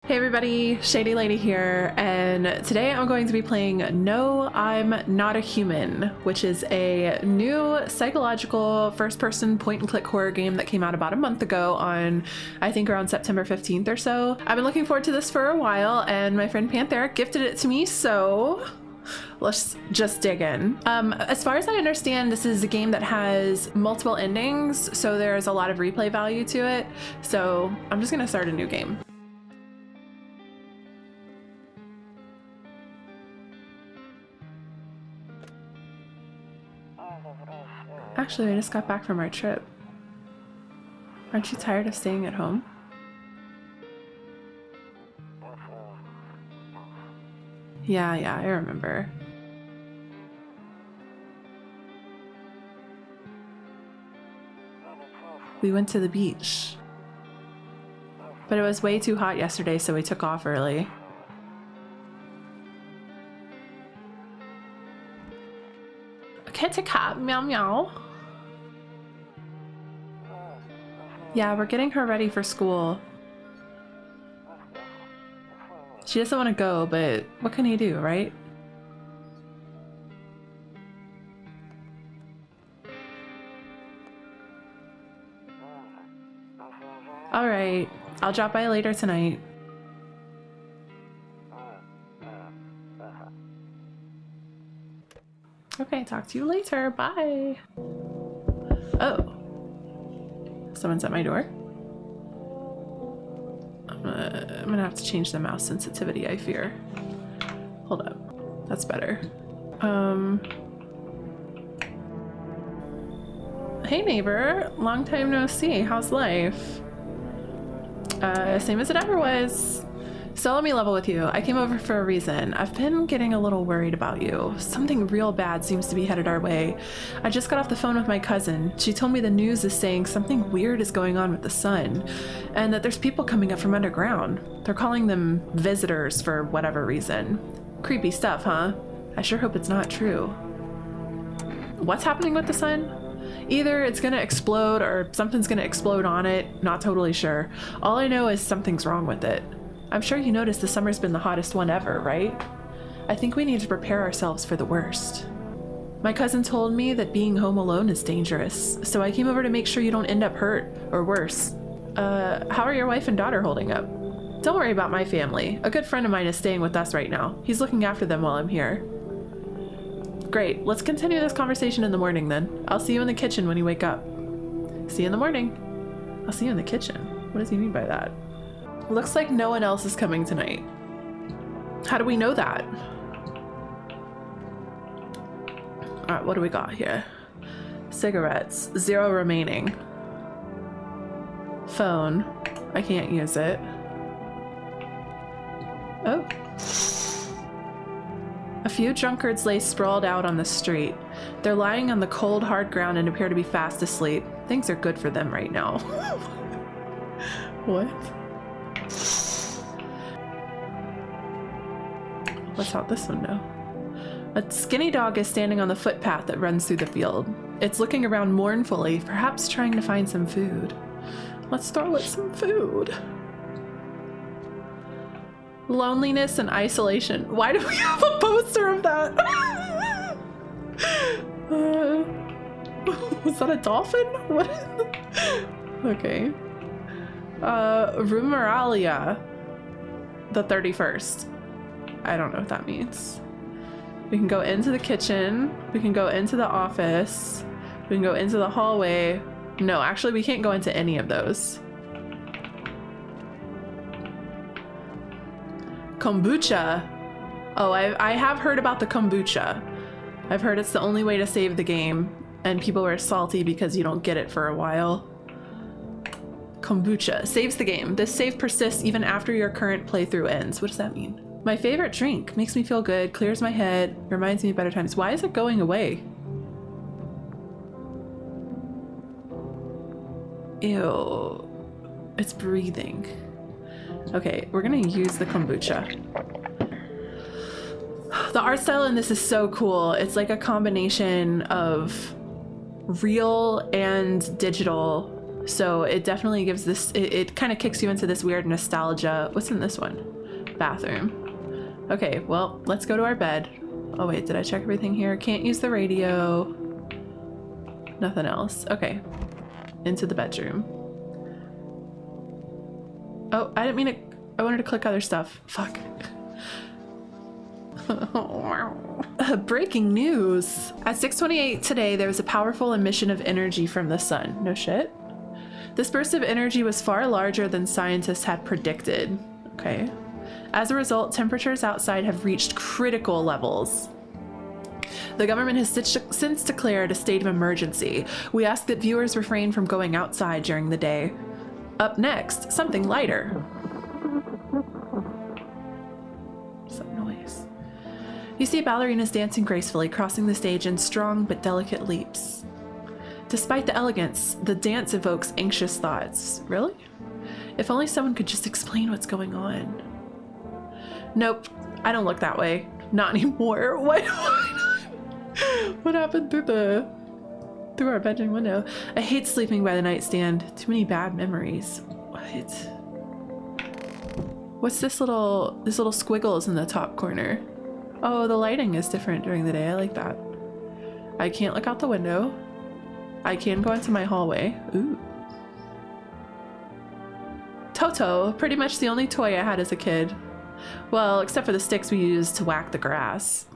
Hey everybody, Shady Lady here, and today I'm going to be playing No, I'm Not a Human, which is a new psychological first-person point-and-click horror game that came out about a month ago on, I think, around September 15th or so. I've been looking forward to this for a while, and my friend Panthera gifted it to me, so let's just dig in. As far as I understand, this is a game that has multiple endings, so there's a lot of replay value to it, so I'm just gonna start a new game. Actually, I just got back from our trip. Aren't you tired of staying at home? Yeah, I remember. We went to the beach. But it was way too hot yesterday, so we took off early. Kitty cat, meow meow. Yeah, we're getting her ready for school. She doesn't want to go, but what can you do, right? Alright, I'll drop by later tonight. Okay, talk to you later. Bye. Oh. Someone's at my door. I'm gonna have to change the mouse sensitivity, I fear. Hold up. That's better. Hey neighbor, long time no see. How's life? Same as it ever was. So let me level with you. I came over for a reason. I've been getting a little worried about you. Something real bad seems to be headed our way. I just got off the phone with my cousin. She told me the news is saying something weird is going on with the sun, and that there's people coming up from underground. They're calling them visitors for whatever reason. Creepy stuff, huh? I sure hope it's not true. What's happening with the sun? Either it's gonna explode or something's gonna explode on it. Not totally sure. All I know is something's wrong with it. I'm sure you noticed the summer's been the hottest one ever, right? I think we need to prepare ourselves for the worst. My cousin told me that being home alone is dangerous, so I came over to make sure you don't end up hurt, or worse. How are your wife and daughter holding up? Don't worry about my family. A good friend of mine is staying with us right now. He's looking after them while I'm here. Great, let's continue this conversation in the morning then. I'll see you in the kitchen when you wake up. See you in the morning. I'll see you in the kitchen. What does he mean by that? Looks like no one else is coming tonight. How do we know that? Alright, what do we got here? Cigarettes, 0 remaining. Phone, I can't use it. Oh. A few drunkards lay sprawled out on the street. They're lying on the cold, hard ground and appear to be fast asleep. Things are good for them right now. What? What's out this window? A skinny dog is standing on the footpath that runs through the field. It's looking around mournfully, perhaps trying to find some food. Let's throw it some food. Loneliness and isolation. Why do we have a poster of that? Was that a dolphin? What? Okay. Rumeralia. The 31st. I don't know what that means. We can go into the kitchen. We can go into the office. We can go into the hallway. No, actually we can't go into any of those. Kombucha. Oh, I have heard about the kombucha. I've heard it's the only way to save the game, and people are salty because you don't get it for a while. Kombucha saves the game. This save persists even after your current playthrough ends. What does that mean? My favorite drink. Makes me feel good, clears my head, reminds me of better times. Why is it going away? Ew. It's breathing. Okay, we're gonna use the kombucha. The art style in this is so cool. It's like a combination of real and digital So it definitely gives this, it kind of kicks you into this weird nostalgia. What's in this one? Bathroom. Okay, well, let's go to our bed. Oh wait, did I check everything here? Can't use the radio. Nothing else. Okay. Into the bedroom. Oh, I didn't mean to, I wanted to click other stuff. Fuck. Breaking news. At 6:28 today, there was a powerful emission of energy from the sun. No shit. This burst of energy was far larger than scientists had predicted. Okay. As a result, temperatures outside have reached critical levels. The government has since declared a state of emergency. We ask that viewers refrain from going outside during the day. Up next, something lighter. What's that noise? You see ballerinas dancing gracefully, crossing the stage in strong but delicate leaps. Despite the elegance, the dance evokes anxious thoughts. Really? If only someone could just explain what's going on. Nope, I don't look that way. Not anymore. Why not? What happened through our bedroom window? I hate sleeping by the nightstand. Too many bad memories. What? What's this little squiggles in the top corner? Oh, the lighting is different during the day. I like that. I can't look out the window. I can go into my hallway. Ooh. Toto, pretty much the only toy I had as a kid. Well, except for the sticks we used to whack the grass.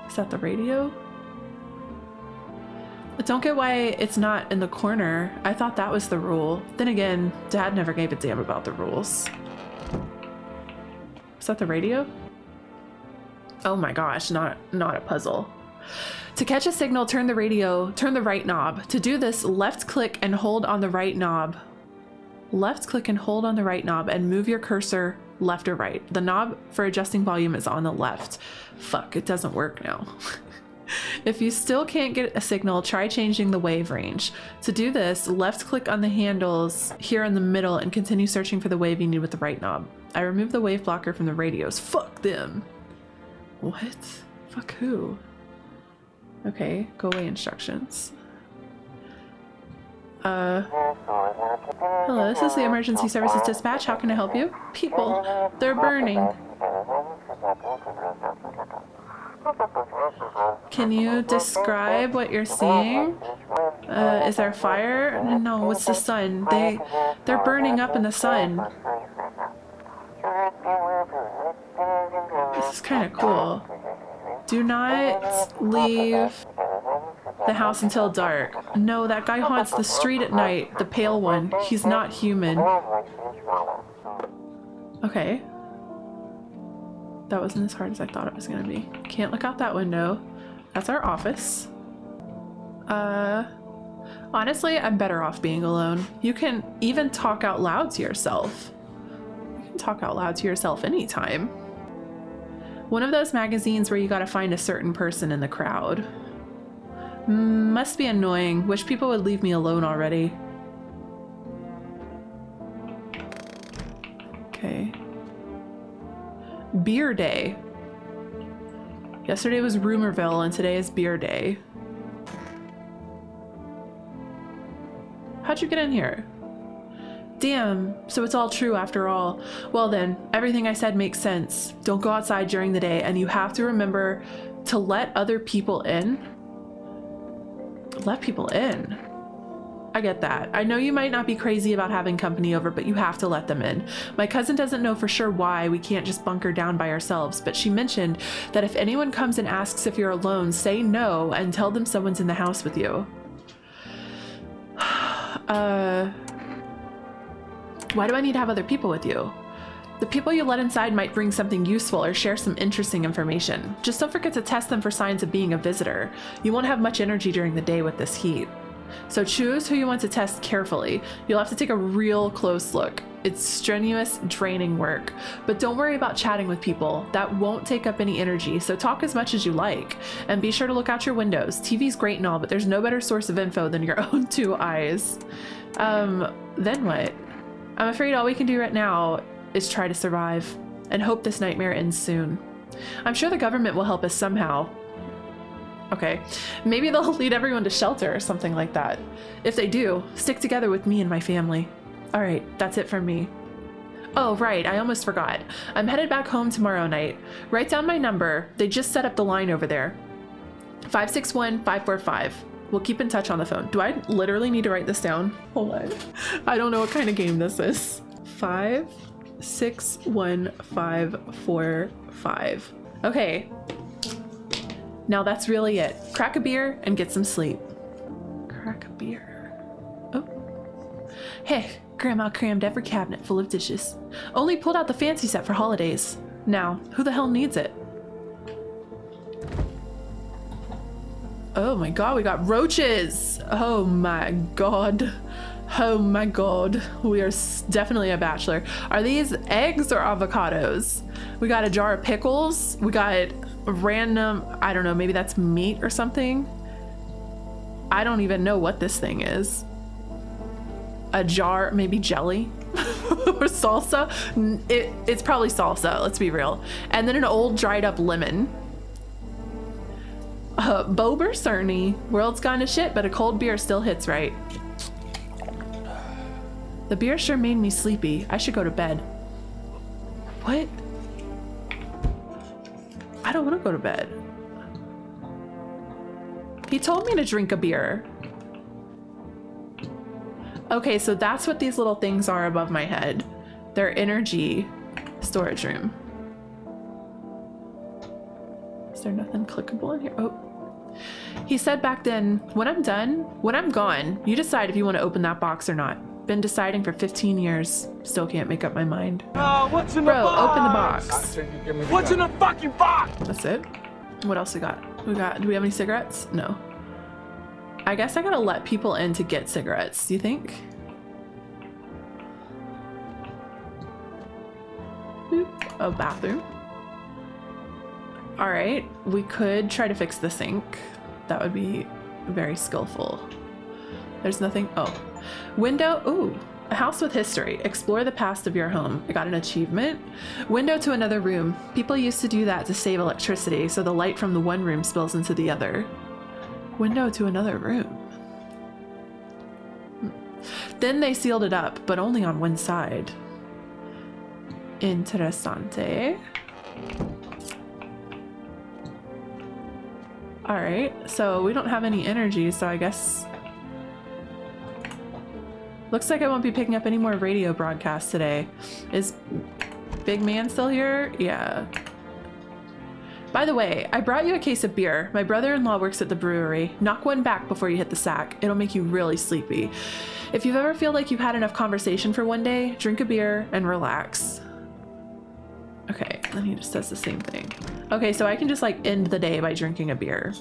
Is that the radio? I don't get why it's not in the corner. I thought that was the rule. Then again, Dad never gave a damn about the rules. Is that the radio? Oh my gosh, not a puzzle. To catch a signal, turn the right knob. To do this, left click and hold on the right knob. Left click and hold on the right knob and move your cursor left or right. The knob for adjusting volume is on the left. Fuck, it doesn't work now. If you still can't get a signal, try changing the wave range. To do this, left click on the handles here in the middle and continue searching for the wave you need with the right knob. I removed the wave blocker from the radios. Fuck them. What? Fuck who? Okay, go away instructions. Hello, this is the emergency services dispatch. How can I help you? People, they're burning. Can you describe what you're seeing? Is there a fire? No, it's the sun. They're burning up in the sun. This is kind of cool. Do not leave the house until dark. No, that guy haunts the street at night. The pale one. He's not human. Okay. That wasn't as hard as I thought it was gonna be. Can't look out that window. That's our office. Honestly, I'm better off being alone. You can even talk out loud to yourself. You can talk out loud to yourself anytime. One of those magazines where you gotta find a certain person in the crowd. Must be annoying. Wish people would leave me alone already. Okay. Beer day. Yesterday was Rumorville and today is beer day. How'd you get in here? Damn, so it's all true after all. Well then, everything I said makes sense. Don't go outside during the day, and you have to remember to let other people in. Let people in. I get that. I know you might not be crazy about having company over, but you have to let them in. My cousin doesn't know for sure why we can't just bunker down by ourselves, but she mentioned that if anyone comes and asks if you're alone, say no and tell them someone's in the house with you. Why do I need to have other people with you? The people you let inside might bring something useful or share some interesting information. Just don't forget to test them for signs of being a visitor. You won't have much energy during the day with this heat. So choose who you want to test carefully. You'll have to take a real close look. It's strenuous, draining work. But don't worry about chatting with people. That won't take up any energy, so talk as much as you like. And be sure to look out your windows. TV's great and all, but there's no better source of info than your own two eyes. Then what? I'm afraid all we can do right now is try to survive and hope this nightmare ends soon. I'm sure the government will help us somehow. Okay. Maybe they'll lead everyone to shelter or something like that. If they do, stick together with me and my family. All right, that's it from me. Oh, right, I almost forgot. I'm headed back home tomorrow night. Write down my number. They just set up the line over there. 561-545. We'll keep in touch on the phone. Do I literally need to write this down? Hold on. I don't know what kind of game this is. 561-545. Okay. Now that's really it. Crack a beer and get some sleep. Crack a beer. Oh. Hey, Grandma crammed every cabinet full of dishes. Only pulled out the fancy set for holidays. Now, who the hell needs it? Oh my god, we got roaches! Oh my god. Oh my god. We are definitely a bachelor. Are these eggs or avocados? We got a jar of pickles. We got random, I don't know, maybe that's meat or something. I don't even know what this thing is. A jar, maybe jelly or salsa. It's probably salsa, let's be real. And then an old dried up lemon. Bober Cerny. World's gone to shit, but a cold beer still hits right. The beer sure made me sleepy. I should go to bed. What? I don't want to go to bed. He told me to drink a beer. Okay, so that's what these little things are above my head. They're energy storage room. Is there nothing clickable in here? Oh. He said back then, when I'm done, when I'm gone, you decide if you want to open that box or not. Been deciding for 15 years. Still can't make up my mind. What's in the box? Bro, open the box. What's in the fucking box? That's it? What else we got? Do we have any cigarettes? No. I guess I gotta let people in to get cigarettes. Do you think? A bathroom. All right, we could try to fix the sink. That would be very skillful. There's nothing. Oh, window. Ooh, a house with history. Explore the past of your home. I got an achievement. Window to another room. People used to do that to save electricity, so the light from the one room spills into the other. Window to another room. Then they sealed it up, but only on one side. Interessante. All right, so we don't have any energy, so I guess... Looks like I won't be picking up any more radio broadcasts today. Is Big Man still here? Yeah. By the way, I brought you a case of beer. My brother-in-law works at the brewery. Knock one back before you hit the sack. It'll make you really sleepy. If you've ever feel like you've had enough conversation for one day, drink a beer and relax. Okay, then he just says the same thing. Okay, so I can just like end the day by drinking a beer.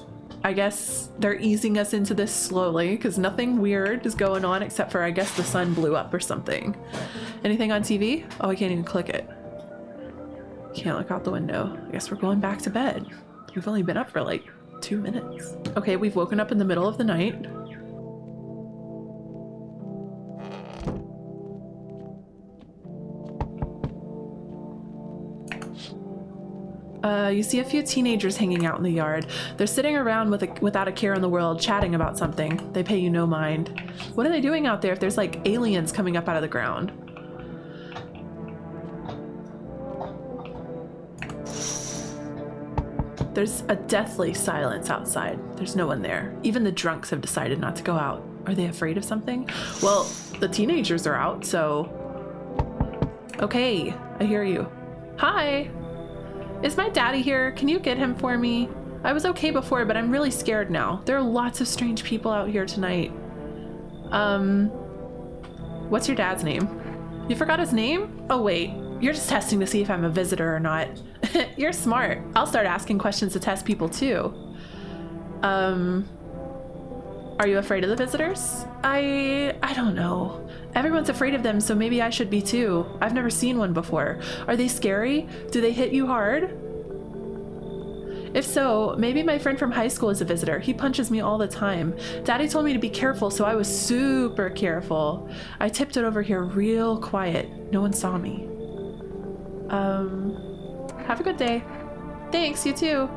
I guess they're easing us into this slowly because nothing weird is going on except for I guess the sun blew up or something. Anything on TV? Oh, I can't even click it. Can't look out the window. I guess we're going back to bed. We've only been up for like 2 minutes. Okay, we've woken up in the middle of the night. You see a few teenagers hanging out in the yard. They're sitting around without a care in the world, chatting about something. They pay you no mind. What are they doing out there if there's like aliens coming up out of the ground? There's a deathly silence outside. There's no one there. Even the drunks have decided not to go out. Are they afraid of something? Well, the teenagers are out, so... Okay, I hear you. Hi! Is my daddy here? Can you get him for me? I was okay before, but I'm really scared now. There are lots of strange people out here tonight. What's your dad's name? You forgot his name? Oh wait, you're just testing to see if I'm a visitor or not. You're smart. I'll start asking questions to test people too. Are you afraid of the visitors? I don't know. Everyone's afraid of them, so maybe I should be too. I've never seen one before. Are they scary? Do they hit you hard? If so, maybe my friend from high school is a visitor. He punches me all the time. Daddy told me to be careful, so I was super careful. I tipped it over here real quiet. No one saw me. Have a good day. Thanks, you too.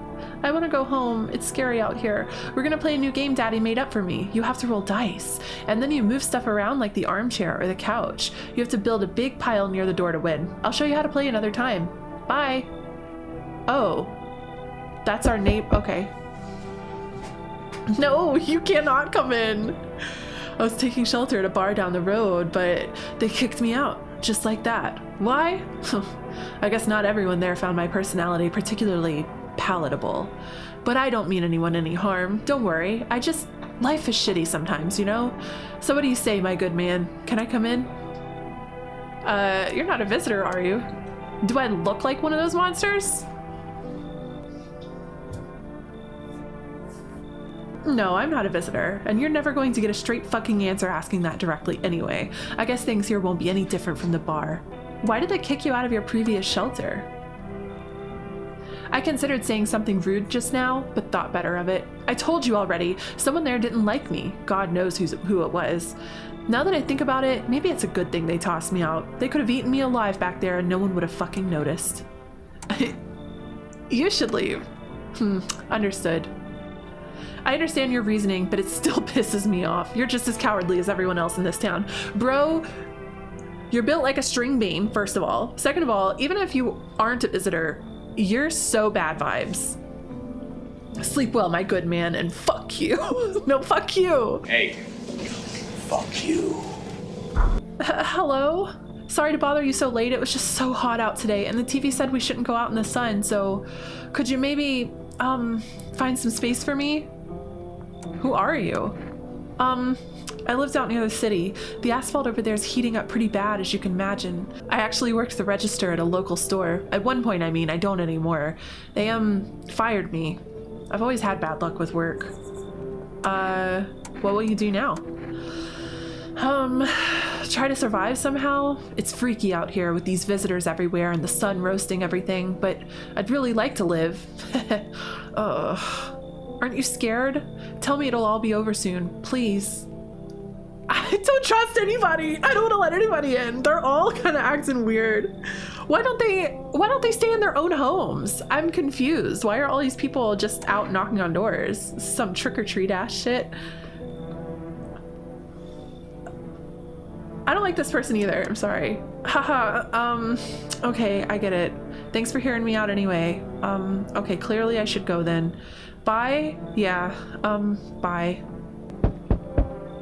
I want to go home. It's scary out here. We're gonna play a new game Daddy made up for me. You have to roll dice, and then you move stuff around like the armchair or the couch. You have to build a big pile near the door to win. I'll show you how to play another time. Bye. Oh, that's our name. Okay. No, you cannot come in. I was taking shelter at a bar down the road, but they kicked me out, just like that. Why? I guess not everyone there found my personality particularly palatable. But I don't mean anyone any harm. Don't worry. Life is shitty sometimes, you know? So what do you say, my good man? Can I come in? You're not a visitor, are you? Do I look like one of those monsters? No, I'm not a visitor, and you're never going to get a straight fucking answer asking that directly anyway. I guess things here won't be any different from the bar. Why did they kick you out of your previous shelter? I considered saying something rude just now, but thought better of it. I told you already, someone there didn't like me. God knows who it was. Now that I think about it, maybe it's a good thing they tossed me out. They could have eaten me alive back there and no one would have fucking noticed. You should leave. Understood. I understand your reasoning, but it still pisses me off. You're just as cowardly as everyone else in this town. Bro, you're built like a string bean, first of all. Second of all, even if you aren't a visitor, you're so bad vibes. Sleep well, my good man, and fuck you. No, fuck you. Hey, fuck you. Hello? Sorry to bother you so late. It was just so hot out today, and the TV said we shouldn't go out in the sun, so could you maybe, find some space for me? Who are you? I lived out near the city. The asphalt over there is heating up pretty bad, as you can imagine. I actually worked the register at a local store. At one point, I mean, I don't anymore. They, fired me. I've always had bad luck with work. What will you do now? Try to survive somehow. It's freaky out here with these visitors everywhere and the sun roasting everything, but I'd really like to live. Ugh. Aren't you scared? Tell me it'll all be over soon, please. I don't trust anybody. I don't want to let anybody in. They're all kind of acting weird. Why don't they stay in their own homes? I'm confused. Why are all these people just out knocking on doors? Some trick-or-treat ass shit. I don't like this person either. I'm sorry. Haha. Okay, I get it. Thanks for hearing me out anyway. Okay, clearly I should go then. Bye? Yeah, bye.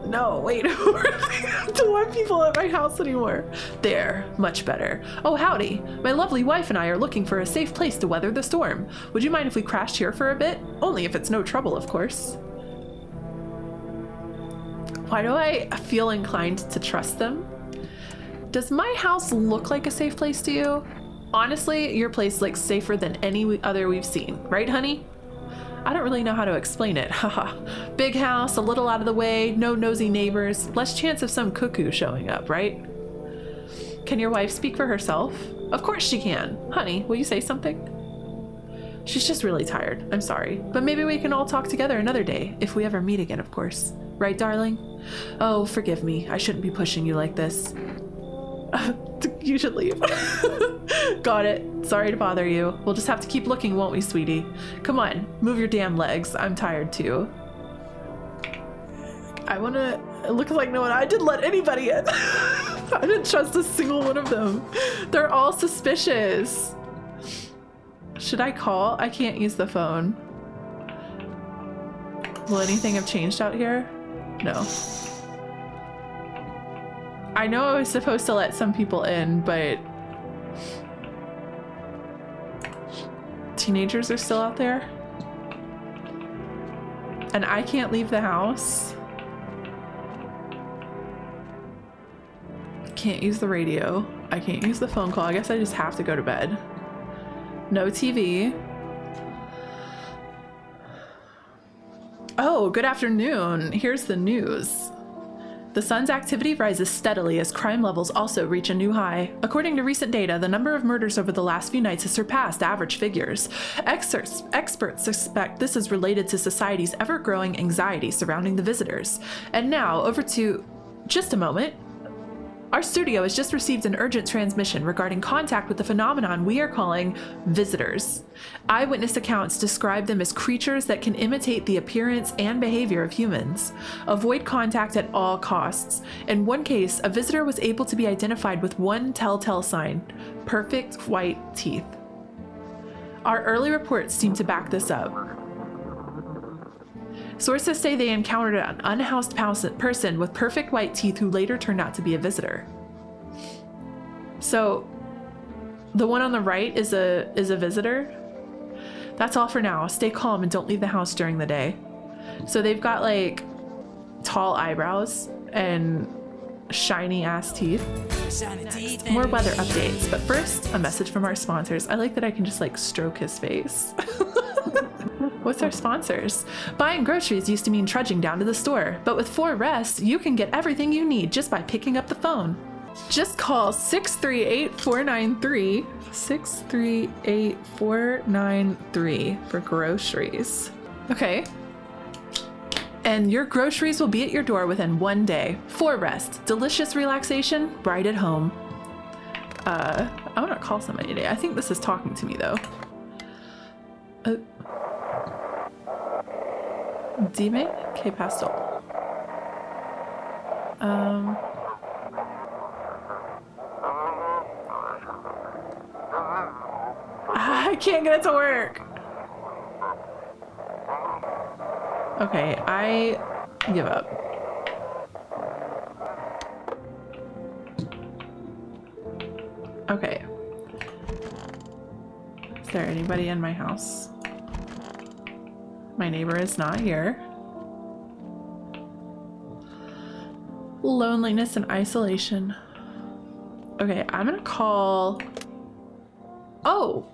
No, wait, I don't want people at my house anymore. There, much better. Oh, howdy. My lovely wife and I are looking for a safe place to weather the storm. Would you mind if we crashed here for a bit? Only if it's no trouble, of course. Why do I feel inclined to trust them? Does my house look like a safe place to you? Honestly, your place looks safer than any other we've seen, right, honey? I don't really know how to explain it. Haha. Big house, a little out of the way, no nosy neighbors, less chance of some cuckoo showing up, right? Can your wife speak for herself? Of course she can. Honey, will you say something? She's just really tired. I'm sorry. But maybe we can all talk together another day, if we ever meet again, of course. Right, darling? Oh, forgive me. I shouldn't be pushing you like this. You should leave. Got it. Sorry to bother you. We'll just have to keep looking, won't we, sweetie? Come on, move your damn legs. I'm tired too. It looks like no one. I didn't let anybody in. I didn't trust a single one of them. They're all suspicious. Should I call? I can't use the phone. Will anything have changed out here? No. I know I was supposed to let some people in, but teenagers are still out there. And I can't leave the house. Can't use the radio. I can't use the phone call. I guess I just have to go to bed. No TV. Oh, good afternoon. Here's the news. The sun's activity rises steadily as crime levels also reach a new high. According to recent data, the number of murders over the last few nights has surpassed average figures. Experts suspect this is related to society's ever-growing anxiety surrounding the visitors. And now, over to... Just a moment. Our studio has just received an urgent transmission regarding contact with the phenomenon we are calling visitors. Eyewitness accounts describe them as creatures that can imitate the appearance and behavior of humans. Avoid contact at all costs. In one case, a visitor was able to be identified with one telltale sign: perfect white teeth. Our early reports seem to back this up. Sources say they encountered an unhoused person with perfect white teeth who later turned out to be a visitor. So, the one on the right is a visitor? That's all for now. Stay calm and don't leave the house during the day. So they've got like tall eyebrows and shiny ass teeth. Next, more weather updates, but first, a message from our sponsors. I like that I can just like stroke his face. What's our sponsors? Buying groceries used to mean trudging down to the store, but with 4Rest, you can get everything you need just by picking up the phone. Just call 638-493, 638-493 for groceries. Okay. And your groceries will be at your door within 1 day. 4Rest, delicious relaxation right at home. I want to call somebody today. I think this is talking to me though. Dime? Que pasó? I can't get it to work. Okay, I give up. Okay. Is there anybody in my house? My neighbor is not here. Loneliness and isolation. Okay, I'm gonna call... Oh!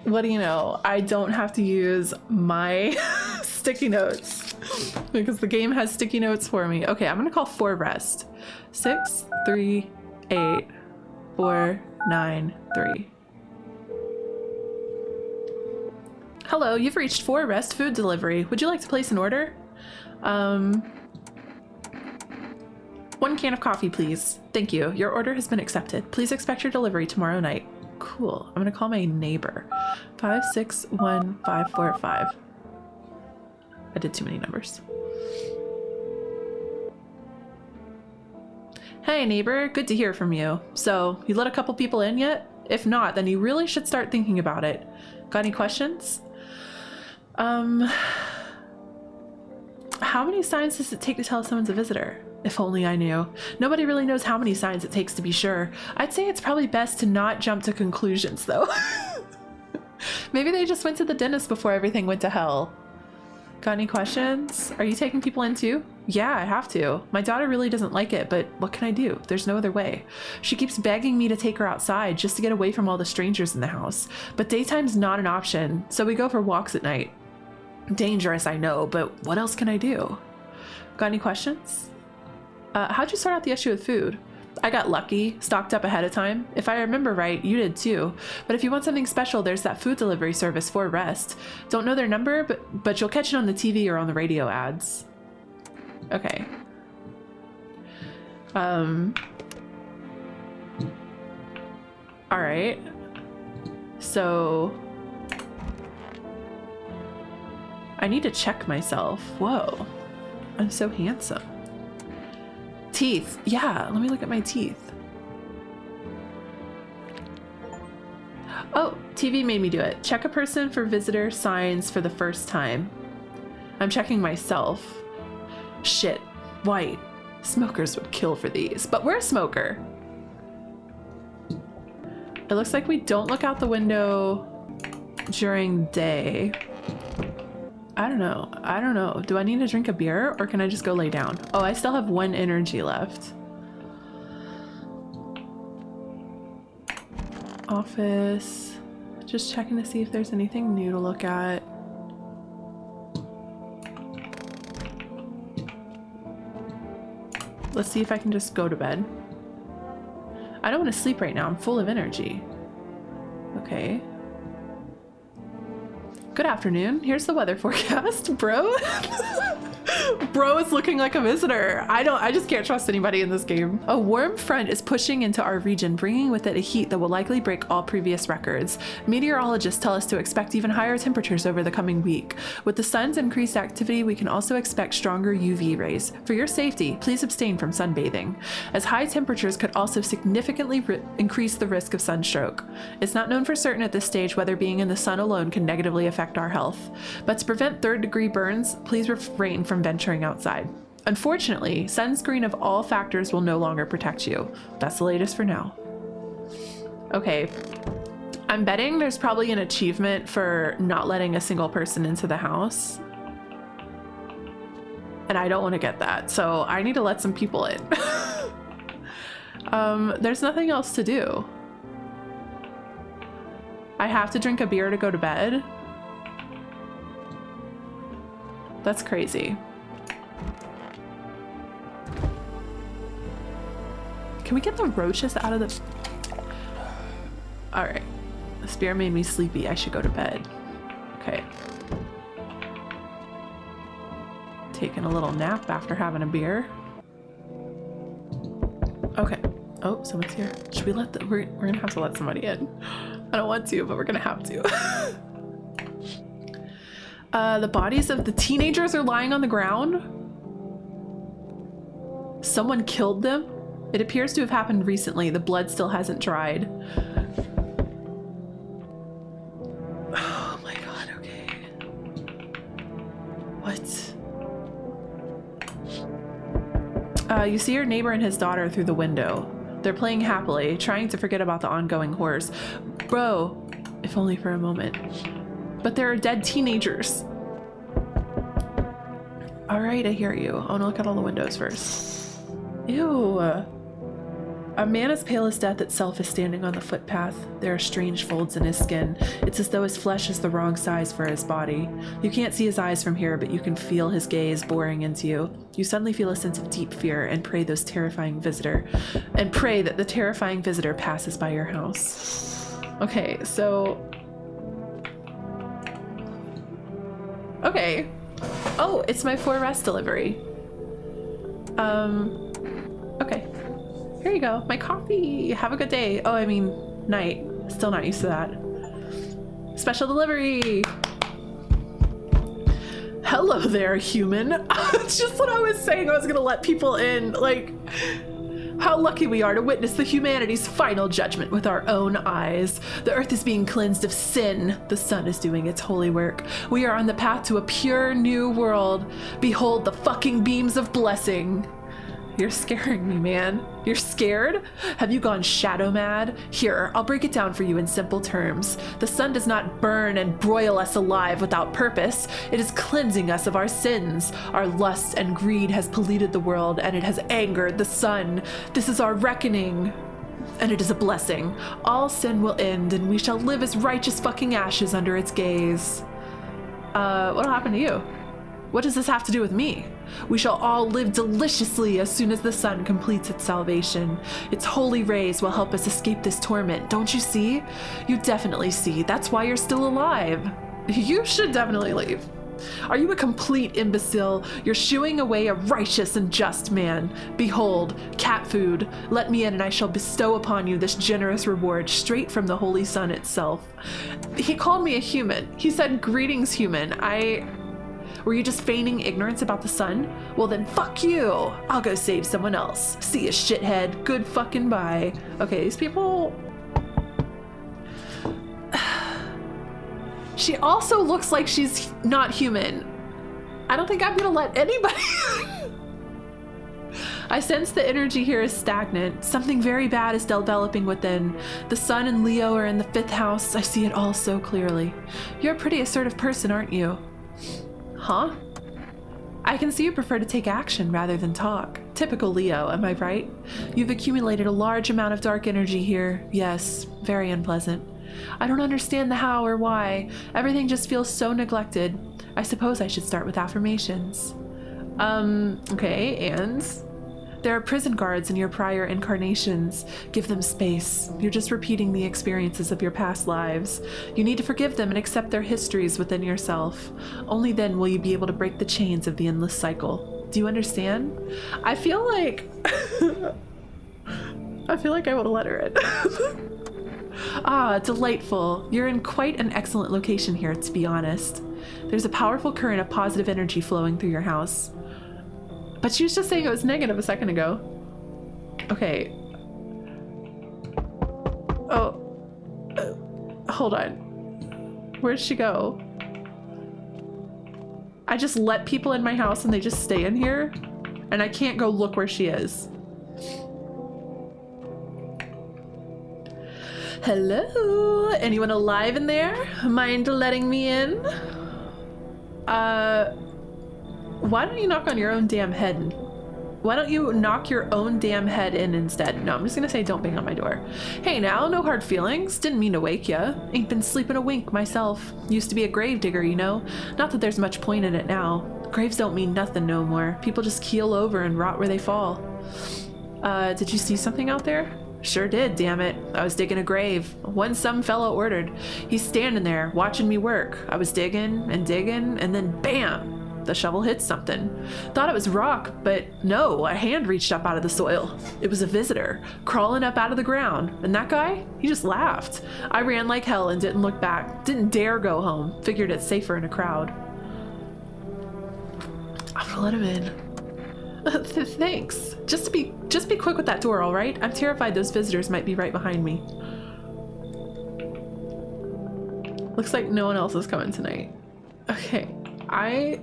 What do you know? I don't have to use my sticky notes because the game has sticky notes for me. Okay, I'm gonna call 4Rest. 638-493. Hello, you've reached 4Rest Food Delivery. Would you like to place an order? 1 can of coffee, please. Thank you. Your order has been accepted. Please expect your delivery tomorrow night. Cool. I'm gonna call my neighbor. 561-545. I did too many numbers. Hey neighbor, good to hear from you. So, you let a couple people in yet? If not, then you really should start thinking about it. Got any questions? How many signs does it take to tell someone's a visitor? If only I knew. Nobody really knows how many signs it takes to be sure. I'd say it's probably best to not jump to conclusions, though. Maybe they just went to the dentist before everything went to hell. Got any questions? Are you taking people in too? Yeah, I have to. My daughter really doesn't like it, but what can I do? There's no other way. She keeps begging me to take her outside just to get away from all the strangers in the house. But daytime's not an option, so we go for walks at night. Dangerous, I know, but what else can I do? Got any questions? How'd you sort out the issue with food? I got lucky, stocked up ahead of time. If I remember right, you did too. But if you want something special, there's that food delivery service 4Rest. Don't know their number, but you'll catch it on the TV or on the radio ads. Okay. Alright. So... I need to check myself. Whoa. I'm so handsome. Teeth. Yeah, let me look at my teeth. Oh, TV made me do it. Check a person for visitor signs for the first time. I'm checking myself. Shit. White. Smokers would kill for these. But we're a smoker. It looks like we don't look out the window during day. I don't know. I don't know. Do I need to drink a beer or can I just go lay down? Oh, I still have 1 energy left. Office. Just checking to see if there's anything new to look at. Let's see if I can just go to bed. I don't want to sleep right now. I'm full of energy. Okay. Good afternoon. Here's the weather forecast, bro. Bro is looking like a visitor. I just can't trust anybody in this game. A warm front is pushing into our region, bringing with it a heat that will likely break all previous records. Meteorologists tell us to expect even higher temperatures over the coming week. With the sun's increased activity, we can also expect stronger UV rays. For your safety, please abstain from sunbathing, as high temperatures could also significantly increase the risk of sunstroke. It's not known for certain at this stage whether being in the sun alone can negatively affect our health, but to prevent third-degree burns, please refrain from venturing outside. Unfortunately, sunscreen of all factors will no longer protect you. That's the latest for now. Okay, I'm betting there's probably an achievement for not letting a single person into the house. And I don't want to get that, so I need to let some people in. There's nothing else to do. I have to drink a beer to go to bed. That's crazy. Can we get the roaches out of the... All right. This beer made me sleepy. I should go to bed. Okay. Taking a little nap after having a beer. Okay. Oh, someone's here. Should we let the... We're gonna have to let somebody in. I don't want to, but we're gonna have to. The bodies of the teenagers are lying on the ground. Someone killed them. It appears to have happened recently. The blood still hasn't dried. Oh my god, okay. What? You see your neighbor and his daughter through the window. They're playing happily, trying to forget about the ongoing horrors. Bro, if only for a moment. But there are dead teenagers. All right, I hear you. I want to look at all the windows first. Ew. A man as pale as death itself is standing on the footpath. There are strange folds in his skin. It's as though his flesh is the wrong size for his body. You can't see his eyes from here, but you can feel his gaze boring into you. You suddenly feel a sense of deep fear and pray that the terrifying visitor passes by your house. Okay, so... Okay. Oh, it's my for rest delivery. Okay. Here you go. My coffee. Have a good day. Oh, I mean, night. Still not used to that. Special delivery. Hello there, human. It's just what I was saying. I was gonna let people in. Like, how lucky we are to witness the humanity's final judgment with our own eyes. The earth is being cleansed of sin. The sun is doing its holy work. We are on the path to a pure new world. Behold the fucking beams of blessing. You're scaring me, man. You're scared? Have you gone shadow mad? Here, I'll break it down for you in simple terms. The sun does not burn and broil us alive without purpose. It is cleansing us of our sins. Our lust and greed has polluted the world, and it has angered the sun. This is our reckoning. And it is a blessing. All sin will end, and we shall live as righteous fucking ashes under its gaze. What'll happen to you? What does this have to do with me? We shall all live deliciously as soon as the sun completes its salvation. Its holy rays will help us escape this torment. Don't you see? You definitely see. That's why you're still alive. You should definitely leave. Are you a complete imbecile? You're shooing away a righteous and just man. Behold, cat food. Let me in and I shall bestow upon you this generous reward straight from the holy sun itself. He called me a human. He said, greetings, human. Were you just feigning ignorance about the sun? Well then, fuck you! I'll go save someone else. See ya, shithead. Good fucking bye. Okay, these people... She also looks like she's not human. I don't think I'm gonna let anybody... I sense the energy here is stagnant. Something very bad is developing within. The sun and Leo are in the 5th house. I see it all so clearly. You're a pretty assertive person, aren't you? Huh? I can see you prefer to take action rather than talk. Typical Leo, am I right? You've accumulated a large amount of dark energy here. Yes, very unpleasant. I don't understand the how or why. Everything just feels so neglected. I suppose I should start with affirmations. Okay, and? There are prison guards in your prior incarnations. Give them space. You're just repeating the experiences of your past lives. You need to forgive them and accept their histories within yourself. Only then will you be able to break the chains of the endless cycle. Do you understand? I feel like I want to let her in. Ah, delightful. You're in quite an excellent location here, to be honest. There's a powerful current of positive energy flowing through your house. But she was just saying it was negative a second ago. Okay. Oh. Hold on. Where'd she go? I just let people in my house and they just stay in here? And I can't go look where she is. Hello? Anyone alive in there? Mind letting me in? Why don't you knock on your own damn head? Why don't you knock your own damn head in instead? No, I'm just gonna say don't bang on my door. Hey now, no hard feelings. Didn't mean to wake ya. Ain't been sleeping a wink myself. Used to be a grave digger, you know. Not that there's much point in it now. Graves don't mean nothing no more. People just keel over and rot where they fall. Did you see something out there? Sure did, damn it. I was digging a grave. One some fella ordered. He's standing there, watching me work. I was digging, and then BAM! The shovel hit something. Thought it was rock, but no, a hand reached up out of the soil. It was a visitor, crawling up out of the ground. And that guy, he just laughed. I ran like hell and didn't look back. Didn't dare go home. Figured it's safer in a crowd. I'm gonna let him in. Thanks. Just be quick with that door, all right? I'm terrified those visitors might be right behind me. Looks like no one else is coming tonight. Okay. I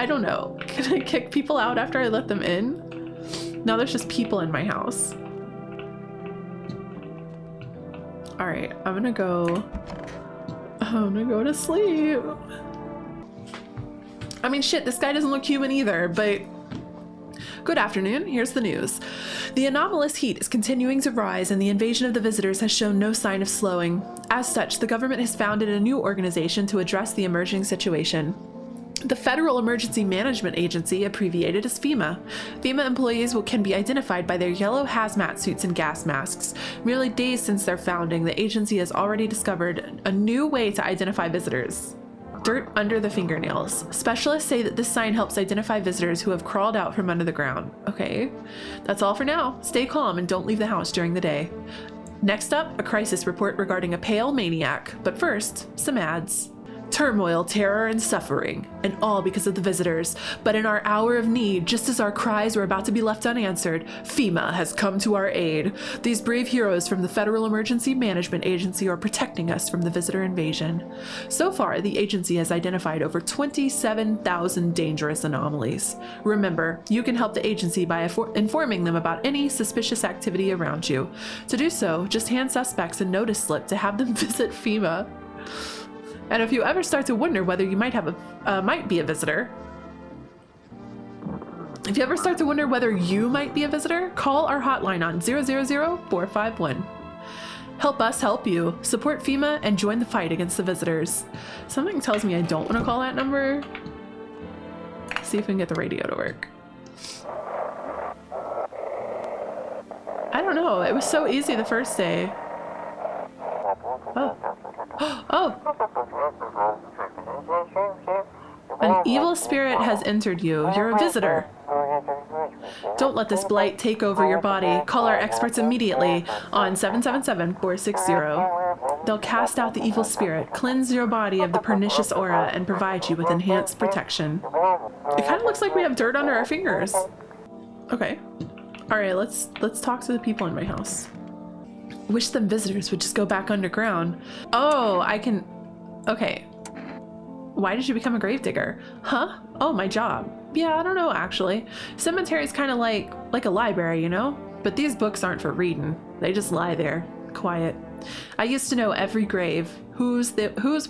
don't know. Can I kick people out after I let them in? No, there's just people in my house. All right, I'm gonna go to sleep. I mean, shit, this guy doesn't look human either, but good afternoon, here's the news. The anomalous heat is continuing to rise and the invasion of the visitors has shown no sign of slowing. As such, the government has founded a new organization to address the emerging situation. The Federal Emergency Management Agency, abbreviated as FEMA. FEMA employees can be identified by their yellow hazmat suits and gas masks. Merely days since their founding, the agency has already discovered a new way to identify visitors. Dirt under the fingernails. Specialists say that this sign helps identify visitors who have crawled out from under the ground. Okay, that's all for now. Stay calm and don't leave the house during the day. Next up, a crisis report regarding a pale maniac. But first, some ads. Turmoil, terror, and suffering, and all because of the visitors. But in our hour of need, just as our cries were about to be left unanswered, FEMA has come to our aid. These brave heroes from the Federal Emergency Management Agency are protecting us from the visitor invasion. So far, the agency has identified over 27,000 dangerous anomalies. Remember, you can help the agency by informing them about any suspicious activity around you. To do so, just hand suspects a notice slip to have them visit FEMA. And if you ever start to wonder whether you might be a visitor, call our hotline on 000-451. Help us help you. Support FEMA and join the fight against the visitors. Something tells me I don't want to call that number. See if we can get the radio to work. I don't know. It was so easy the first day. Oh. Oh! An evil spirit has entered you. You're a visitor. Don't let this blight take over your body. Call our experts immediately on 777-460. They'll cast out the evil spirit, cleanse your body of the pernicious aura, and provide you with enhanced protection. It kind of looks like we have dirt under our fingers. Okay. All right, let's talk to the people in my house. Wish them visitors would just go back underground. Oh, I can... Okay. Why did you become a gravedigger? Huh? Oh, my job. Yeah, I don't know, actually. Cemetery's kind of like a library, you know? But these books aren't for reading. They just lie there, quiet. I used to know every grave. Who's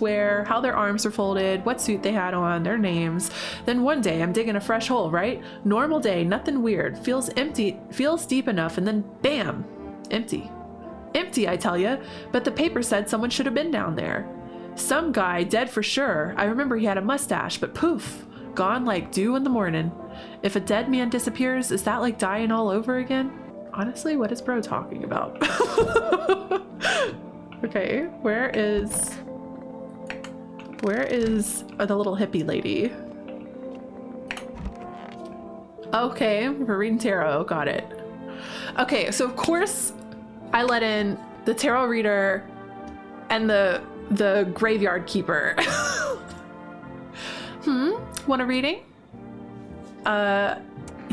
where, how their arms were folded, what suit they had on, their names. Then one day I'm digging a fresh hole, right? Normal day, nothing weird. Feels empty, feels deep enough, and then bam! Empty. Empty, I tell ya, but the paper said someone should have been down there. Some guy, dead for sure. I remember he had a mustache, but poof, gone like dew in the morning. If a dead man disappears, is that like dying all over again? Honestly, what is bro talking about? Okay, where is the little hippie lady? Okay, we're reading tarot. Got it. Okay, so of course I let in the tarot reader and the graveyard keeper. Want a reading? Yeah,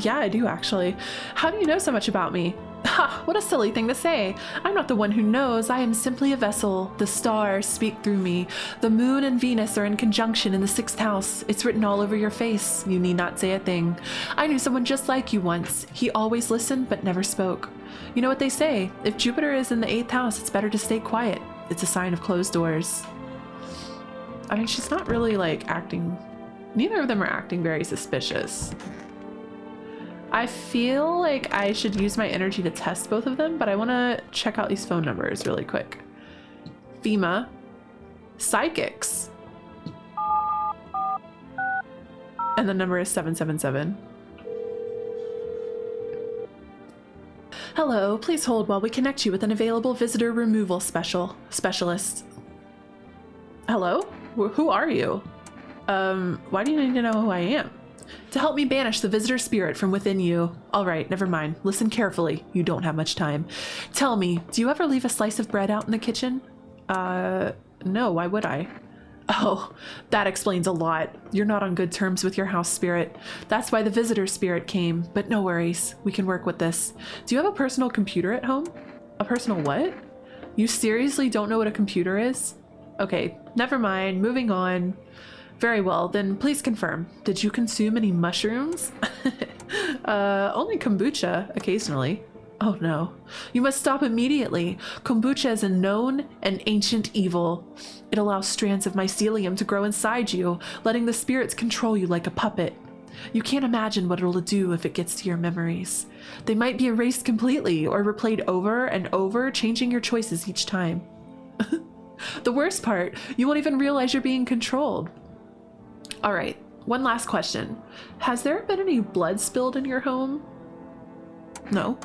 I do actually. How do you know so much about me? Ha, what a silly thing to say. I'm not the one who knows. I am simply a vessel. The stars speak through me. The moon and Venus are in conjunction in the 6th house. It's written all over your face. You need not say a thing. I knew someone just like you once. He always listened but never spoke. You know what they say? If Jupiter is in the 8th house, it's better to stay quiet. It's a sign of closed doors. I mean, she's not really like acting... Neither of them are acting very suspicious. I feel like I should use my energy to test both of them, but I want to check out these phone numbers really quick. FEMA. Psychics. And the number is 777. Hello, please hold while we connect you with an available visitor removal specialist. Hello? Who are you? Why do you need to know who I am? To help me banish the visitor spirit from within you. All right, never mind. Listen carefully. You don't have much time. Tell me, do you ever leave a slice of bread out in the kitchen? No, why would I? Oh, that explains a lot. You're not on good terms with your house spirit. That's why the visitor spirit came, but no worries. We can work with this. Do you have a personal computer at home? A personal what? You seriously don't know what a computer is? Okay, never mind. Moving on. Very well, then please confirm. Did you consume any mushrooms? Only kombucha, occasionally. Oh no. You must stop immediately. Kombucha is a known and ancient evil. It allows strands of mycelium to grow inside you, letting the spirits control you like a puppet. You can't imagine what it'll do if it gets to your memories. They might be erased completely or replayed over and over, changing your choices each time. The worst part, you won't even realize you're being controlled. All right, one last question. Has there been any blood spilled in your home? No.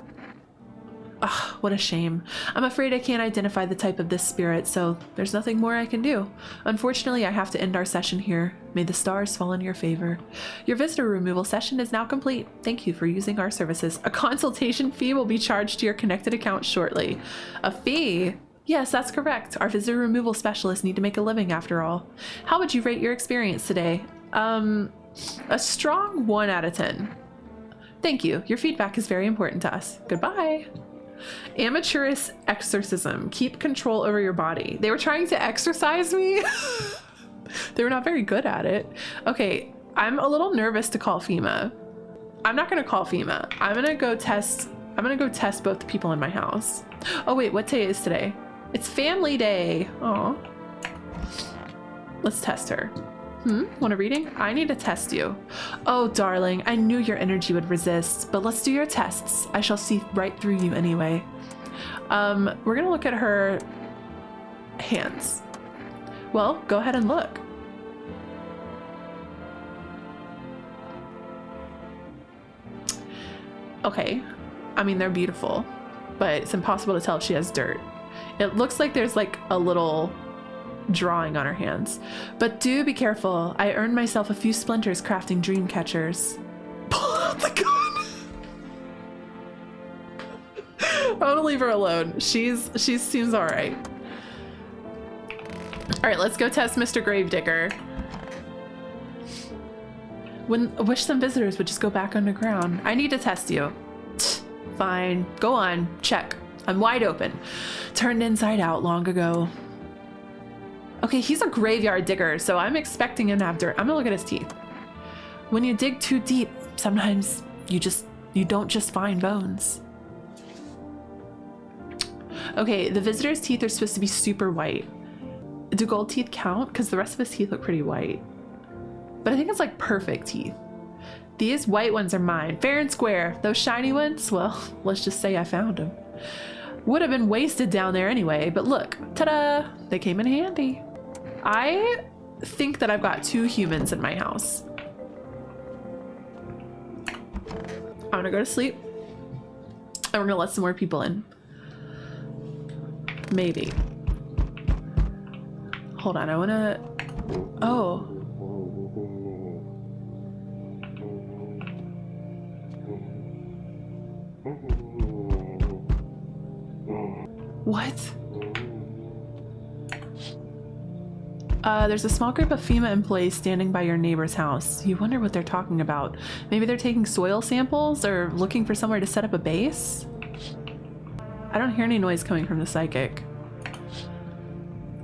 Ah, what a shame. I'm afraid I can't identify the type of this spirit, so there's nothing more I can do. Unfortunately, I have to end our session here. May the stars fall in your favor. Your visitor removal session is now complete. Thank you for using our services. A consultation fee will be charged to your connected account shortly. A fee? Yes, that's correct. Our visitor removal specialists need to make a living after all. How would you rate your experience today? A strong 1 out of 10. Thank you. Your feedback is very important to us. Goodbye. Amateurish exorcism. Keep control over your body. They were trying to exorcise me. They were not very good at it. Okay, I'm a little nervous to call FEMA. I'm not going to call FEMA. I'm going to go test both the people in my house. Oh wait, what day is today? It's family day. Aw. Let's test her. Want a reading? I need to test you. Oh, darling, I knew your energy would resist, but let's do your tests. I shall see right through you anyway. We're gonna look at her hands. Well, go ahead and look. Okay. I mean, they're beautiful, but it's impossible to tell if she has dirt. It looks like there's like a little drawing on her hands, but do be careful. I earned myself a few splinters crafting dream catchers. Pull out the gun. I'm gonna leave her alone. She seems all right. All right, let's go test Mr. Gravedigger. Wish some visitors would just go back underground. I need to test you. Fine, go on, check. I'm wide open. Turned inside out long ago. Okay, he's a graveyard digger, so I'm expecting him to have dirt. I'm gonna look at his teeth. When you dig too deep, sometimes you don't just find bones. Okay, the visitor's teeth are supposed to be super white. Do gold teeth count? Because the rest of his teeth look pretty white. But I think it's like perfect teeth. These white ones are mine, fair and square. Those shiny ones, well, let's just say I found them. Would have been wasted down there anyway, but look, ta-da, they came in handy. I think that I've got 2 humans in my house. I'm gonna go to sleep. And we're gonna let some more people in. Maybe. Hold on, I wanna... Oh. What? There's a small group of FEMA employees standing by your neighbor's house. You wonder what they're talking about. Maybe they're taking soil samples or looking for somewhere to set up a base? I don't hear any noise coming from the psychic.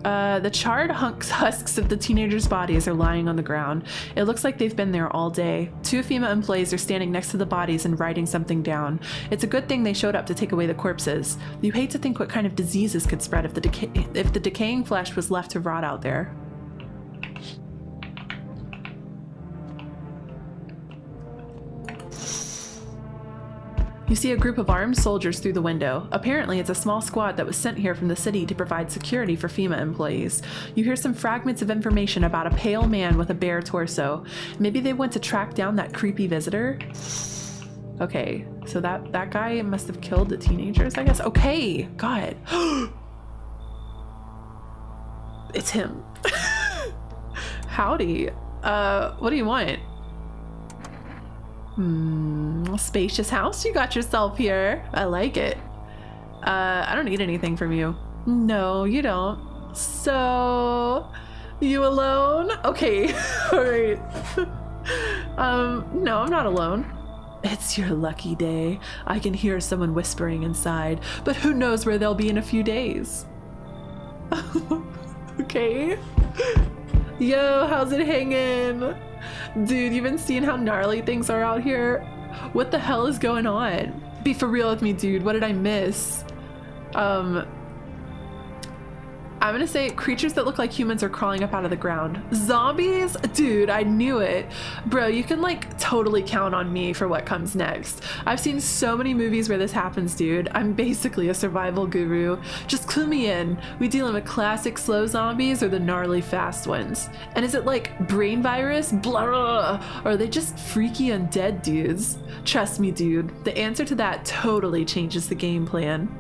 The charred husks of the teenagers' bodies are lying on the ground. It looks like they've been there all day. 2 FEMA employees are standing next to the bodies and writing something down. It's a good thing they showed up to take away the corpses. You hate to think what kind of diseases could spread if the decaying flesh was left to rot out there. You see a group of armed soldiers through the window. Apparently, it's a small squad that was sent here from the city to provide security for FEMA employees. You hear some fragments of information about a pale man with a bare torso. Maybe they went to track down that creepy visitor? Okay, so that guy must have killed the teenagers, I guess? Okay, God. It's him. Howdy. What do you want? Spacious house you got yourself here. I like it. I don't need anything from you. No, you don't. So, you alone? Okay, all right. No, I'm not alone. It's your lucky day. I can hear someone whispering inside, but who knows where they'll be in a few days. Okay. Yo, how's it hanging? Dude, you've been seeing how gnarly things are out here? What the hell is going on? Be for real with me, dude. What did I miss? I'm gonna say creatures that look like humans are crawling up out of the ground. Zombies? Dude, I knew it. Bro, you can like totally count on me for what comes next. I've seen so many movies where this happens, dude. I'm basically a survival guru. Just clue me in. We dealing with classic slow zombies or the gnarly fast ones? And is it like brain virus? Blah, blah, blah. Or are they just freaky undead dudes? Trust me, dude. The answer to that totally changes the game plan.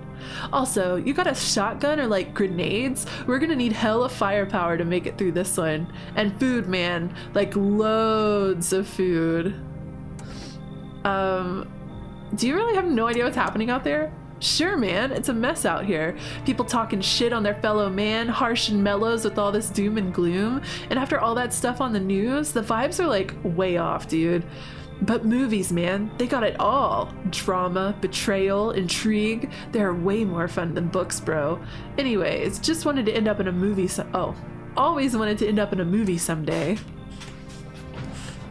Also, you got a shotgun or like grenades? We're gonna need hella firepower to make it through this one. And food, man. Like loads of food. Do you really have no idea what's happening out there? Sure, man. It's a mess out here. People talking shit on their fellow man, harsh and mellows with all this doom and gloom. And after all that stuff on the news, the vibes are like way off, dude. But movies, man, they got it all. Drama, betrayal, intrigue. They're way more fun than books, bro. Anyways, just wanted to end up in a movie always wanted to end up in a movie someday.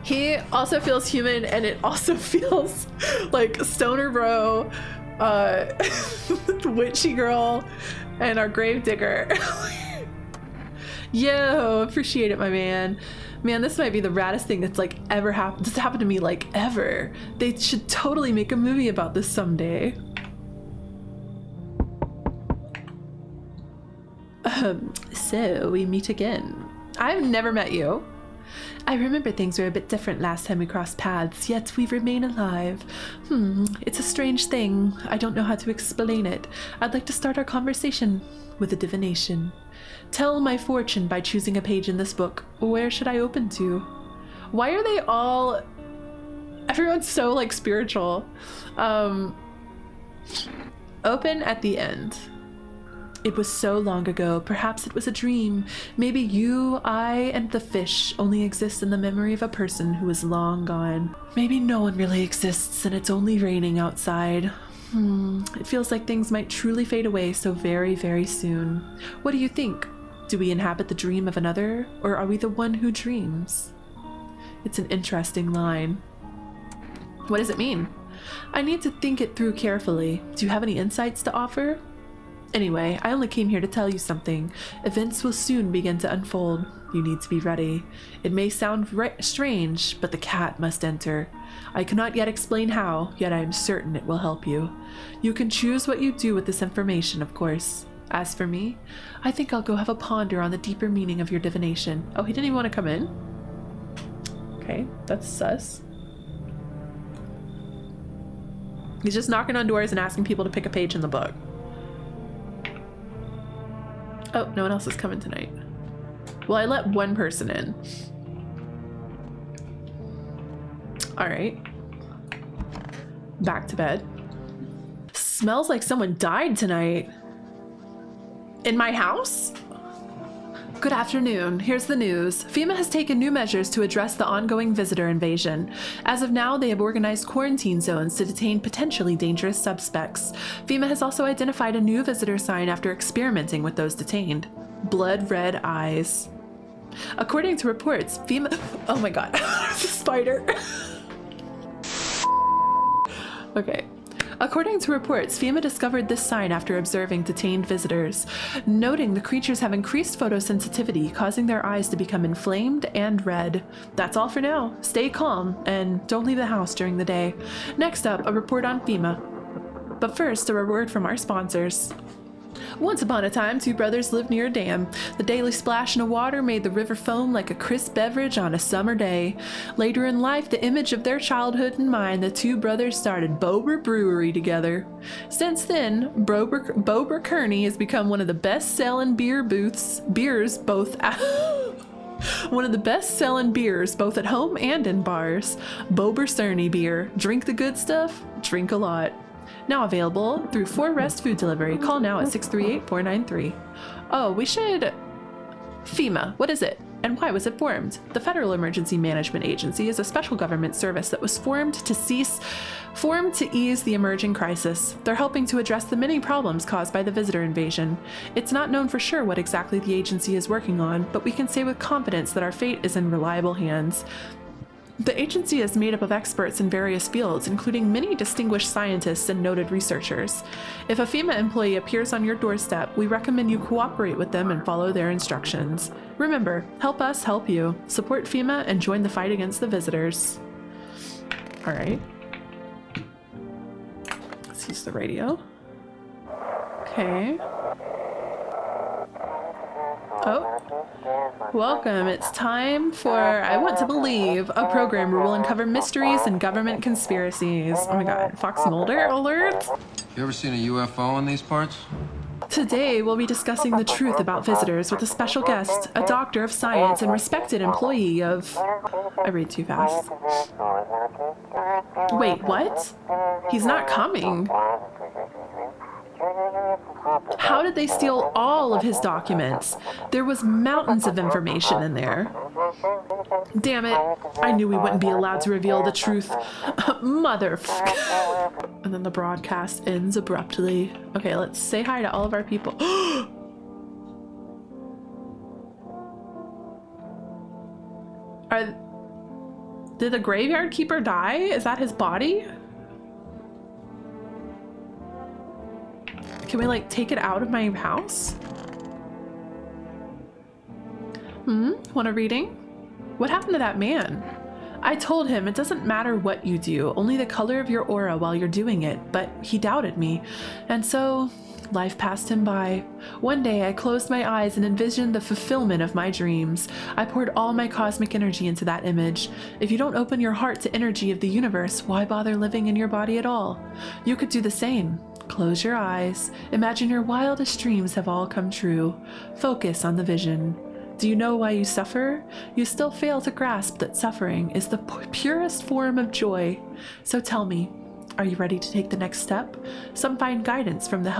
He also feels human, and it also feels like Stoner Bro, Witchy Girl, and our Gravedigger. Yo, appreciate it, my man. Man, this might be the raddest thing that's like ever happened. This happened to me like ever. They should totally make a movie about this someday. So we meet again. I've never met you. I remember things were a bit different last time we crossed paths, yet we remain alive. It's a strange thing. I don't know how to explain it. I'd like to start our conversation with a divination. Tell my fortune by choosing a page in this book. Where should I open to? Why are they all... Everyone's so, like, spiritual. Open at the end. It was so long ago. Perhaps it was a dream. Maybe you, I, and the fish only exist in the memory of a person who is long gone. Maybe no one really exists and it's only raining outside. It feels like things might truly fade away so very, very soon. What do you think? Do we inhabit the dream of another, or are we the one who dreams? It's an interesting line. What does it mean? I need to think it through carefully. Do you have any insights to offer? Anyway, I only came here to tell you something. Events will soon begin to unfold. You need to be ready. It may sound strange, but the cat must enter. I cannot yet explain how, yet I am certain it will help you. You can choose what you do with this information, of course. As for me, I think I'll go have a ponder on the deeper meaning of your divination. Oh, he didn't even want to come in? Okay, that's sus. He's just knocking on doors and asking people to pick a page in the book. Oh, no one else is coming tonight. Well, I let one person in. All right. Back to bed. Smells like someone died tonight. In my house? Good afternoon. Here's the news. FEMA has taken new measures to address the ongoing visitor invasion. As of now, they have organized quarantine zones to detain potentially dangerous suspects. FEMA has also identified a new visitor sign after experimenting with those detained. Blood red eyes. According to reports, FEMA... Oh my god. There's a spider. Okay. According to reports, FEMA discovered this sign after observing detained visitors, noting the creatures have increased photosensitivity, causing their eyes to become inflamed and red. That's all for now. Stay calm and don't leave the house during the day. Next up, a report on FEMA. But first, a word from our sponsors. Once upon a time, two brothers lived near a dam. The daily splashing of water made the river foam like a crisp beverage on a summer day. Later in life, the image of their childhood in mind, the two brothers started Bober Brewery together. Since then, Bober Kearney has become one of the best-selling beers both at home and in bars. Bober Cerny beer. Drink the good stuff, drink a lot. Now available through 4 Rest Food Delivery. Call now at 638-493. Oh, we should... FEMA, what is it? And why was it formed? The Federal Emergency Management Agency is a special government service that was formed to ease the emerging crisis. They're helping to address the many problems caused by the visitor invasion. It's not known for sure what exactly the agency is working on, but we can say with confidence that our fate is in reliable hands. The agency is made up of experts in various fields, including many distinguished scientists and noted researchers. If a FEMA employee appears on your doorstep, we recommend you cooperate with them and follow their instructions. Remember, help us help you. Support FEMA and join the fight against the visitors. All right. Let's use the radio. Okay. Oh. Welcome. It's time for, I Want to Believe, a program where we'll uncover mysteries and government conspiracies. Oh my god, Fox Mulder alert! You ever seen a UFO in these parts? Today, we'll be discussing the truth about visitors with a special guest, a doctor of science and respected employee of... I read too fast. Wait, what? He's not coming. How did they steal all of his documents? There was mountains of information in there. Damn it. I knew we wouldn't be allowed to reveal the truth. Motherfucker. And then the broadcast ends abruptly. Okay, let's say hi to all of our people. Did the graveyard keeper die? Is that his body? Can we, like, take it out of my house? Want a reading? What happened to that man? I told him it doesn't matter what you do, only the color of your aura while you're doing it, but he doubted me. And so, life passed him by. One day, I closed my eyes and envisioned the fulfillment of my dreams. I poured all my cosmic energy into that image. If you don't open your heart to energy of the universe, why bother living in your body at all? You could do the same. Close your eyes. Imagine your wildest dreams have all come true. Focus on the vision. Do you know why you suffer? You still fail to grasp that suffering is the purest form of joy. So tell me, are you ready to take the next step? Some find guidance from the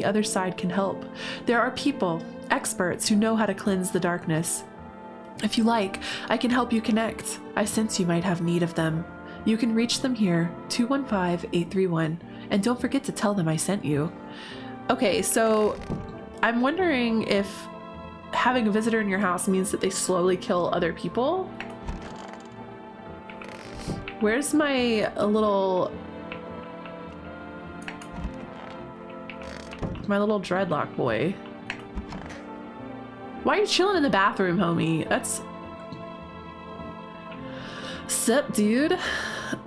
other side can help. There are people, experts who know how to cleanse the darkness. If you like, I can help you connect. I sense you might have need of them. You can reach them here, 215-831, and don't forget to tell them I sent you. Okay, so I'm wondering if having a visitor in your house means that they slowly kill other people. Where's my little dreadlock boy? Why are you chilling in the bathroom, homie? That's... Sup, dude?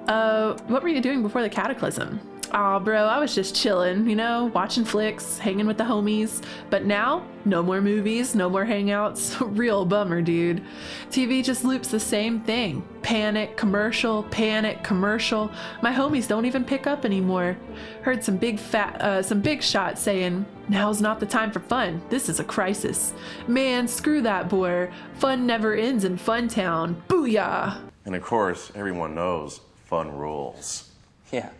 What were you doing before the cataclysm? Aw, bro, I was just chilling, you know, watching flicks, hanging with the homies. But now, no more movies, no more hangouts. Real bummer, dude. TV just loops the same thing. Panic, commercial, panic, commercial. My homies don't even pick up anymore. Heard some big shots saying, now's not the time for fun. This is a crisis. Man, screw that boy. Fun never ends in Fun Town. Booyah! And of course, everyone knows fun rules. Yeah.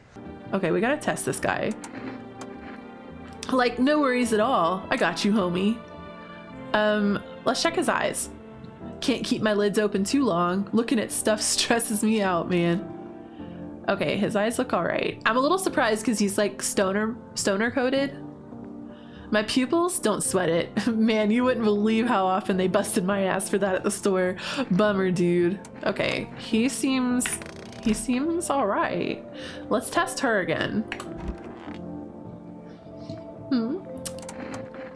Okay, we gotta test this guy. Like, no worries at all. I got you, homie. Let's check his eyes. Can't keep my lids open too long. Looking at stuff stresses me out, man. Okay, his eyes look all right. I'm a little surprised because he's like stoner coated. My pupils, don't sweat it. Man, you wouldn't believe how often they busted my ass for that at the store. Bummer, dude. Okay, he seems all right. Let's test her again.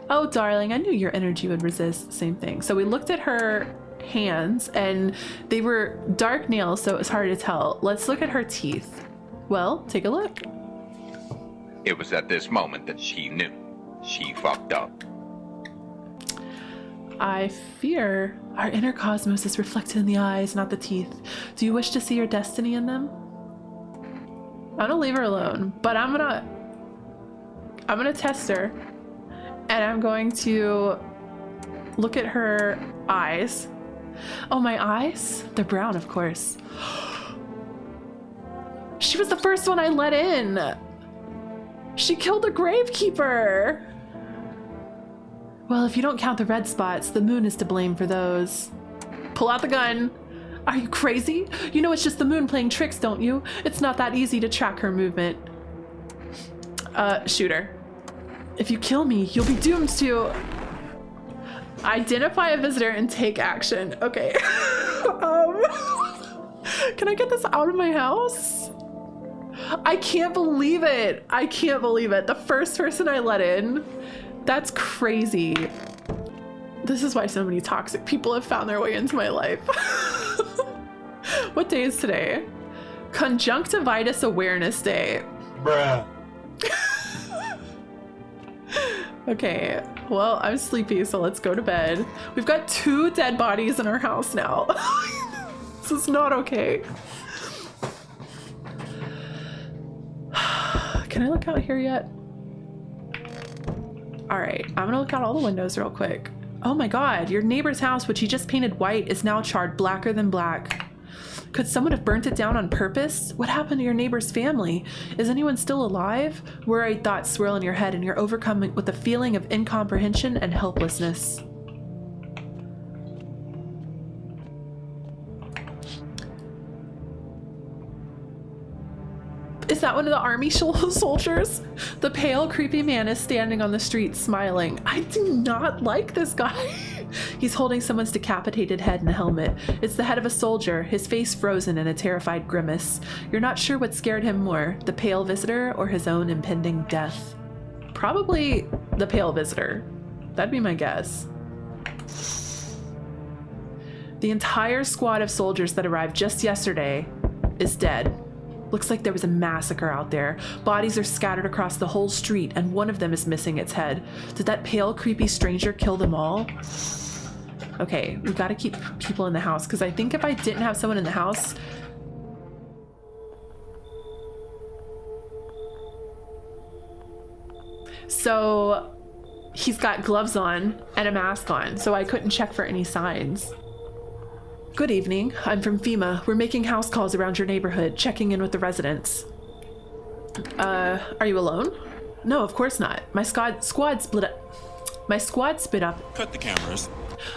Oh, darling, I knew your energy would resist. Same thing. So we looked at her hands and they were dark nails, so it was hard to tell. Let's look at her teeth. Well, take a look. It was at this moment that she knew. She fucked up. I fear our inner cosmos is reflected in the eyes, not the teeth. Do you wish to see your destiny in them? I'm gonna leave her alone, but I'm gonna test her, and I'm going to look at her eyes. Oh, my eyes? They're brown, of course. She was the first one I let in. She killed the gravekeeper. Well, if you don't count the red spots, the moon is to blame for those. Pull out the gun. Are you crazy? You know it's just the moon playing tricks, don't you? It's not that easy to track her movement. Shoot her. If you kill me, you'll be doomed to identify a visitor and take action. Okay. Can I get this out of my house? I can't believe it. I can't believe it. The first person I let in. That's crazy. This is why so many toxic people have found their way into my life. What day is today? Conjunctivitis Awareness Day. Bruh. Okay, well, I'm sleepy, so let's go to bed. We've got 2 dead bodies in our house now. This is not okay. Can I look out here yet? All right, I'm gonna look out all the windows real quick. Oh my God, your neighbor's house, which he just painted white, is now charred blacker than black. Could someone have burnt it down on purpose? What happened to your neighbor's family? Is anyone still alive? Worried thoughts swirl in your head and you're overcome with a feeling of incomprehension and helplessness. Is that one of the army soldiers? The pale, creepy man is standing on the street smiling. I do not like this guy. He's holding someone's decapitated head in a helmet. It's the head of a soldier, his face frozen in a terrified grimace. You're not sure what scared him more, the pale visitor or his own impending death. Probably the pale visitor. That'd be my guess. The entire squad of soldiers that arrived just yesterday is dead. Looks like there was a massacre out there. Bodies are scattered across the whole street, and one of them is missing its head. Did that pale, creepy stranger kill them all? Okay, we gotta keep people in the house, because I think if I didn't have someone in the house... So, he's got gloves on and a mask on, so I couldn't check for any signs. Good evening. I'm from FEMA. We're making house calls around your neighborhood, checking in with the residents. Are you alone? No, of course not. My squad split up. Cut the cameras.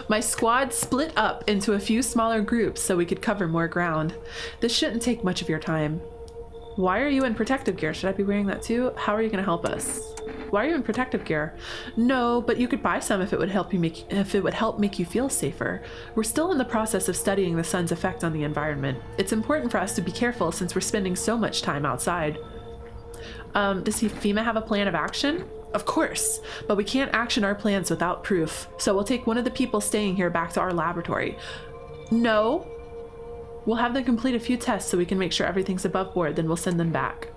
My squad split up into a few smaller groups so we could cover more ground. This shouldn't take much of your time. Why are you in protective gear? Should I be wearing that too? How are you going to help us? Why are you in protective gear? No, but you could buy some if it would help make you feel safer. We're still in the process of studying the sun's effect on the environment. It's important for us to be careful since we're spending so much time outside. Does FEMA have a plan of action? Of course, but we can't action our plans without proof. So we'll take one of the people staying here back to our laboratory. No. We'll have them complete a few tests so we can make sure everything's above board, then we'll send them back.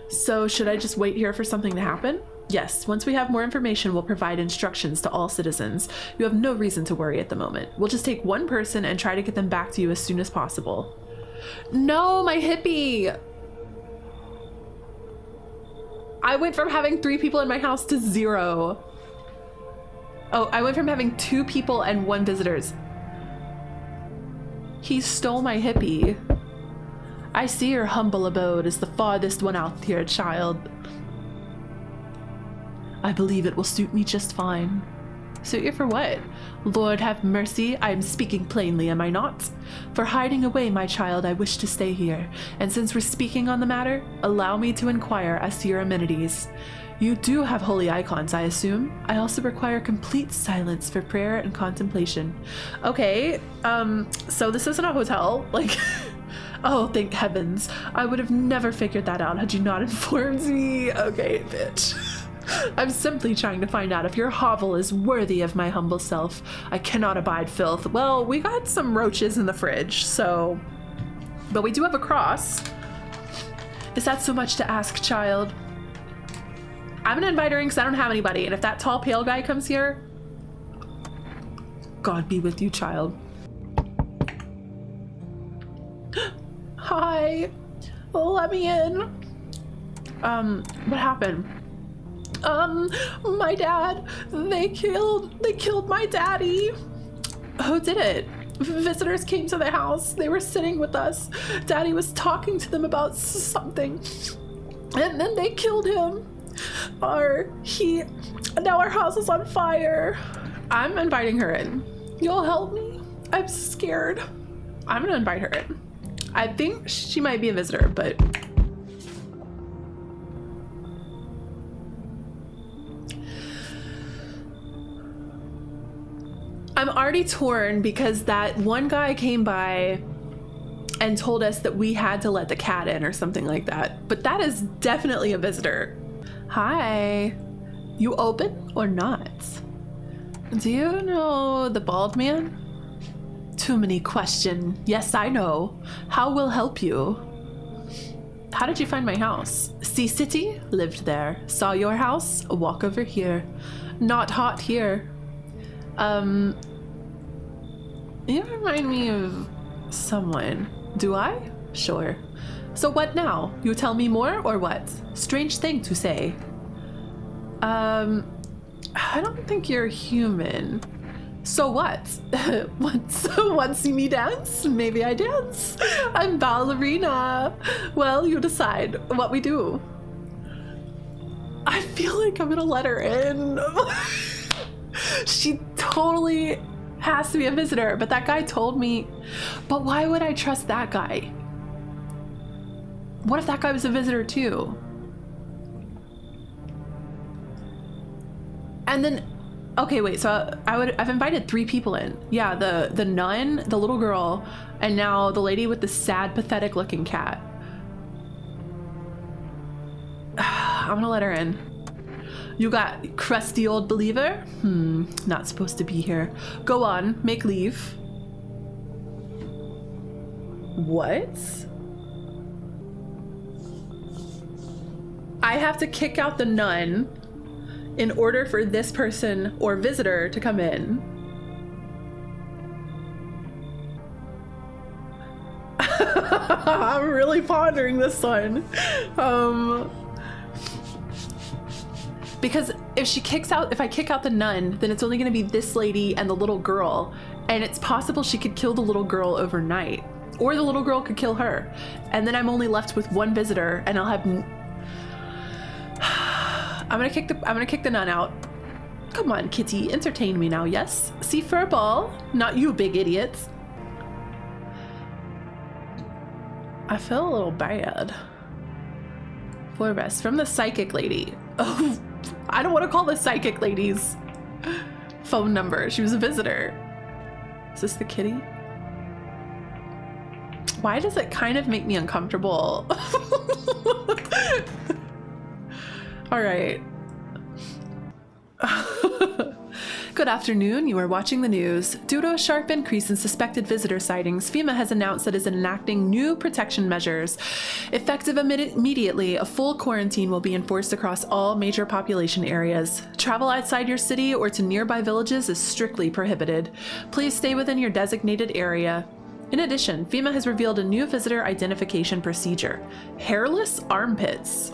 So should I just wait here for something to happen? Yes, once we have more information, we'll provide instructions to all citizens. You have no reason to worry at the moment. We'll just take one person and try to get them back to you as soon as possible. No, my hippie! I went from having 3 people in my house to 0. Oh, I went from having 2 people and 1 visitors. He stole my hippie. I see your humble abode is the farthest one out here, child. I believe it will suit me just fine. Suit you for what? Lord have mercy, I am speaking plainly, am I not? For hiding away, my child, I wish to stay here, and since we're speaking on the matter, allow me to inquire as to your amenities. You do have holy icons, I assume. I also require complete silence for prayer and contemplation. Okay, so this isn't a hotel, like... Oh, thank heavens. I would have never figured that out had you not informed me. Okay, bitch. I'm simply trying to find out if your hovel is worthy of my humble self. I cannot abide filth. Well, we got some roaches in the fridge, so... But we do have a cross. Is that so much to ask, child? I'm gonna invite her in because I don't have anybody, and if that tall, pale guy comes here... God be with you, child. Hi. Let me in. What happened? My dad, they killed my daddy. Who did it? Visitors came to the house. They were sitting with us. Daddy was talking to them about something. And then they killed him. Now our house is on fire. I'm inviting her in. You'll help me? I'm scared. I'm gonna invite her in. I think she might be a visitor, but... I'm already torn because that one guy came by and told us that we had to let the cat in or something like that. But that is definitely a visitor. Hi. You open or not? Do you know the bald man? Too many questions. Yes, I know. How will help you? How did you find my house? Sea City? Lived there. Saw your house? Walk over here. Not hot here. You remind me of someone. Do I? Sure. So what now? You tell me more or what? Strange thing to say. I don't think you're human. So what? Want see me dance? Maybe I dance. I'm ballerina. Well, you decide what we do. I feel like I'm gonna let her in. She totally has to be a visitor, but that guy told me. But why would I trust that guy? What if that guy was a visitor too? And then, okay, wait, so I've invited 3 people in. Yeah, the nun, the little girl, and now the lady with the sad, pathetic looking cat. I'm gonna let her in. You got crusty old believer? Not supposed to be here. Go on, make leave. What? I have to kick out the nun in order for this person or visitor to come in. I'm really pondering this one. Because if I kick out the nun, then it's only gonna be this lady and the little girl. And it's possible she could kill the little girl overnight. Or the little girl could kill her. And then I'm only left with 1 visitor and I'll have... I'm gonna kick the nun out. Come on, kitty, entertain me now, yes? See furball? Not you, big idiot. I feel a little bad. Floor rest from the psychic lady. Oh, I don't want to call the psychic lady's phone number. She was a visitor. Is this the kitty? Why does it kind of make me uncomfortable? All right. Go Good afternoon. You are watching the news. Due to a sharp increase in suspected visitor sightings, FEMA has announced that it is enacting new protection measures. Effective immediately, a full quarantine will be enforced across all major population areas. Travel outside your city or to nearby villages is strictly prohibited. Please stay within your designated area. In addition, FEMA has revealed a new visitor identification procedure: hairless armpits.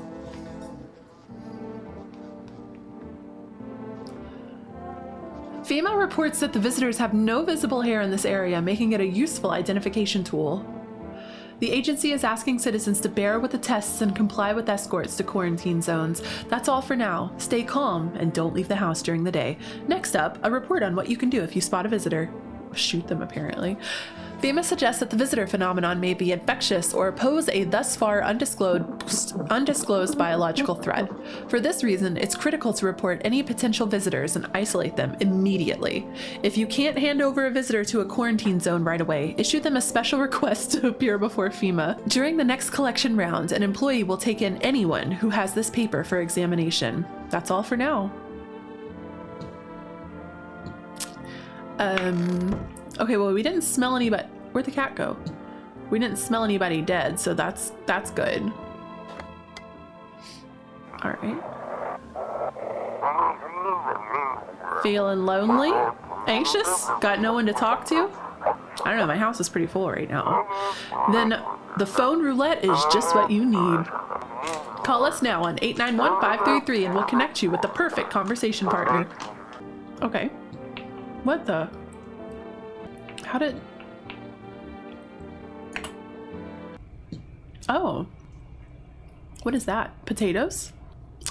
FEMA reports that the visitors have no visible hair in this area, making it a useful identification tool. The agency is asking citizens to bear with the tests and comply with escorts to quarantine zones. That's all for now. Stay calm and don't leave the house during the day. Next up, a report on what you can do if you spot a visitor. Shoot them, apparently. FEMA suggests that the visitor phenomenon may be infectious or pose a thus far undisclosed biological threat. For this reason, it's critical to report any potential visitors and isolate them immediately. If you can't hand over a visitor to a quarantine zone right away, issue them a special request to appear before FEMA. During the next collection round, an employee will take in anyone who has this paper for examination. That's all for now. Okay, well, we didn't smell anybody. Where'd the cat go? We didn't smell anybody dead, so that's good. All right. Feeling lonely? Anxious? Got no one to talk to? I don't know, my house is pretty full right now. Then the phone roulette is just what you need. Call us now on 891-533 and we'll connect you with the perfect conversation partner. Okay. What the? How did... Oh. What is that? Potatoes?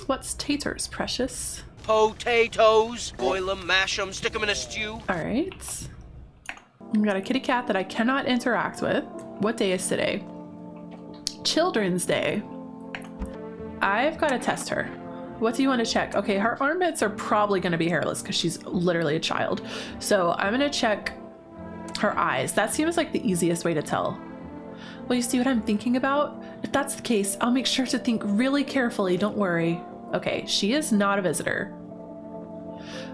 What's taters, precious? Potatoes. Boil them, mash them, stick them in a stew. Alright. We've got a kitty cat that I cannot interact with. What day is today? Children's Day. I've got to test her. What do you want to check? Okay, her armpits are probably going to be hairless because she's literally a child. So I'm going to check her eyes. That seems like the easiest way to tell. Well, you see what I'm thinking about? If that's the case, I'll make sure to think really carefully. Don't worry. Okay, she is not a visitor.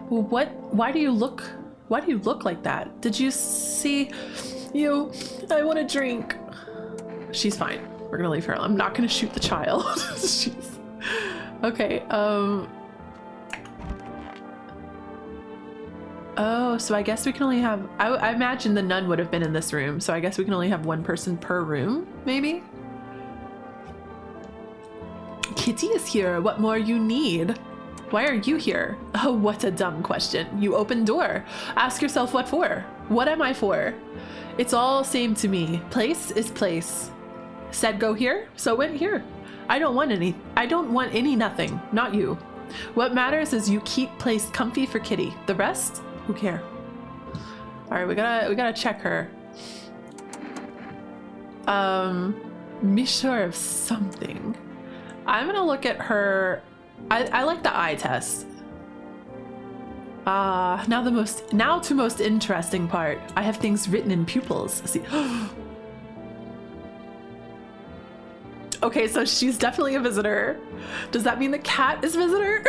What? Why do you look like that? Did you see you? I want to drink. She's fine. We're gonna leave her. I'm not gonna shoot the child. She's okay. Oh, so I guess we can only have... I imagine the nun would have been in this room, so I guess we can only have one person per room, maybe? Kitty is here. What more you need? Why are you here? Oh, what a dumb question. You open door. Ask yourself what for. What am I for? It's all same to me. Place is place. Said go here, so went here. I don't want any nothing. Not you. What matters is you keep place comfy for Kitty. The rest? Who care? All right, we gotta check her. Be sure of something. I'm gonna look at her. I like the eye test. Now to most interesting part. I have things written in pupils. See. Okay, so she's definitely a visitor. Does that mean the cat is a visitor?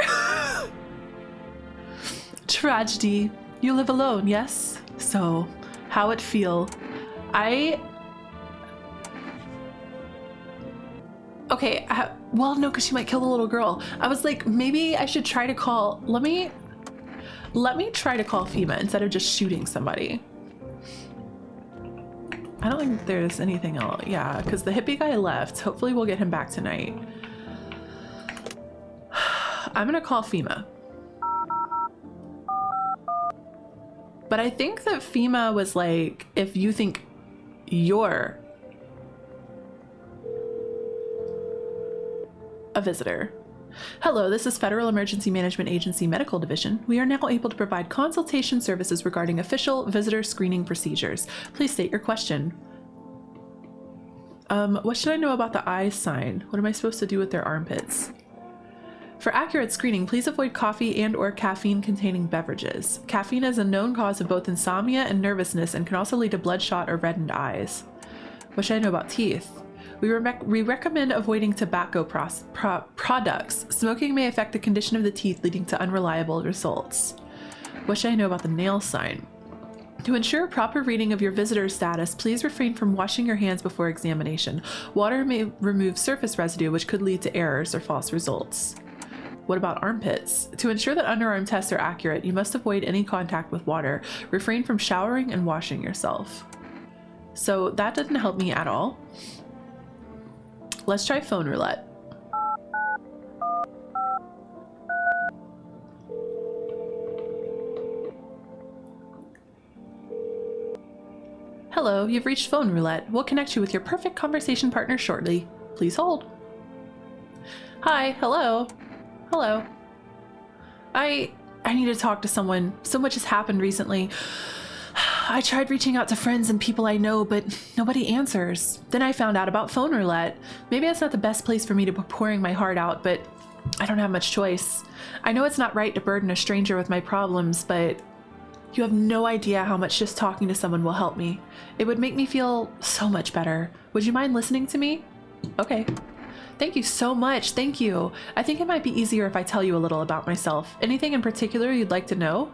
Tragedy. You live alone, yes? So, how it feel? Okay, well, no, because she might kill the little girl. I was like, maybe I should try to call... Let me try to call FEMA instead of just shooting somebody. I don't think there's anything else. Yeah, because the hippie guy left. Hopefully we'll get him back tonight. I'm gonna call FEMA. But I think that FEMA was like, if you think you're a visitor. Hello, this is Federal Emergency Management Agency Medical Division. We are now able to provide consultation services regarding official visitor screening procedures. Please state your question. What should I know about the eye sign? What am I supposed to do with their armpits? For accurate screening, please avoid coffee and/or caffeine-containing beverages. Caffeine is a known cause of both insomnia and nervousness and can also lead to bloodshot or reddened eyes. What should I know about teeth? We recommend avoiding tobacco products. Smoking may affect the condition of the teeth, leading to unreliable results. What should I know about the nail sign? To ensure proper reading of your visitor status, please refrain from washing your hands before examination. Water may remove surface residue, which could lead to errors or false results. What about armpits? To ensure that underarm tests are accurate, you must avoid any contact with water. Refrain from showering and washing yourself. So that didn't help me at all. Let's try phone roulette. Hello, you've reached phone roulette. We'll connect you with your perfect conversation partner shortly. Please hold. Hi, hello. Hello. I need to talk to someone. So much has happened recently. I tried reaching out to friends and people I know, but nobody answers. Then I found out about phone roulette. Maybe it's not the best place for me to be pouring my heart out, but I don't have much choice. I know it's not right to burden a stranger with my problems, but you have no idea how much just talking to someone will help me. It would make me feel so much better. Would you mind listening to me? Okay. Thank you so much. Thank you. I think it might be easier if I tell you a little about myself. Anything in particular you'd like to know?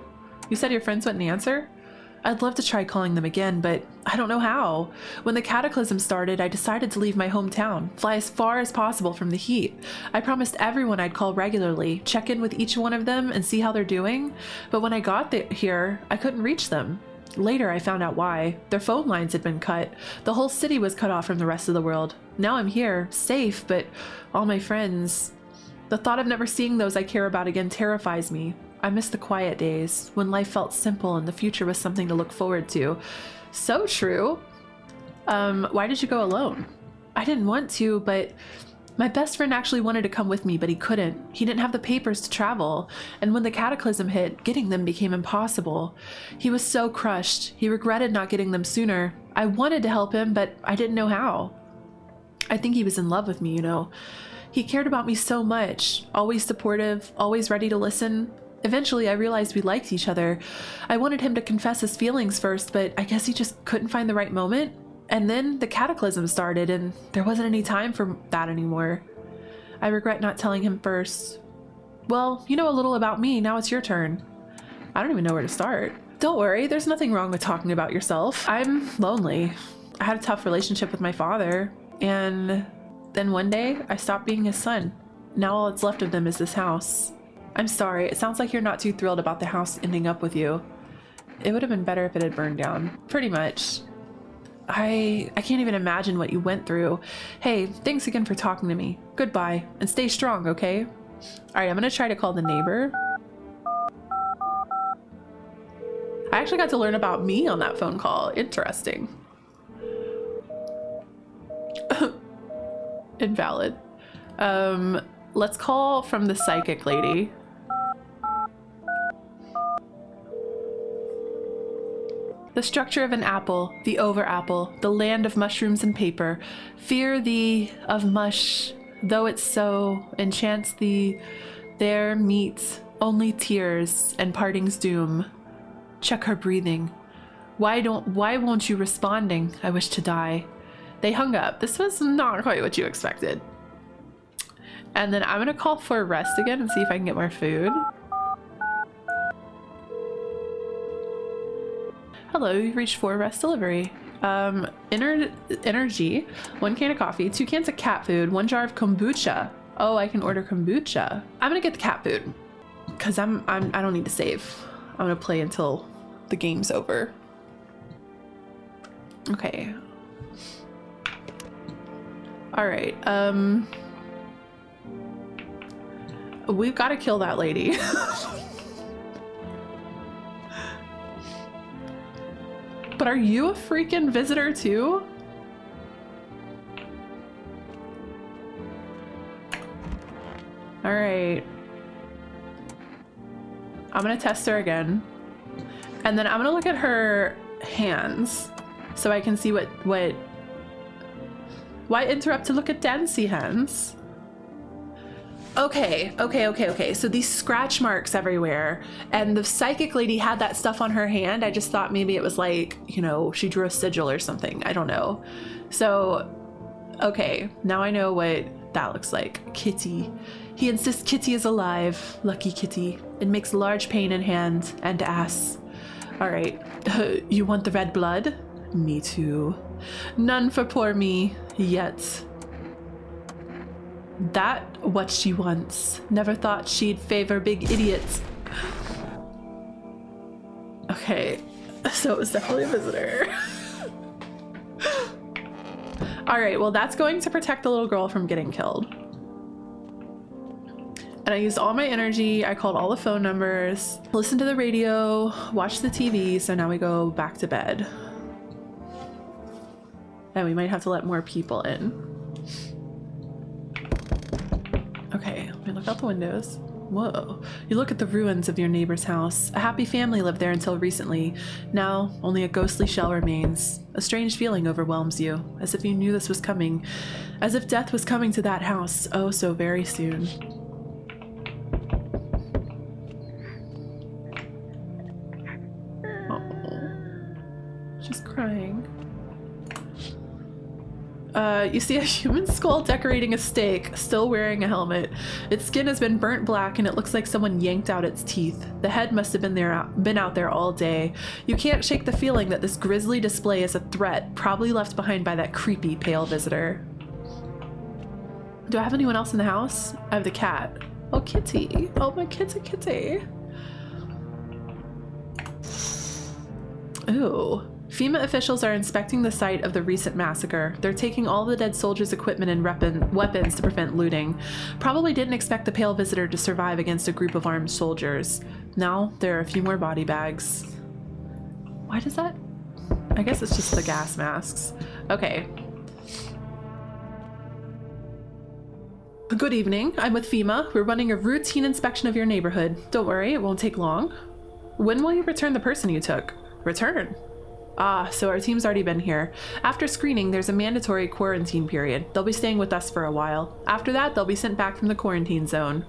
You said your friends wouldn't answer? I'd love to try calling them again, but I don't know how. When the cataclysm started, I decided to leave my hometown, fly as far as possible from the heat. I promised everyone I'd call regularly, check in with each one of them and see how they're doing. But when I got here, I couldn't reach them. Later, I found out why. Their phone lines had been cut. The whole city was cut off from the rest of the world. Now I'm here, safe, but all my friends... The thought of never seeing those I care about again terrifies me. I miss the quiet days, when life felt simple and the future was something to look forward to. So true. Why did you go alone? I didn't want to, but my best friend actually wanted to come with me, but he couldn't. He didn't have the papers to travel, and when the cataclysm hit, getting them became impossible. He was so crushed. He regretted not getting them sooner. I wanted to help him, but I didn't know how. I think he was in love with me, you know. He cared about me so much, always supportive, always ready to listen. Eventually, I realized we liked each other. I wanted him to confess his feelings first, but I guess he just couldn't find the right moment. And then the cataclysm started, and there wasn't any time for that anymore. I regret not telling him first. Well, you know a little about me, now it's your turn. I don't even know where to start. Don't worry, there's nothing wrong with talking about yourself. I'm lonely. I had a tough relationship with my father, and then one day, I stopped being his son. Now all that's left of them is this house. I'm sorry, it sounds like you're not too thrilled about the house ending up with you. It would have been better if it had burned down. Pretty much. I can't even imagine what you went through. Hey, thanks again for talking to me. Goodbye, and stay strong, okay? Alright, I'm gonna try to call the neighbor. I actually got to learn about me on that phone call. Interesting. Invalid. Let's call from the psychic lady. The structure of an apple, the over apple, the land of mushrooms and paper. Fear thee of mush, though it so enchants thee. There meets only tears and parting's doom. Check her breathing. Why won't you responding? I wish to die. They hung up. This was not quite what you expected. And then I'm gonna call for rest again and see if I can get more food. Hello, you've reached for rest delivery. Energy, 1 can of coffee, 2 cans of cat food, 1 jar of kombucha. Oh, I can order kombucha. I'm gonna get the cat food because I don't need to save. I'm gonna play until the game's over. Okay. All right. We've got to kill that lady. But are you a freaking visitor too? All right. I'm gonna test her again. And then I'm gonna look at her hands so I can see why interrupt to look at dancey hands? Okay. So these scratch marks everywhere, and the psychic lady had that stuff on her hand. I just thought maybe it was like, you know, she drew a sigil or something. I don't know. So, okay, now I know what That looks like Kitty. He insists Kitty is alive. Lucky Kitty. It makes large pain in hand and ass. All right. You want the red blood? Me too. None for poor me yet. That what she wants. Never thought she'd favor big idiots. Okay, so it was definitely a visitor. All right, well, that's going to protect the little girl from getting killed. And I used all my energy. I called all the phone numbers, listened to the radio, watched the TV. So now we go back to bed. And we might have to let more people in. Okay, let me look out the windows. Whoa. You look at the ruins of your neighbor's house. A happy family lived there until recently. Now, only a ghostly shell remains. A strange feeling overwhelms you, as if you knew this was coming. As if death was coming to that house, oh so very soon. Oh, she's crying. You see a human skull decorating a stake, still wearing a helmet. Its skin has been burnt black and it looks like someone yanked out its teeth. The head must have been out there all day. You can't shake the feeling that this grisly display is a threat, probably left behind by that creepy pale visitor. Do I have anyone else in the house? I have the cat. Oh, Kitty. Oh, my kitty. Ooh. FEMA officials are inspecting the site of the recent massacre. They're taking all the dead soldiers' equipment and weapons to prevent looting. Probably didn't expect the pale visitor to survive against a group of armed soldiers. Now there are a few more body bags. Why does that? I guess it's just the gas masks. Okay. Good evening. I'm with FEMA. We're running a routine inspection of your neighborhood. Don't worry, it won't take long. When will you return the person you took? Return? Ah, so our team's already been here. After screening, there's a mandatory quarantine period. They'll be staying with us for a while. After that, they'll be sent back from the quarantine zone.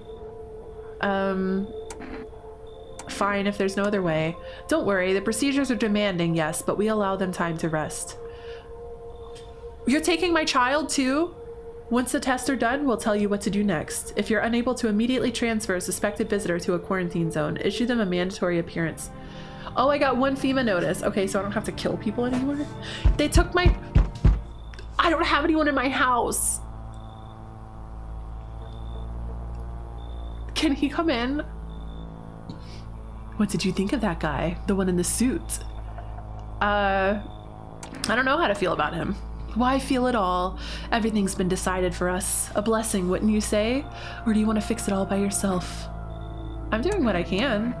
Fine if there's no other way. Don't worry, the procedures are demanding, yes, but we allow them time to rest. You're taking my child too? Once the tests are done, we'll tell you what to do next. If you're unable to immediately transfer a suspected visitor to a quarantine zone, issue them a mandatory appearance. Oh, I got one FEMA notice. Okay, so I don't have to kill people anymore. They took my... I don't have anyone in my house. Can he come in? What did you think of that guy? The one in the suit? I don't know how to feel about him. Why feel at all? Everything's been decided for us. A blessing, wouldn't you say? Or do you want to fix it all by yourself? I'm doing what I can.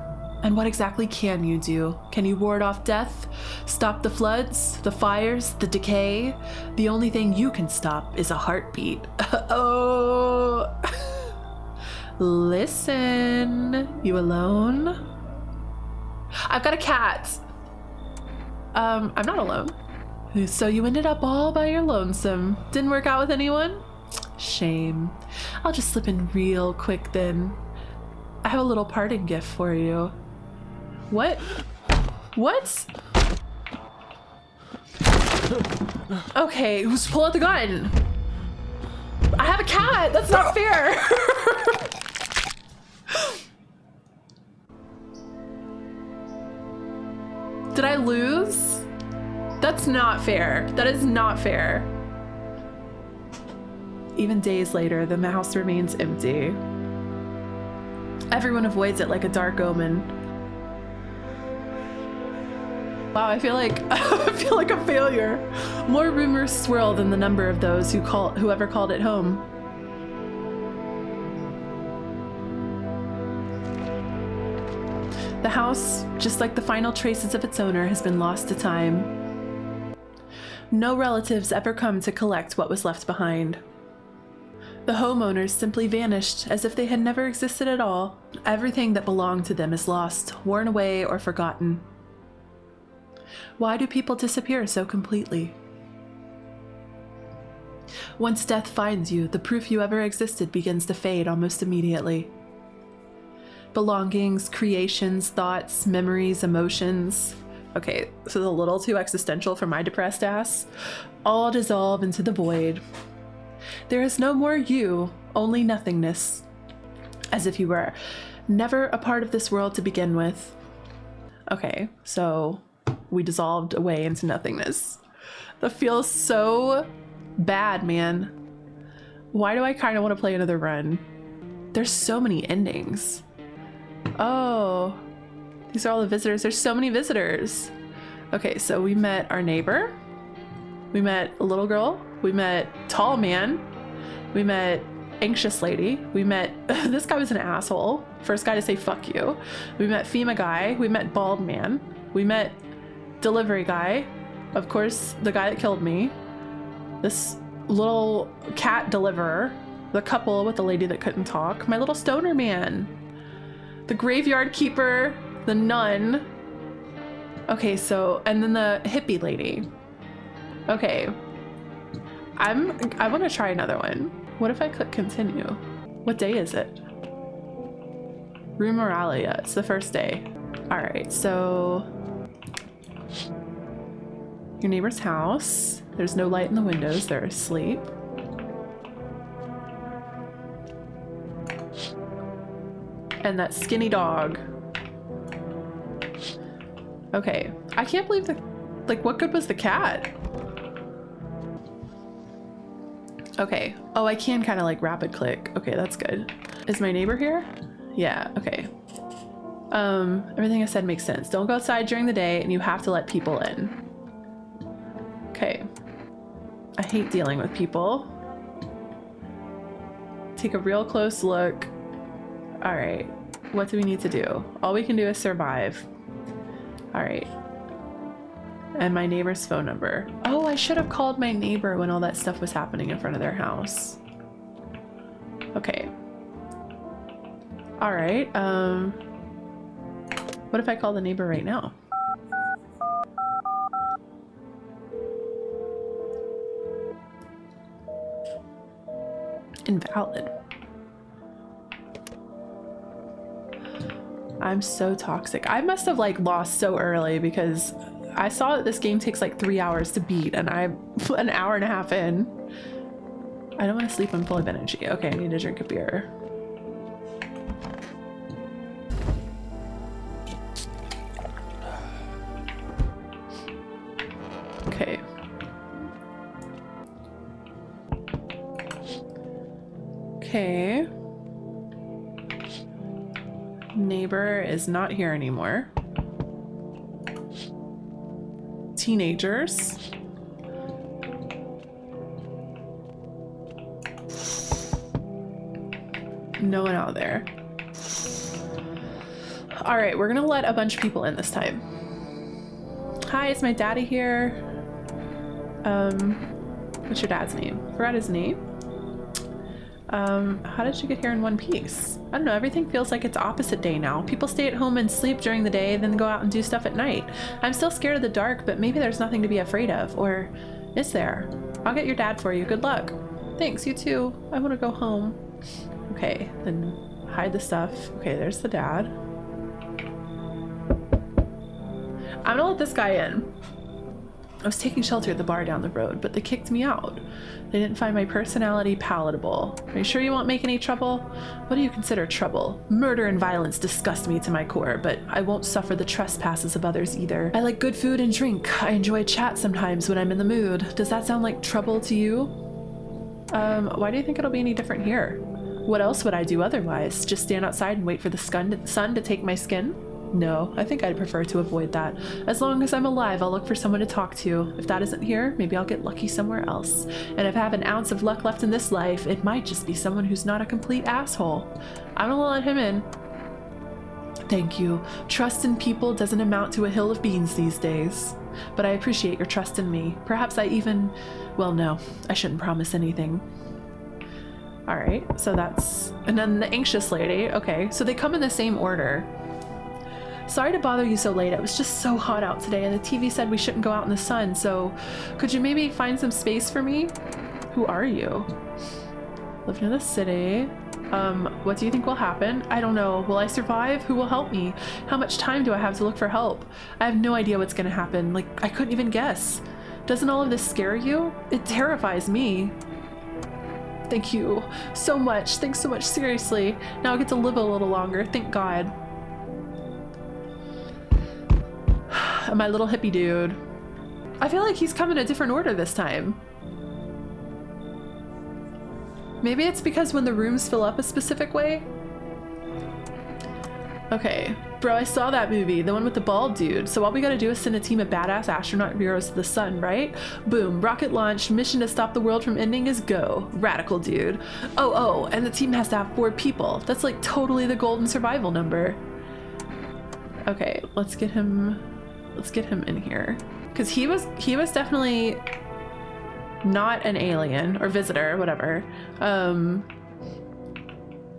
And what exactly can you do? Can you ward off death? Stop the floods? The fires? The decay? The only thing you can stop is a heartbeat. Oh. Listen. You alone? I've got a cat. I'm not alone. So you ended up all by your lonesome. Didn't work out with anyone? Shame. I'll just slip in real quick then. I have a little parting gift for you. What? What? Okay, who's pull out the gun? I have a cat! That's not fair! Did I lose? That's not fair. That is not fair. Even days later, the house remains empty. Everyone avoids it like a dark omen. Wow, I feel like a failure. More rumors swirl than the number of those whoever called it home. The house, just like the final traces of its owner, has been lost to time. No relatives ever come to collect what was left behind. The homeowners simply vanished as if they had never existed at all. Everything that belonged to them is lost, worn away, or forgotten. Why do people disappear so completely? Once death finds you, the proof you ever existed begins to fade almost immediately. Belongings, creations, thoughts, memories, emotions. Okay, this is a little too existential for my depressed ass. All dissolve into the void. There is no more you, only nothingness. As if you were never a part of this world to begin with. Okay, so we dissolved away into nothingness. That feels so bad, man. Why do I kind of want to play another run? There's so many endings. Oh, these are all the visitors. There's so many visitors. Okay, so we met our neighbor. We met a little girl. We met tall man. We met anxious lady. We met, this guy was an asshole. First guy to say fuck you. We met FEMA guy. We met bald man. We met delivery guy. Of course, the guy that killed me. This little cat deliverer. The couple with the lady that couldn't talk. My little stoner man. The graveyard keeper. The nun. Okay, so, and then the hippie lady. Okay. I want to try another one. What if I click continue? What day is it? Rue Moralia. It's the first day. All right, so your neighbor's house. There's no light in the windows. They're asleep. And that skinny dog. Okay, I can't believe like, what good was the cat? Okay. Oh, I can kind of like rapid click. Okay, that's good. Is my neighbor here? Yeah, okay. Everything I said makes sense. Don't go outside during the day and you have to let people in. Okay. I hate dealing with people. Take a real close look. All right. What do we need to do? All we can do is survive. All right. And my neighbor's phone number. Oh, I should have called my neighbor when all that stuff was happening in front of their house. Okay. All right. What if I call the neighbor right now? Invalid. I'm so toxic. I must have like lost so early because I saw that this game takes like 3 hours to beat and I'm an hour and a half in. I don't want to sleep. I'm full of energy. Okay, I need to drink a beer. Okay. Okay. Neighbor is not here anymore. Teenagers. No one out there. All right, we're gonna let a bunch of people in this time. Hi, is my daddy here? What's your dad's name? Forgot his name. How did you get here in one piece? I don't know, everything feels like it's opposite day now. People stay at home and sleep during the day, then go out and do stuff at night. I'm still scared of the dark, but maybe there's nothing to be afraid of. Or is there? I'll get your dad for you. Good luck. Thanks, you too. I want to go home. Okay, then hide the stuff. Okay, there's the dad. I'm gonna let this guy in. I was taking shelter at the bar down the road, but they kicked me out. They didn't find my personality palatable. Are you sure you won't make any trouble? What do you consider trouble? Murder and violence disgust me to my core, but I won't suffer the trespasses of others either. I like good food and drink. I enjoy chat sometimes when I'm in the mood. Does that sound like trouble to you? Why do you think it'll be any different here? What else would I do otherwise? Just stand outside and wait for the sun to take my skin? No, I think I'd prefer to avoid that. As long as I'm alive, I'll look for someone to talk to. If that isn't here, maybe I'll get lucky somewhere else. And if I have an ounce of luck left in this life, it might just be someone who's not a complete asshole. I'm gonna let him in. Thank you. Trust in people doesn't amount to a hill of beans these days. But I appreciate your trust in me. Perhaps I even... Well, no, I shouldn't promise anything. All right, so that's... And then the anxious lady. Okay, so they come in the same order. Sorry to bother you so late. It was just so hot out today and the TV said we shouldn't go out in the sun, so could you maybe find some space for me? Who are you? Live near the city. What do you think will happen? I don't know. Will I survive? Who will help me? How much time do I have to look for help? I have no idea what's gonna happen. Like, I couldn't even guess. Doesn't all of this scare you? It terrifies me. thank you so much. Thanks so much, seriously. Now I get to live a little longer, thank God. And my little hippie dude. I feel like he's come in a different order this time. Maybe it's because when the rooms fill up a specific way? Okay, bro, I saw that movie, the one with the bald dude. So all we gotta do is send a team of badass astronaut heroes to the sun, right? Boom, rocket launch, mission to stop the world from ending is go. Radical dude. Oh, and the team has to have 4 people. That's like totally the golden survival number. Okay, let's get him in here. Cause he was definitely not an alien or visitor, whatever.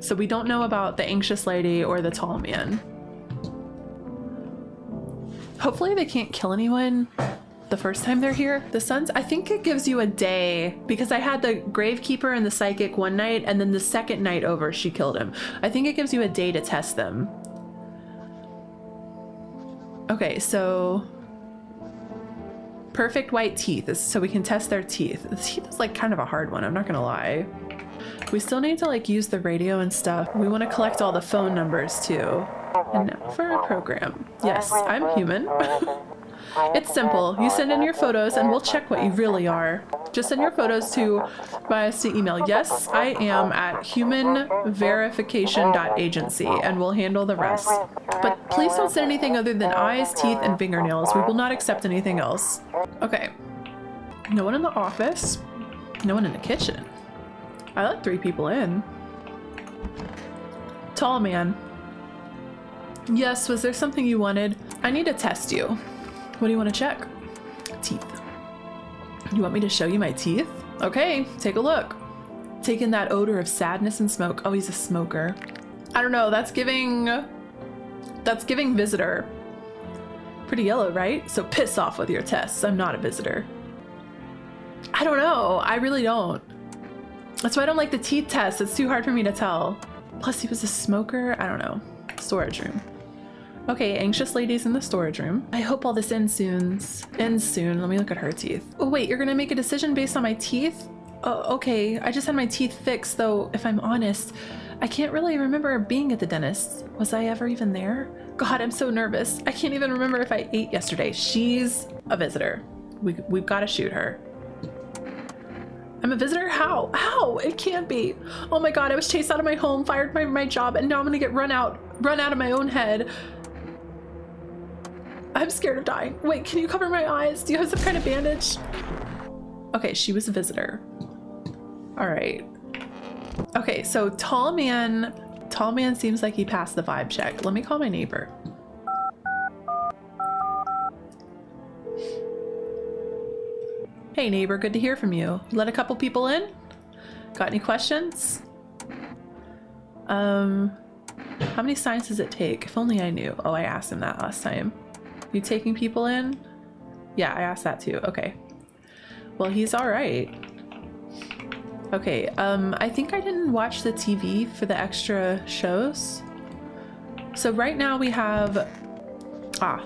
So we don't know about the anxious lady or the tall man. Hopefully they can't kill anyone the first time they're here. The Suns, I think it gives you a day, because I had the gravekeeper and the psychic one night, and then the second night over she killed him. I think it gives you a day to test them. Okay, so perfect white teeth is so we can test their teeth. The teeth is like kind of a hard one, I'm not gonna lie. We still need to like use the radio and stuff. We want to collect all the phone numbers too. And now for our program. Yes, I'm human. It's simple. You send in your photos and we'll check what you really are. Just send your photos to us to email. Yes, I am at humanverification.agency and we'll handle the rest. But please don't send anything other than eyes, teeth, and fingernails. We will not accept anything else. Okay. No one in the office. No one in the kitchen. I let 3 people in. Tall man. Yes, was there something you wanted? I need to test you. What do you want to check? Teeth. You want me to show you my teeth? Okay, take a look. Taking that odor of sadness and smoke. Oh, he's a smoker. I don't know, that's giving visitor. Pretty yellow, right? So piss off with your tests. I'm not a visitor. I don't know. I really don't. That's why I don't like the teeth test. It's too hard for me to tell. Plus he was a smoker. I don't know. Storage room. Okay, anxious lady's in the storage room. I hope all this ends soon. Let me look at her teeth. Oh wait, you're gonna make a decision based on my teeth? Oh, okay. I just had my teeth fixed, though if I'm honest, I can't really remember being at the dentist. Was I ever even there? God, I'm so nervous. I can't even remember if I ate yesterday. She's a visitor. We've got to shoot her. I'm a visitor? How? How? It can't be. Oh my God, I was chased out of my home, fired by my job, and now I'm gonna get run out of my own head. I'm scared of dying. Wait, can you cover my eyes? Do you have some kind of bandage? Okay, she was a visitor. All right. Okay, so tall man seems like he passed the vibe check. Let me call my neighbor. Hey neighbor, good to hear from you. You let a couple people in? Got any questions? How many signs does it take? If only I knew. Oh, I asked him that last time. You taking people in? Yeah, I asked that too. Okay. Well, he's all right. Okay, I think I didn't watch the TV for the extra shows. So right now we have,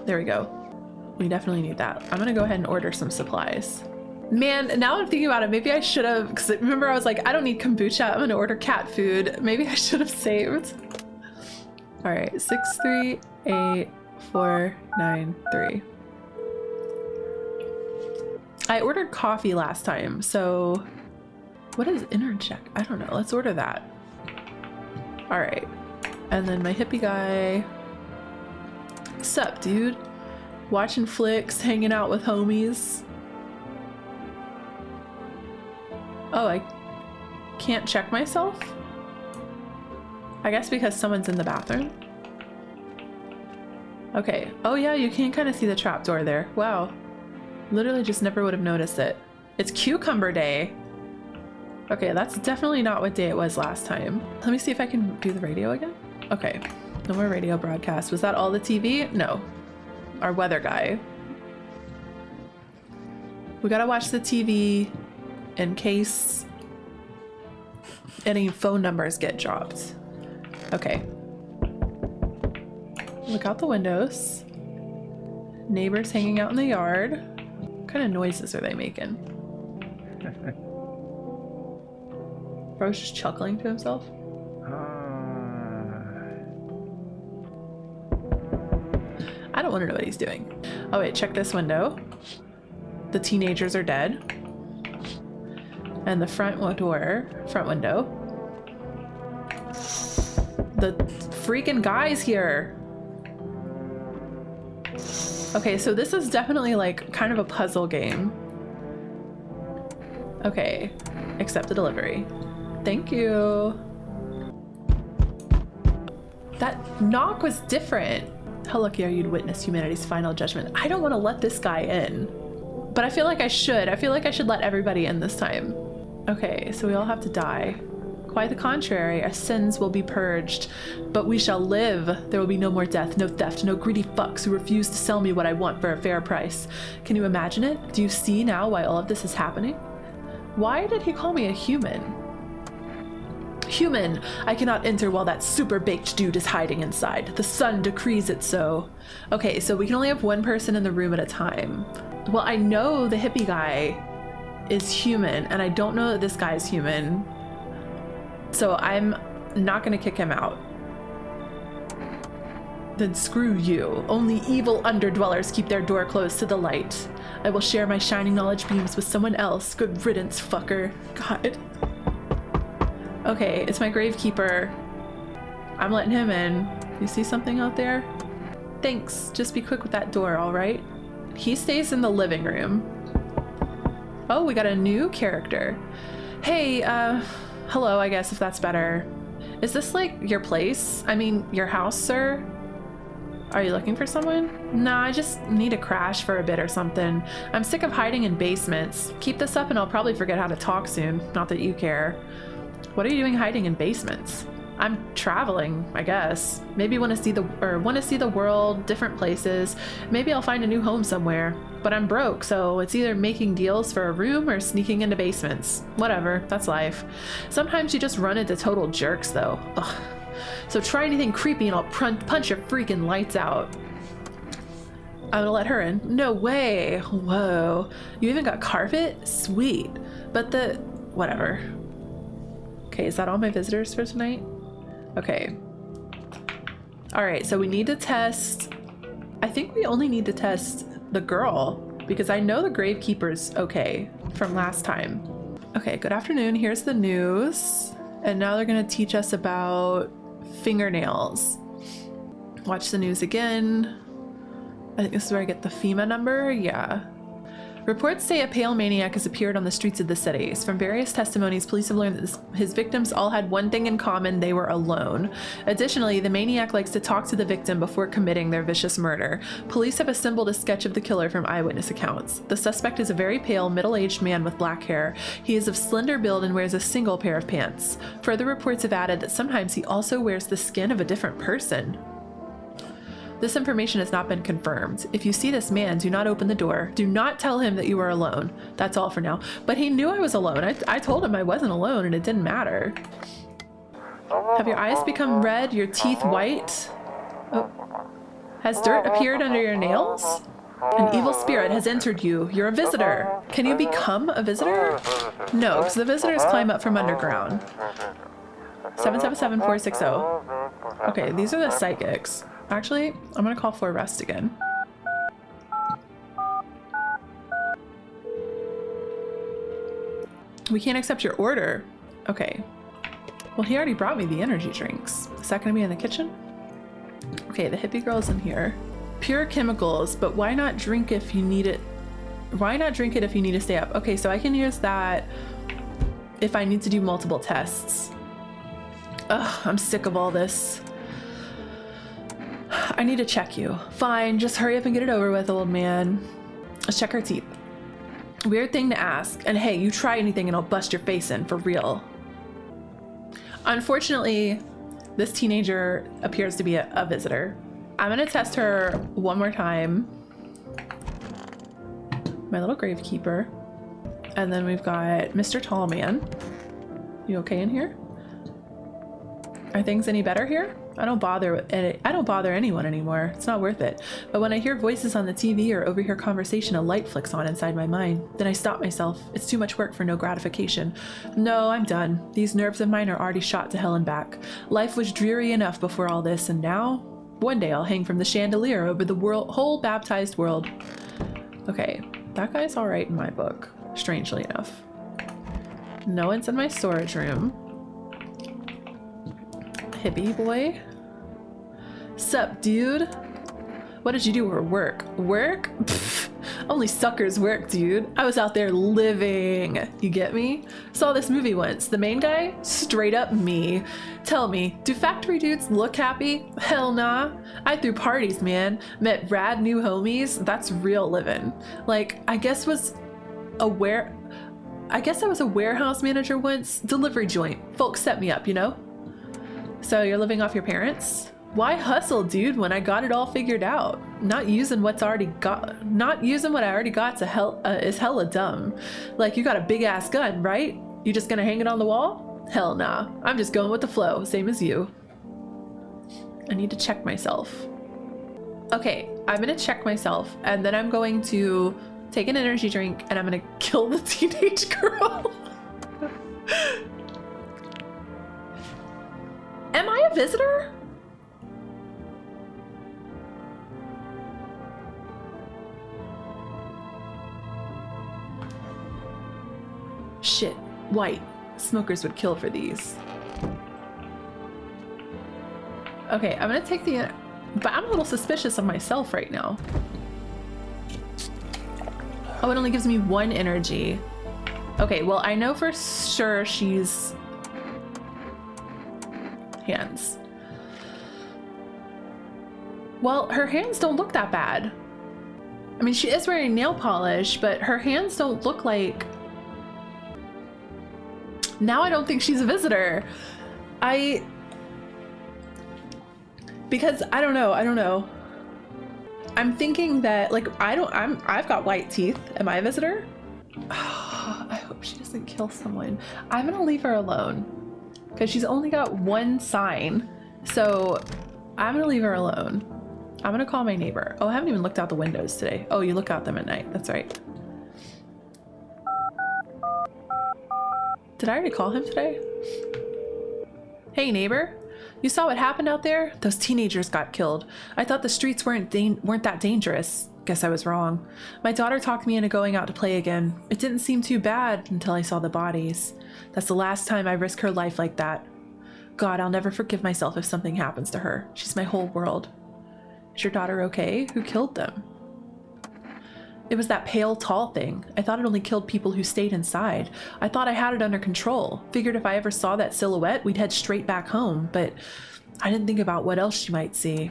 there we go. We definitely need that. I'm gonna go ahead and order some supplies. Man, now I'm thinking about it, maybe I should have, because remember I was like, I don't need kombucha, I'm gonna order cat food. Maybe I should have saved. All right, 638493. I ordered coffee last time, so what is interject? I don't know, let's order that. All right, and then my hippie guy. Sup, dude? Watching flicks, hanging out with homies. Oh, I can't check myself? I guess because someone's in the bathroom. Okay. Oh yeah, you can kind of see the trapdoor there. Wow. Literally just never would have noticed it. It's cucumber day. Okay, that's definitely not what day it was last time. Let me see if I can do the radio again. Okay. No more radio broadcast. Was that all the TV? No. Our weather guy. We gotta watch the TV in case any phone numbers get dropped. Okay. Look out the windows. Neighbors hanging out in the yard. What kind of noises are they making? Bro's just chuckling to himself. I don't want to know what he's doing. Oh wait, check this window. The teenagers are dead. And the front window. The freaking guy's here. Okay, so this is definitely like kind of a puzzle game. Okay, accept the delivery. Thank you. That knock was different. How lucky are you to witness humanity's final judgment? I don't want to let this guy in, but I feel like I should. I feel like I should let everybody in this time. Okay, so we all have to die. Quite the contrary, our sins will be purged, but we shall live. There will be no more death, no theft, no greedy fucks who refuse to sell me what I want for a fair price. Can you imagine it? Do you see now why all of this is happening? Why did he call me a human? Human, I cannot enter while that super baked dude is hiding inside. The sun decrees it so. Okay, so we can only have one person in the room at a time. Well, I know the hippie guy is human, and I don't know that this guy is human. So I'm not gonna kick him out. Then screw you. Only evil underdwellers keep their door closed to the light. I will share my shining knowledge beams with someone else. Good riddance, fucker. God. Okay, it's my gravekeeper. I'm letting him in. You see something out there? Thanks. Just be quick with that door, all right? He stays in the living room. Oh, we got a new character. Hey, hello, I guess, if that's better. Is this like your place? I mean, your house, sir? Are you looking for someone? Nah, I just need to crash for a bit or something. I'm sick of hiding in basements. Keep this up and I'll probably forget how to talk soon. Not that you care. What are you doing hiding in basements? I'm traveling, I guess. Maybe want to see the world, different places. Maybe I'll find a new home somewhere. But I'm broke, so it's either making deals for a room or sneaking into basements. Whatever, that's life. Sometimes you just run into total jerks, though. Ugh. So try anything creepy and I'll punch your freaking lights out. I'm gonna let her in. No way. Whoa. You even got carpet? Sweet. But whatever. Okay, is that all my visitors for tonight? Okay. All right, so we need to test. I think we only need to test the girl because I know the gravekeeper's okay from last time. Okay, good afternoon. Here's the news. And now they're gonna teach us about fingernails. Watch the news again. I think this is where I get the FEMA number. Yeah. Reports say a pale maniac has appeared on the streets of the cities. From various testimonies, police have learned that his victims all had one thing in common: they were alone. Additionally, the maniac likes to talk to the victim before committing their vicious murder. Police have assembled a sketch of the killer from eyewitness accounts. The suspect is a very pale, middle-aged man with black hair. He is of slender build and wears a single pair of pants. Further reports have added that sometimes he also wears the skin of a different person. This information has not been confirmed. If you see this man, do not open the door. Do not tell him that you are alone. That's all for now. But he knew I was alone. I told him I wasn't alone and it didn't matter. Have your eyes become red? Your teeth white? Oh. Has dirt appeared under your nails? An evil spirit has entered you. You're a visitor. Can you become a visitor? No, because the visitors climb up from underground. 777-460. Okay, these are the psychics. Actually, I'm gonna call for arrest again. We can't accept your order. Okay. Well, he already brought me the energy drinks. Is that gonna be in the kitchen? Okay, the hippie girl's in here. Pure chemicals, but why not drink if you need it? Why not drink it if you need to stay up? Okay, so I can use that if I need to do multiple tests. Ugh, I'm sick of all this. I need to check you. Fine, just hurry up and get it over with, old man. Let's check her teeth. Weird thing to ask. And hey, you try anything and I'll bust your face in, for real. Unfortunately, this teenager appears to be a visitor. I'm gonna test her one more time. My little gravekeeper. And then we've got Mr. Tallman. You okay in here? Are things any better here? I don't bother anyone anymore. It's not worth it. But when I hear voices on the TV or overhear conversation, a light flicks on inside my mind. Then I stop myself. It's too much work for no gratification. No, I'm done. These nerves of mine are already shot to hell and back. Life was dreary enough before all this, and now? One day I'll hang from the chandelier over the whole baptized world. Okay, that guy's all right in my book, strangely enough. No one's in my storage room. Hippie boy. Sup, dude? What did you do for work? Work? Pfft, only suckers work, dude. I was out there living. You get me? Saw this movie once. The main guy? Straight up me. Tell me, do factory dudes look happy? Hell nah. I threw parties, man. Met rad new homies. That's real living. Like, I guess I was a warehouse manager once. Delivery joint. Folks set me up, you know? So you're living off your parents? Why hustle, dude, when I got it all figured out? Not using what I already got is hella dumb. Like, you got a big ass gun, right? You just gonna hang it on the wall? Hell nah. I'm just going with the flow, same as you. I need to check myself. Okay, I'm gonna check myself, and then I'm going to take an energy drink, and I'm gonna kill the teenage girl. Am I a visitor? Shit, white. Smokers would kill for these. Okay, I'm gonna take the... But I'm a little suspicious of myself right now. Oh, it only gives me 1 energy. Okay, well, I know for sure she's... hands. Well, her hands don't look that bad. I mean, she is wearing nail polish, but her hands don't look like... Now I don't think she's a visitor. Because I don't know. I'm thinking that, like, I've got white teeth. Am I a visitor? Oh, I hope she doesn't kill someone. I'm gonna leave her alone because she's only got 1 sign. So I'm gonna leave her alone. I'm gonna call my neighbor. Oh, I haven't even looked out the windows today. Oh, you look out them at night. That's right. Did I already call him today? Hey, neighbor. You saw what happened out there? Those teenagers got killed. I thought the streets weren't that dangerous. Guess I was wrong. My daughter talked me into going out to play again. It didn't seem too bad until I saw the bodies. That's the last time I risk her life like that. God, I'll never forgive myself if something happens to her. She's my whole world. Is your daughter okay? Who killed them? It was that pale, tall thing. I thought it only killed people who stayed inside. I thought I had it under control. Figured if I ever saw that silhouette, we'd head straight back home, but I didn't think about what else she might see.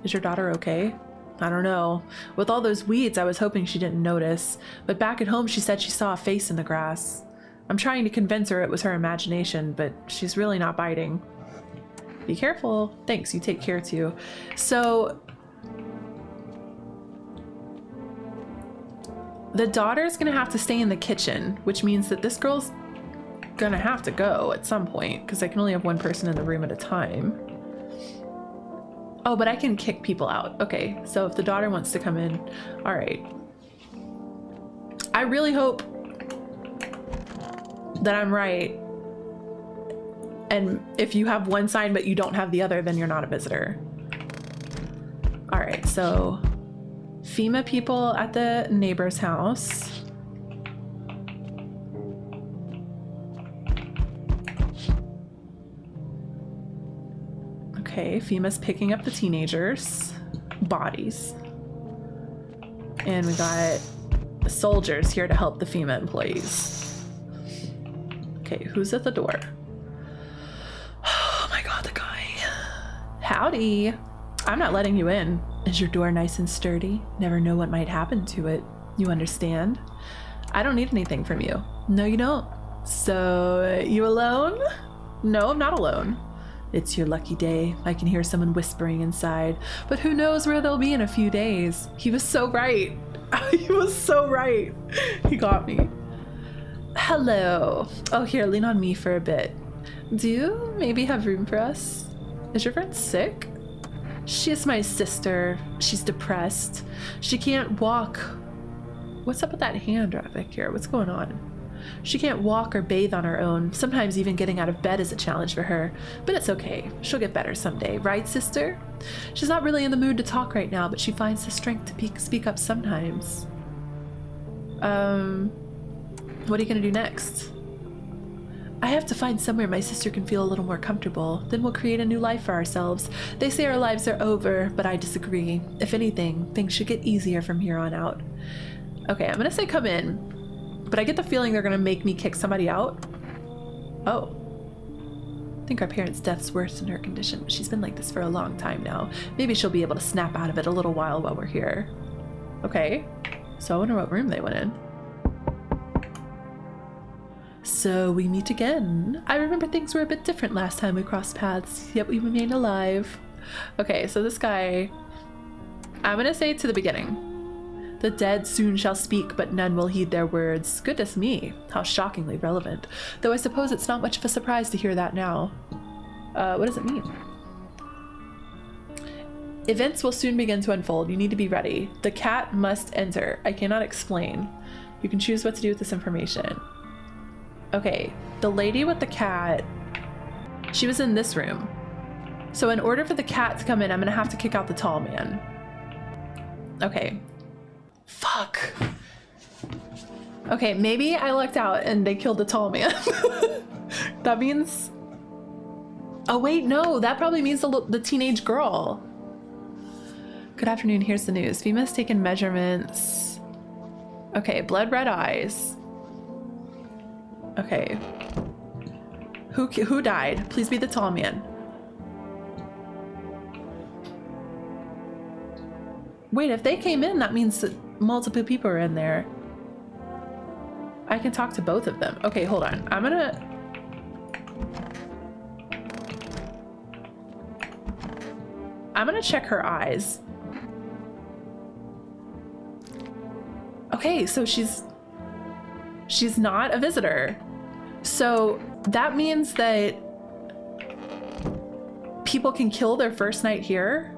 Is your daughter okay? I don't know. With all those weeds, I was hoping she didn't notice, but back at home she said she saw a face in the grass. I'm trying to convince her it was her imagination, but she's really not biting. Be careful. Thanks, you take care too. So... the daughter's gonna have to stay in the kitchen, which means that this girl's gonna have to go at some point because I can only have 1 person in the room at a time. Oh, but I can kick people out. Okay, so if the daughter wants to come in, all right. I really hope that I'm right. And if you have 1 sign but you don't have the other, then you're not a visitor. All right, so FEMA people at the neighbor's house. Okay, FEMA's picking up the teenagers' bodies. And we got soldiers here to help the FEMA employees. Okay, who's at the door? Oh my god, the guy. Howdy. I'm not letting you in. Is your door nice and sturdy? Never know what might happen to it. You understand? I don't need anything from you. No, you don't. So, you alone? No, I'm not alone. It's your lucky day. I can hear someone whispering inside, but who knows where they'll be in a few days. He was so right. He was so right. He got me. Hello. Oh, here, lean on me for a bit. Do you maybe have room for us? Is your friend sick? She is my sister. She's depressed. She can't walk. What's up with that hand right back here? What's going on? She can't walk or bathe on her own. Sometimes even getting out of bed is a challenge for her. But it's okay. She'll get better someday. Right, sister? She's not really in the mood to talk right now, but she finds the strength to speak up sometimes. What are you gonna do next? I have to find somewhere my sister can feel a little more comfortable. Then we'll create a new life for ourselves. They say our lives are over, but I disagree. If anything, things should get easier from here on out. Okay, I'm gonna say come in, but I get the feeling they're gonna make me kick somebody out. Oh. I think our parents' death's worsened her condition. She's been like this for a long time now. Maybe she'll be able to snap out of it a little while we're here. Okay, so I wonder what room they went in. So we meet again. I remember things were a bit different last time we crossed paths, yet we remain alive. Okay, so this guy, I'm gonna say to the beginning. The dead soon shall speak, but none will heed their words. Goodness me, how shockingly relevant. Though I suppose it's not much of a surprise to hear that now. What does it mean? Events will soon begin to unfold. You need to be ready. The cat must enter. I cannot explain. You can choose what to do with this information. Okay, the lady with the cat, she was in this room. So in order for the cat to come in, I'm gonna have to kick out the tall man. Okay. Fuck. Okay, maybe I lucked out and they killed the tall man. That means... Oh wait, no, that probably means the teenage girl. Good afternoon, here's the news. Vima's taken measurements. Okay, blood red eyes. Okay. Who died? Please be the tall man. Wait, if they came in, that means that multiple people are in there. I can talk to both of them. Okay, hold on. I'm gonna check her eyes. Okay, so she's not a visitor. So that means that people can kill their first night here.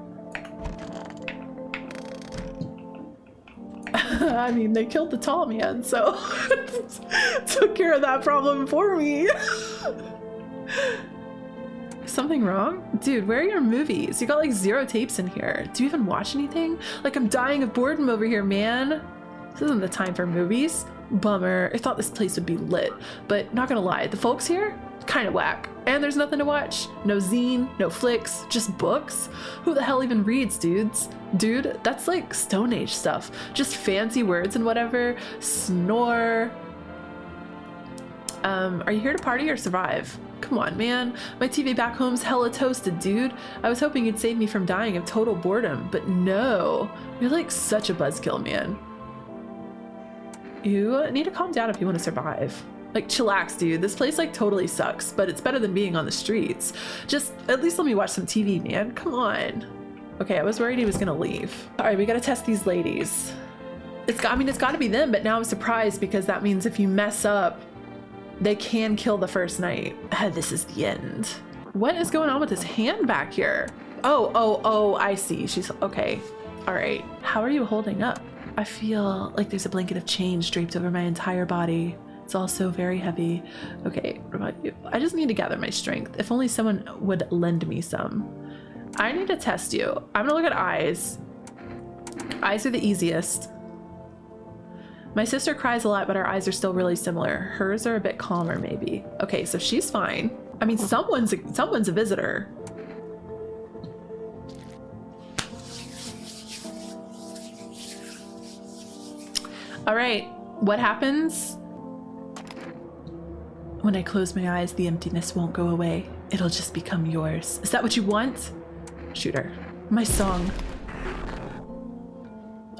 I mean, they killed the tall man, so took care of that problem for me. Something wrong? Dude, where are your movies? You got like 0 tapes in here. Do you even watch anything? Like, I'm dying of boredom over here, man. This isn't the time for movies. Bummer. I thought this place would be lit, but not gonna lie, the folks here, kind of whack. And there's nothing to watch. No zine, no flicks, just books. Who the hell even reads, dudes? Dude, that's like Stone Age stuff. Just fancy words and whatever. Snore. Are you here to party or survive? Come on, man. My TV back home's hella toasted, dude. I was hoping you'd save me from dying of total boredom, but no. You're like such a buzzkill, man. You need to calm down if you want to survive. Like, chillax, dude. This place like totally sucks, but it's better than being on the streets. Just at least let me watch some TV, man. Come on. Okay, I was worried he was gonna leave. All right, we gotta test these ladies. It's gotta be them, but now I'm surprised because that means if you mess up, they can kill the first night. This is the end. What is going on with this hand back here? Oh, I see. She's okay. All right. How are you holding up? I feel like there's a blanket of change draped over my entire body. It's all so very heavy. Okay, what about you? I just need to gather my strength. If only someone would lend me some. I need to test you. I'm gonna look at eyes. Eyes are the easiest. My sister cries a lot, but our eyes are still really similar. Hers are a bit calmer, maybe. Okay, so she's fine. I mean, someone's a visitor. All right, what happens? When I close my eyes, the emptiness won't go away. It'll just become yours. Is that what you want? Shoot her. My song.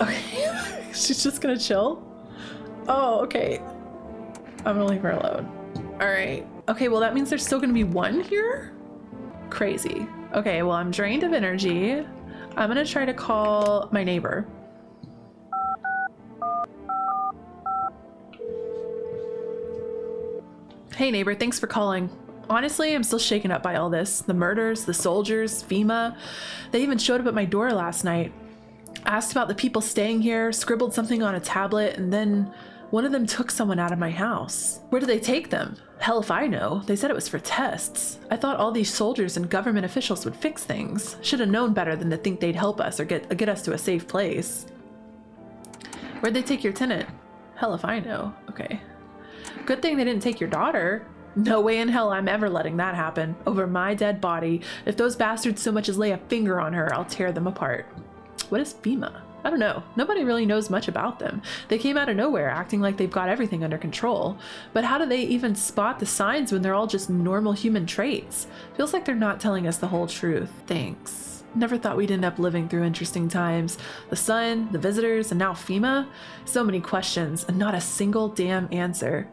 Okay, she's just gonna chill? Oh, okay. I'm gonna leave her alone. All right. Okay, well that means there's still gonna be one here? Crazy. Okay, well I'm drained of energy. I'm gonna try to call my neighbor. Hey neighbor, thanks for calling. Honestly, I'm still shaken up by all this. The murders, the soldiers, FEMA. They even showed up at my door last night. Asked about the people staying here, scribbled something on a tablet, and then one of them took someone out of my house. Where did they take them? Hell if I know. They said it was for tests. I thought all these soldiers and government officials would fix things. Should have known better than to think they'd help us or get us to a safe place. Where'd they take your tenant? Hell if I know. Okay. Good thing they didn't take your daughter. No way in hell I'm ever letting that happen. Over my dead body. If those bastards so much as lay a finger on her, I'll tear them apart. What is FEMA? I don't know. Nobody really knows much about them. They came out of nowhere acting like they've got everything under control. But how do they even spot the signs when they're all just normal human traits? Feels like they're not telling us the whole truth. Thanks. Never thought we'd end up living through interesting times. The sun, the visitors, and now FEMA? So many questions and not a single damn answer.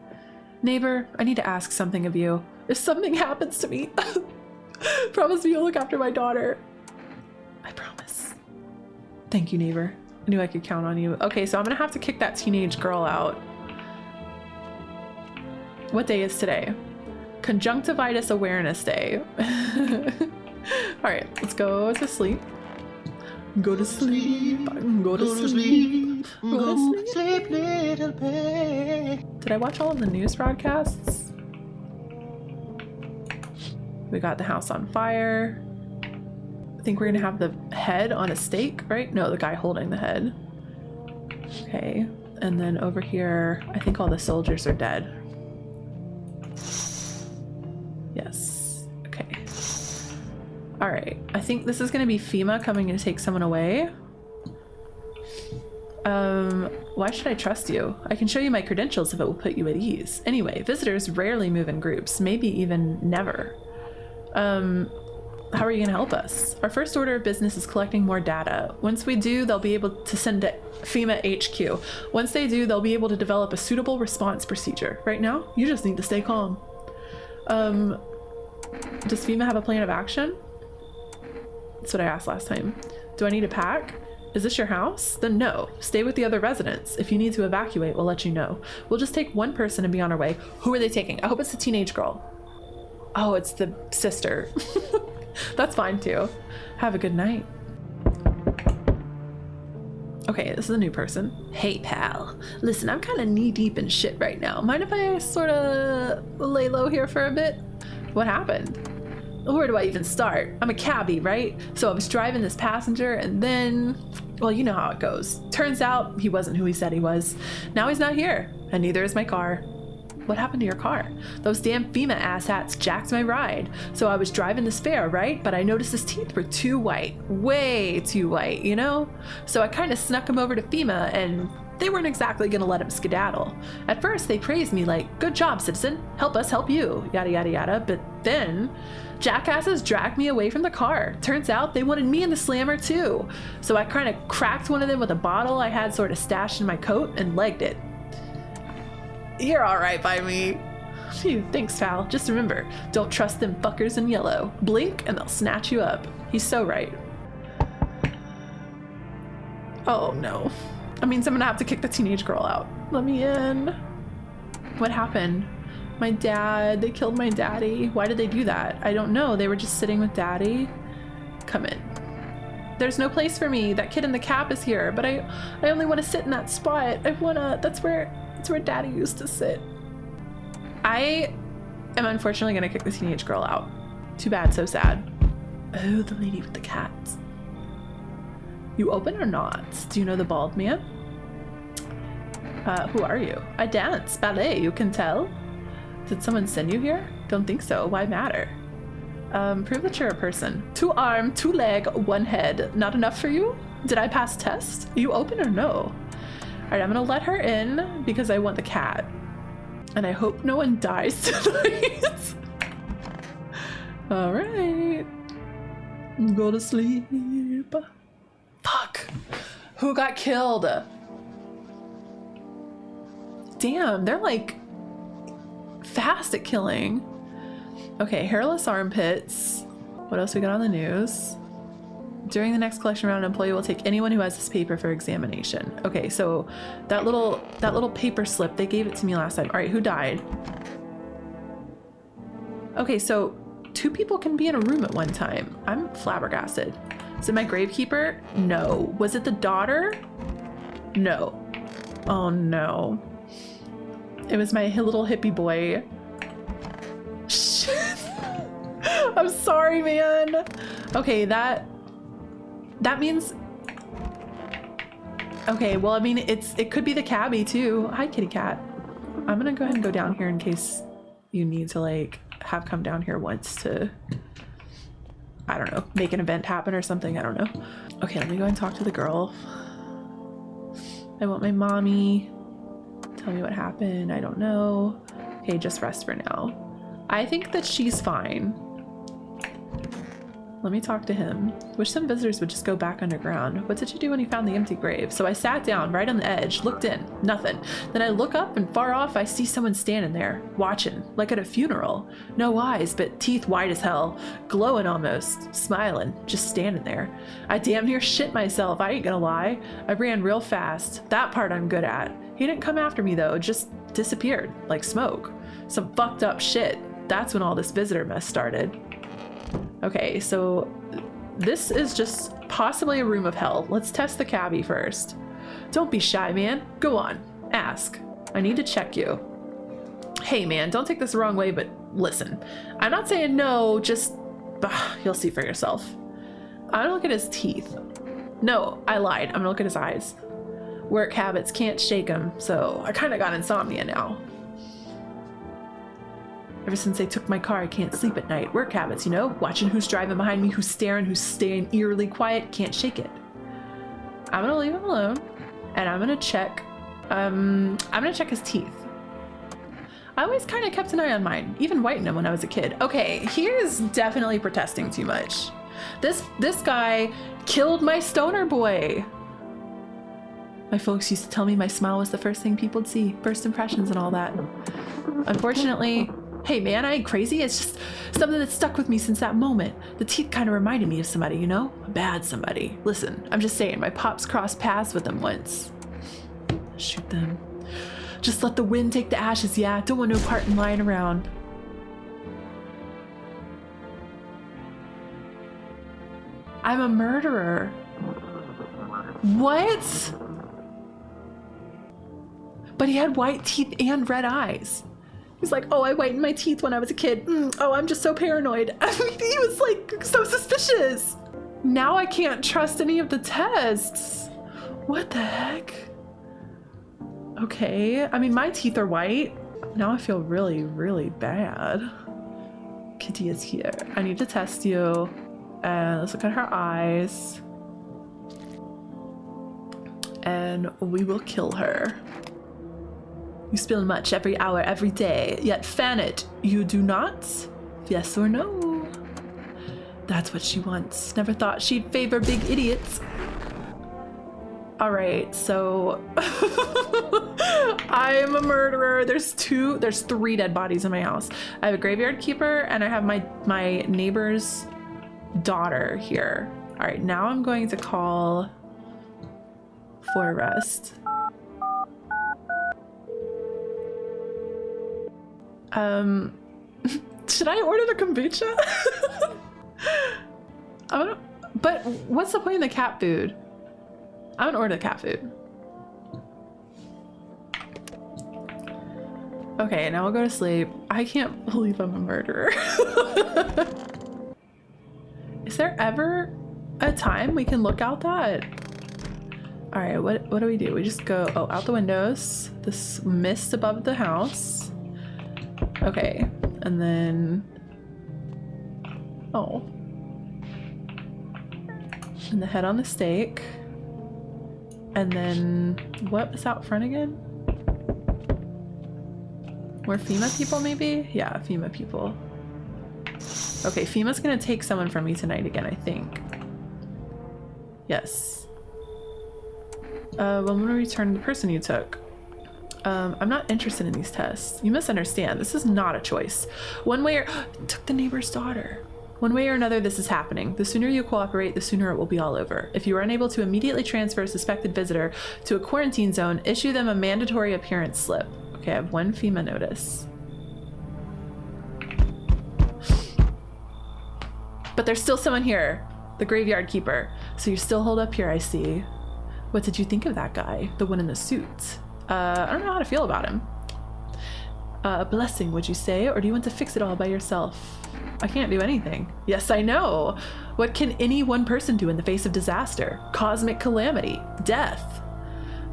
Neighbor, I need to ask something of you. If something happens to me, promise me you'll look after my daughter. I promise. Thank you, neighbor. I knew I could count on you. Okay, so I'm gonna have to kick that teenage girl out. What day is today? Conjunctivitis Awareness Day. All right, let's go to sleep. Go to sleep. Go to sleep. Go to sleep, little baby. Did I watch all of the news broadcasts? We got the house on fire. I think we're gonna have the head on a stake, right? No, the guy holding the head. Okay, and then over here, I think all the soldiers are dead. Yes, okay. All right, I think this is gonna be FEMA coming to take someone away. Why should I trust you? I can show you my credentials if it will put you at ease. Anyway, visitors rarely move in groups, maybe even never. How are you going to help us? Our first order of business is collecting more data. Once we do, they'll be able to send to FEMA HQ. Once they do, they'll be able to develop a suitable response procedure. Right now, you just need to stay calm. Does FEMA have a plan of action? That's what I asked last time. Do I need to pack? Is this your house? Then no. Stay with the other residents. If you need to evacuate, we'll let you know. We'll just take one person and be on our way. Who are they taking? I hope it's the teenage girl. Oh, it's the sister. That's fine too. Have a good night. Okay, this is a new person. Hey pal, listen, I'm kind of knee deep in shit right now. Mind if I sort of lay low here for a bit? What happened? Where do I even start? I'm a cabbie, right? So I was driving this passenger and then, well, you know how it goes. Turns out he wasn't who he said he was. Now he's not here, and neither is my car. What happened to your car? Those damn FEMA asshats jacked my ride. So I was driving this fare, right? But I noticed his teeth were too white. Way too white, you know? So I kind of snuck him over to FEMA and they weren't exactly gonna let him skedaddle. At first they praised me like, good job, citizen. Help us help you, yada yada yada. But then jackasses dragged me away from the car. Turns out they wanted me in the slammer too. So I kind of cracked one of them with a bottle I had sort of stashed in my coat and legged it. You're all right by me. Phew, thanks, pal. Just remember, don't trust them fuckers in yellow. Blink and they'll snatch you up. He's so right. Oh no. That means I'm gonna have to kick the teenage girl out. Let me in. What happened? My dad, they killed my daddy. Why did they do that? I don't know. They were just sitting with daddy. Come in. There's no place for me. That kid in the cap is here, but I only want to sit in that spot. That's where daddy used to sit. I am unfortunately gonna kick the teenage girl out. Too bad, so sad. Oh, the lady with the cats. You open or not? Do you know the bald man? Who are you? I dance ballet, you can tell. Did someone send you here? Don't think so. Why matter? Prove that you're a person. 2 arm, 2 leg, 1 head. Not enough for you? Did I pass test? You open or no? All right, I'm gonna let her in because I want the cat. And I hope no one dies tonight. All right. Go to sleep. Fuck. Who got killed? Damn, they're like fast at killing. Okay, hairless armpits. What else we got on the news? During the next collection round, an employee will take anyone who has this paper for examination. Okay, so that little paper slip, they gave it to me last time. All right, who died? Okay, so 2 people can be in a room at one time. I'm flabbergasted. Is it my gravekeeper? No. Was it the daughter? No. Oh no. It was my little hippie boy. Shit. I'm sorry, man. Okay, that means... Okay, well, I mean, it could be the cabbie too. Hi, kitty cat. I'm gonna go ahead and go down here in case you need to like have come down here once to, I don't know, make an event happen or something. I don't know. Okay, let me go and talk to the girl. I want my mommy. Tell me what happened. I don't know. Okay, just rest for now. I think that she's fine. Let me talk to him. Wish some visitors would just go back underground. What did you do when you found the empty grave? So I sat down right on the edge, looked in, nothing. Then I look up and far off I see someone standing there, watching, like at a funeral. No eyes, but teeth white as hell, glowing almost, smiling, just standing there. I damn near shit myself, I ain't gonna lie. I ran real fast. That part I'm good at. He didn't come after me though, just disappeared, like smoke. Some fucked up shit. That's when all this visitor mess started. Okay, so this is just possibly a room of hell. Let's test the cabbie first. Don't be shy, man. Go on. Ask. I need to check you. Hey, man, don't take this the wrong way, but listen. I'm not saying no, just... you'll see for yourself. I'm gonna look at his teeth. No, I lied. I'm gonna look at his eyes. Work habits can't shake him, so I kind of got insomnia now. Ever since they took my car, I can't sleep at night. Work habits, you know? Watching who's driving behind me, who's staring, who's staying eerily quiet. Can't shake it. I'm gonna leave him alone, and I'm gonna check his teeth. I always kind of kept an eye on mine, even whitened them when I was a kid. Okay, he is definitely protesting too much. This guy killed my stoner boy. My folks used to tell me my smile was the first thing people'd see, first impressions and all that. Unfortunately, hey man, I ain't crazy. It's just something that stuck with me since that moment. The teeth kind of reminded me of somebody, you know? A bad somebody. Listen, I'm just saying, my pops crossed paths with them once. Shoot them. Just let the wind take the ashes, yeah? Don't want no part in lying around. I'm a murderer. What? But he had white teeth and red eyes. He's like, oh, I whitened my teeth when I was a kid. Oh, I'm just so paranoid. I mean, he was like so suspicious. Now I can't trust any of the tests. What the heck? Okay, I mean, my teeth are white. Now I feel really, really bad. Kitty is here. I need to test you. And let's look at her eyes. And we will kill her. You spill much every hour, every day, yet fan it. You do not? Yes or no? That's what she wants. Never thought she'd favor big idiots. All right, so I'm a murderer. There's 3 dead bodies in my house. I have a graveyard keeper and I have my neighbor's daughter here. All right, now I'm going to call for arrest. Should I order the kombucha? But what's the point of the cat food? I'm gonna order the cat food. Okay, now I'll go to sleep. I can't believe I'm a murderer. Is there ever a time we can look out that? All right, what do? We just go, oh, out the windows. This mist above the house. Okay, and then, oh. And the head on the stake. And then, what was out front again? More FEMA people, maybe? Yeah, FEMA people. Okay, FEMA's gonna take someone from me tonight again, I think. Yes. Well, I'm gonna return the person you took. I'm not interested in these tests. You misunderstand. This is not a choice. One way or... took the neighbor's daughter. One way or another, this is happening. The sooner you cooperate, the sooner it will be all over. If you are unable to immediately transfer a suspected visitor to a quarantine zone, issue them a mandatory appearance slip. Okay, I have 1 FEMA notice. But there's still someone here. The graveyard keeper. So you're still holed up here, I see. What did you think of that guy? The one in the suit? I don't know how to feel about him. A blessing, would you say? Or do you want to fix it all by yourself? I can't do anything. Yes, I know. What can any one person do in the face of disaster? Cosmic calamity? Death?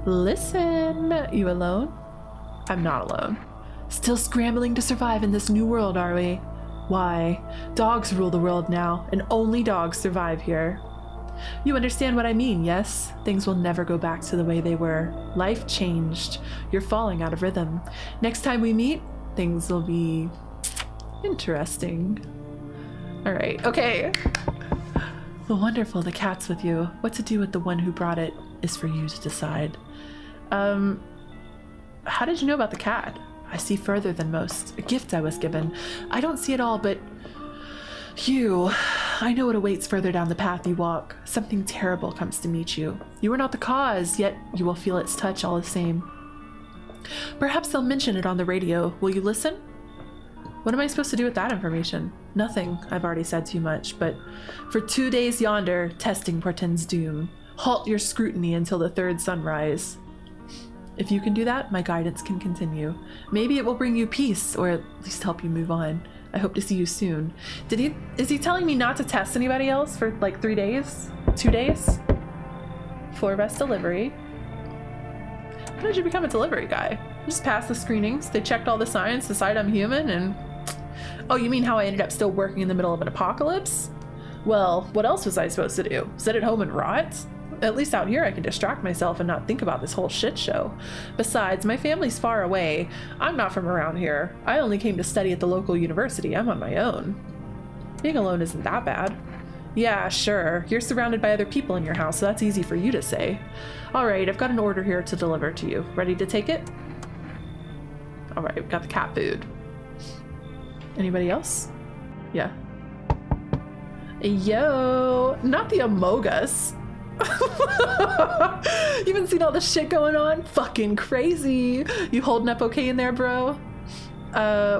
Listen, you alone? I'm not alone. Still scrambling to survive in this new world, are we? Why? Dogs rule the world now, and only dogs survive here. You understand what I mean, yes? Things will never go back to the way they were. Life changed. You're falling out of rhythm. Next time we meet, things will be interesting. All right, okay. Well, wonderful, the cat's with you. What to do with the one who brought it is for you to decide. How did you know about the cat? I see further than most. A gift I was given. I don't see it all, but I know what awaits further down the path you walk. Something terrible comes to meet you. You are not the cause, yet you will feel its touch all the same. Perhaps they'll mention it on the radio. Will you listen? What am I supposed to do with that information? Nothing. I've already said too much, but for 2 days yonder, testing portends doom. Halt your scrutiny until the third sunrise. If you can do that, my guidance can continue. Maybe it will bring you peace, or at least help you move on. I hope to see you soon. Is he telling me not to test anybody else for like 3 days? 2 days? 4 best delivery. How did you become a delivery guy? You just passed the screenings. They checked all the signs, decided I'm human, and... Oh, you mean how I ended up still working in the middle of an apocalypse? Well, what else was I supposed to do? Sit at home and rot? At least out here I can distract myself and not think about this whole shit show. Besides, my family's far away. I'm not from around here. I only came to study at the local university. I'm on my own. Being alone isn't that bad. Yeah, sure. You're surrounded by other people in your house, so that's easy for you to say. All right, I've got an order here to deliver to you. Ready to take it? All right, we've got the cat food. Anybody else? Yeah. Yo, not the Amogus. You haven't seen all this shit going on? Fucking crazy. You holding up okay in there, bro?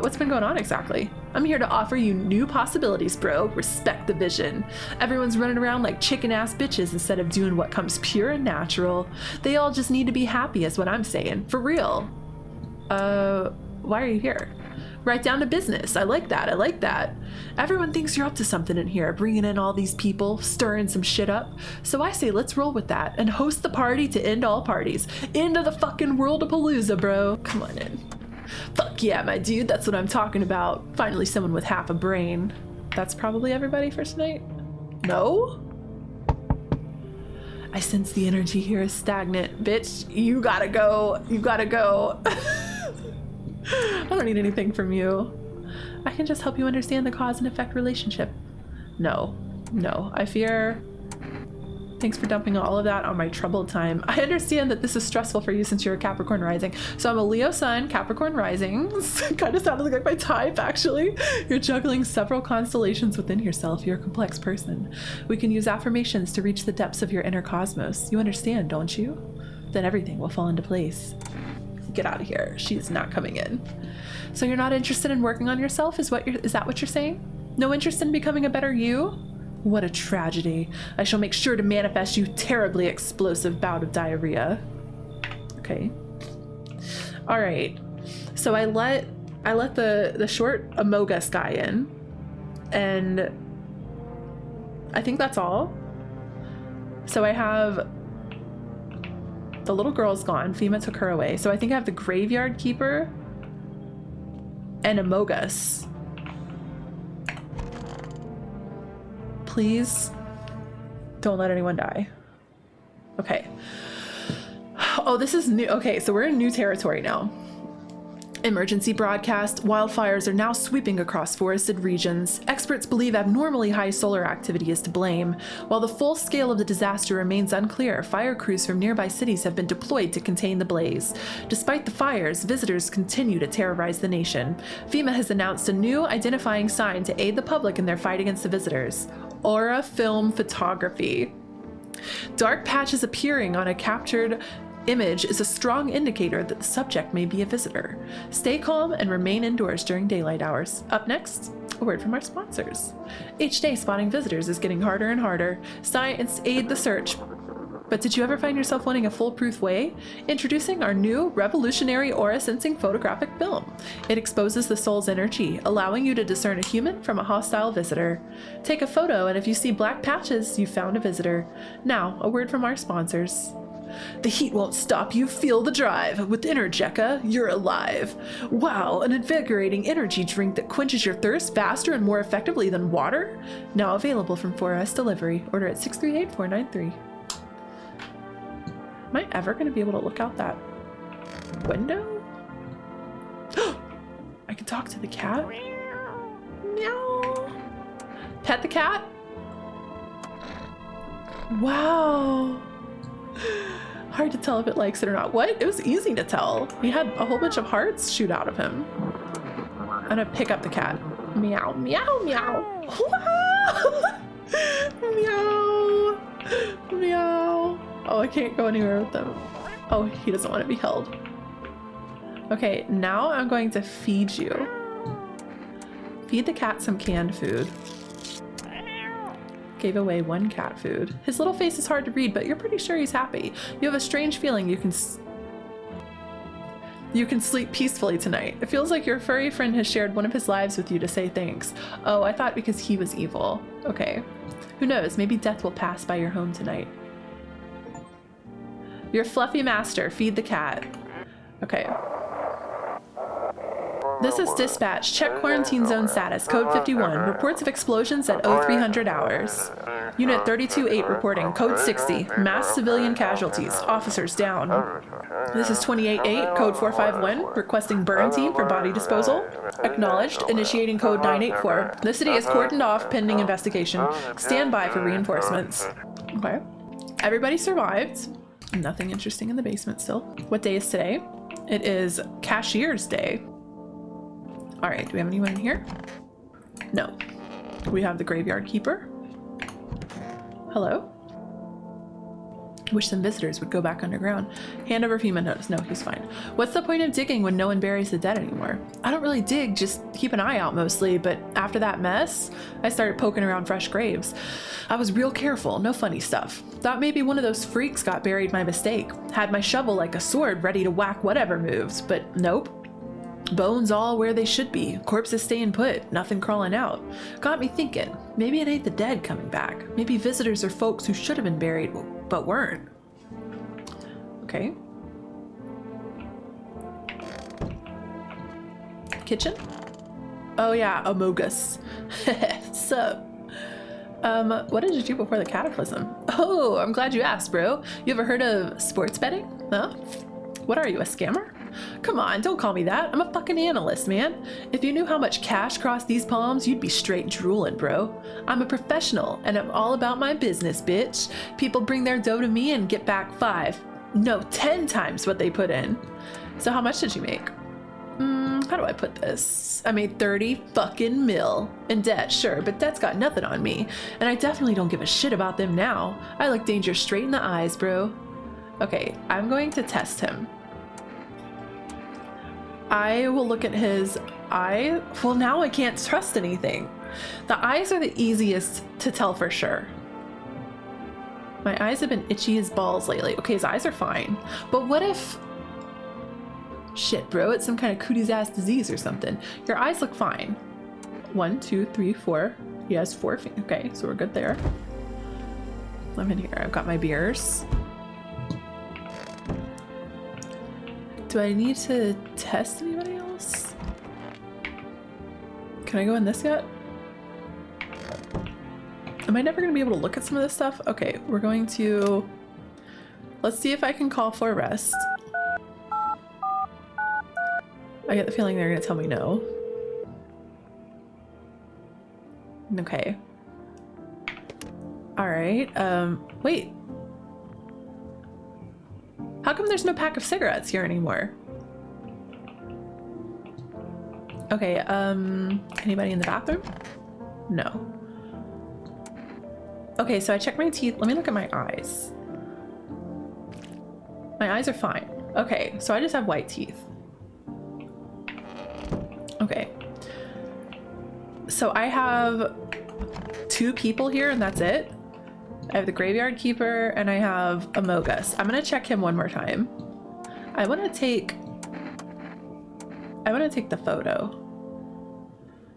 What's been going on exactly? I'm here to offer you new possibilities, bro. Respect the vision. Everyone's running around like chicken ass bitches instead of doing what comes pure and natural. They all just need to be happy is what I'm saying. For real. Why are you here? Right down to business. I like that. I like that. Everyone thinks you're up to something in here, bringing in all these people, stirring some shit up. So I say let's roll with that and host the party to end all parties. Into the fucking world-a-palooza, bro. Come on in. Fuck yeah, my dude. That's what I'm talking about. Finally someone with half a brain. That's probably everybody for tonight? No? I sense the energy here is stagnant. Bitch, you gotta go. You gotta go. I don't need anything from you. I can just help you understand the cause and effect relationship. No, I fear... Thanks for dumping all of that on my troubled time. I understand that this is stressful for you since you're a Capricorn rising. So I'm a Leo sun, Capricorn rising. Kind of sounded like my type, actually. You're juggling several constellations within yourself. You're a complex person. We can use affirmations to reach the depths of your inner cosmos. You understand, don't you? Then everything will fall into place. Get out of here. She's not coming in. So you're not interested in working on yourself? Is that what you're saying? No interest in becoming a better you? What a tragedy. I shall make sure to manifest you terribly explosive bout of diarrhea. Okay. All right. So I let the short Amogus guy in, and I think that's all. So I have the little girl's gone. FEMA took her away. So I think I have the graveyard keeper and Amogus. Please don't let anyone die. Okay. Oh, this is new. Okay, so we're in new territory now. Emergency broadcast. Wildfires are now sweeping across forested regions. Experts believe abnormally high solar activity is to blame. While the full scale of the disaster remains unclear, fire crews from nearby cities have been deployed to contain the blaze. Despite the fires, visitors continue to terrorize the nation. FEMA has announced a new identifying sign to aid the public in their fight against the visitors. Aura film photography. Dark patches appearing on a captured image is a strong indicator that the subject may be a visitor. Stay calm and remain indoors during daylight hours. Up next, A word from our sponsors. Each day, spotting visitors is getting harder and harder. Science aid the search. But did you ever find yourself wanting a foolproof way? Introducing our new revolutionary aura-sensing photographic film. It exposes the soul's energy, allowing you to discern a human from a hostile visitor. Take a photo, and if you see black patches, you've found a visitor. Now, a word from our sponsors. The heat won't stop you. Feel the drive. With Energeca, you're alive. Wow, an invigorating energy drink that quenches your thirst faster and more effectively than water? Now available from 4S Delivery. Order at 638-493. Am I ever going to be able to look out that window? I can talk to the cat. Meow. Pet the cat. Wow. Hard to tell if it likes it or not. What? It was easy to tell. He had a whole bunch of hearts shoot out of him. I'm gonna pick up the cat. Meow, meow, meow. Meow. Meow. Oh, I can't go anywhere with them. Oh, he doesn't want to be held. Okay, now I'm going to feed you. Feed the cat some canned food. Gave away 1 cat food. His little face is hard to read, but you're pretty sure he's happy. You have a strange feeling you can sleep peacefully tonight. It feels like your furry friend has shared one of his lives with you to say thanks. Oh, I thought because he was evil. Okay. Who knows? Maybe death will pass by your home tonight. Your fluffy master. Feed the cat. Okay. This is dispatch. Check quarantine zone status. Code 51. Reports of explosions at 0300 hours. Unit 32-8 reporting. Code 60. Mass civilian casualties. Officers down. This is 28-8. Code 451. Requesting burn team for body disposal. Acknowledged. Initiating code 984. The city is cordoned off pending investigation. Stand by for reinforcements. Okay. Everybody survived. Nothing interesting in the basement still. What day is today? It is Cashier's Day. All right, do we have anyone in here? No. We have the Graveyard Keeper. Hello? Wish some visitors would go back underground. Hand over FEMA notice. No, he's fine. What's the point of digging when no one buries the dead anymore? I don't really dig, just keep an eye out mostly, but after that mess, I started poking around fresh graves. I was real careful, no funny stuff. Thought maybe one of those freaks got buried by mistake. Had my shovel like a sword ready to whack whatever moves, but nope. Bones all where they should be. Corpses staying put. Nothing crawling out. Got me thinking, maybe it ain't the dead coming back. Maybe visitors are folks who should have been buried, but weren't. Okay. Kitchen? Oh yeah, Amogus. Sup? What did you do before the cataclysm? Oh, I'm glad you asked, bro. You ever heard of sports betting? Huh? What are you, a scammer? Come on, don't call me that. I'm a fucking analyst, man. If you knew how much cash crossed these palms, you'd be straight drooling, bro. I'm a professional, and I'm all about my business, bitch. People bring their dough to me and get back 10 times what they put in. So how much did you make? How do I put this? I made 30 fucking mil. In debt, sure, but debt's got nothing on me. And I definitely don't give a shit about them now. I look danger straight in the eyes, bro. Okay, I'm going to test him. I will look at his eye. Well, now I can't trust anything. The eyes are the easiest to tell for sure. My eyes have been itchy as balls lately. Okay, his eyes are fine. But what if... Shit, bro, it's some kind of cooties ass disease or something. Your eyes look fine. 1, 2, 3, 4. He has 4 feet. Okay, so we're good there. I'm in here. I've got my beers. Do I need to test anybody else? Can I go in this yet? Am I never going to be able to look at some of this stuff? Okay, we're going to... Let's see if I can call for arrest. I get the feeling they're going to tell me no. Okay. Alright, wait. How come there's no pack of cigarettes here anymore? Okay, anybody in the bathroom? No. Okay, so I checked my teeth. Let me look at my eyes. My eyes are fine. Okay, so I just have white teeth. Okay. So I have 2 people here and that's it. I have the graveyard keeper and I have Amogus. I'm gonna check him one more time. I want to take the photo.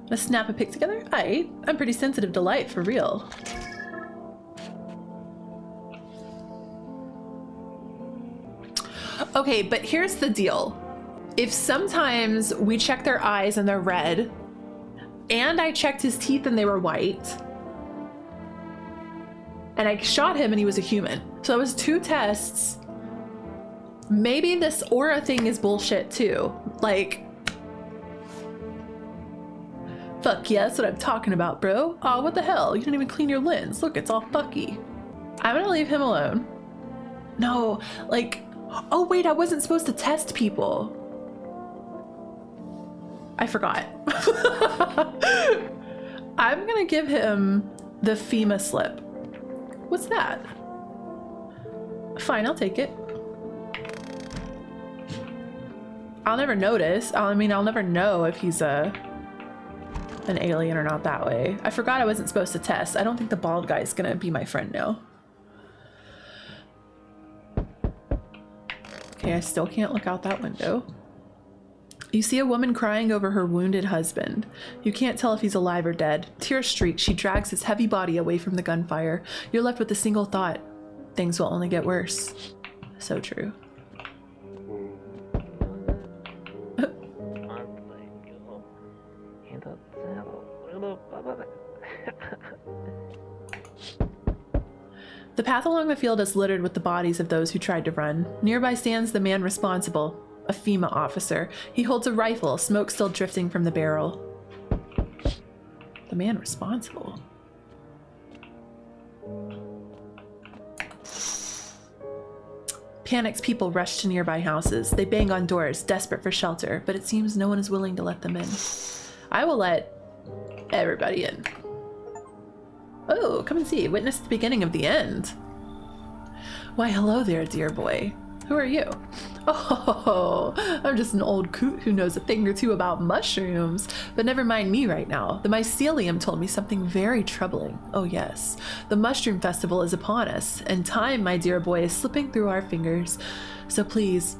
Let's snap a pic together. I'm pretty sensitive to light for real. Okay, but here's the deal. If sometimes we check their eyes and they're red, and I checked his teeth and they were white, and I shot him and he was a human. So it was 2 tests. Maybe this aura thing is bullshit too. Like, fuck yeah, that's what I'm talking about, bro. Aw, what the hell? You didn't even clean your lens. Look, it's all fucky. I'm gonna leave him alone. No, like, oh wait, I wasn't supposed to test people. I forgot. I'm gonna give him the FEMA slip. What's that? Fine, I'll take it. I'll never notice. I mean, I'll never know if he's an alien or not that way. I forgot I wasn't supposed to test. I don't think the bald guy's gonna be my friend now. Okay, I still can't look out that window. You see a woman crying over her wounded husband. You can't tell if he's alive or dead. Tears streak. She drags his heavy body away from the gunfire. You're left with a single thought. Things will only get worse. So true. The path along the field is littered with the bodies of those who tried to run. Nearby stands the man responsible, a FEMA officer. He holds a rifle, smoke still drifting from the barrel. The man responsible. Panicked people rush to nearby houses. They bang on doors, desperate for shelter, but it seems no one is willing to let them in. I will let everybody in. Oh, come and see. Witness the beginning of the end. Why, hello there, dear boy. Who are you? Oh, I'm just an old coot who knows a thing or two about mushrooms. But never mind me right now. The mycelium told me something very troubling. Oh yes, the mushroom festival is upon us, and time, my dear boy, is slipping through our fingers. So please,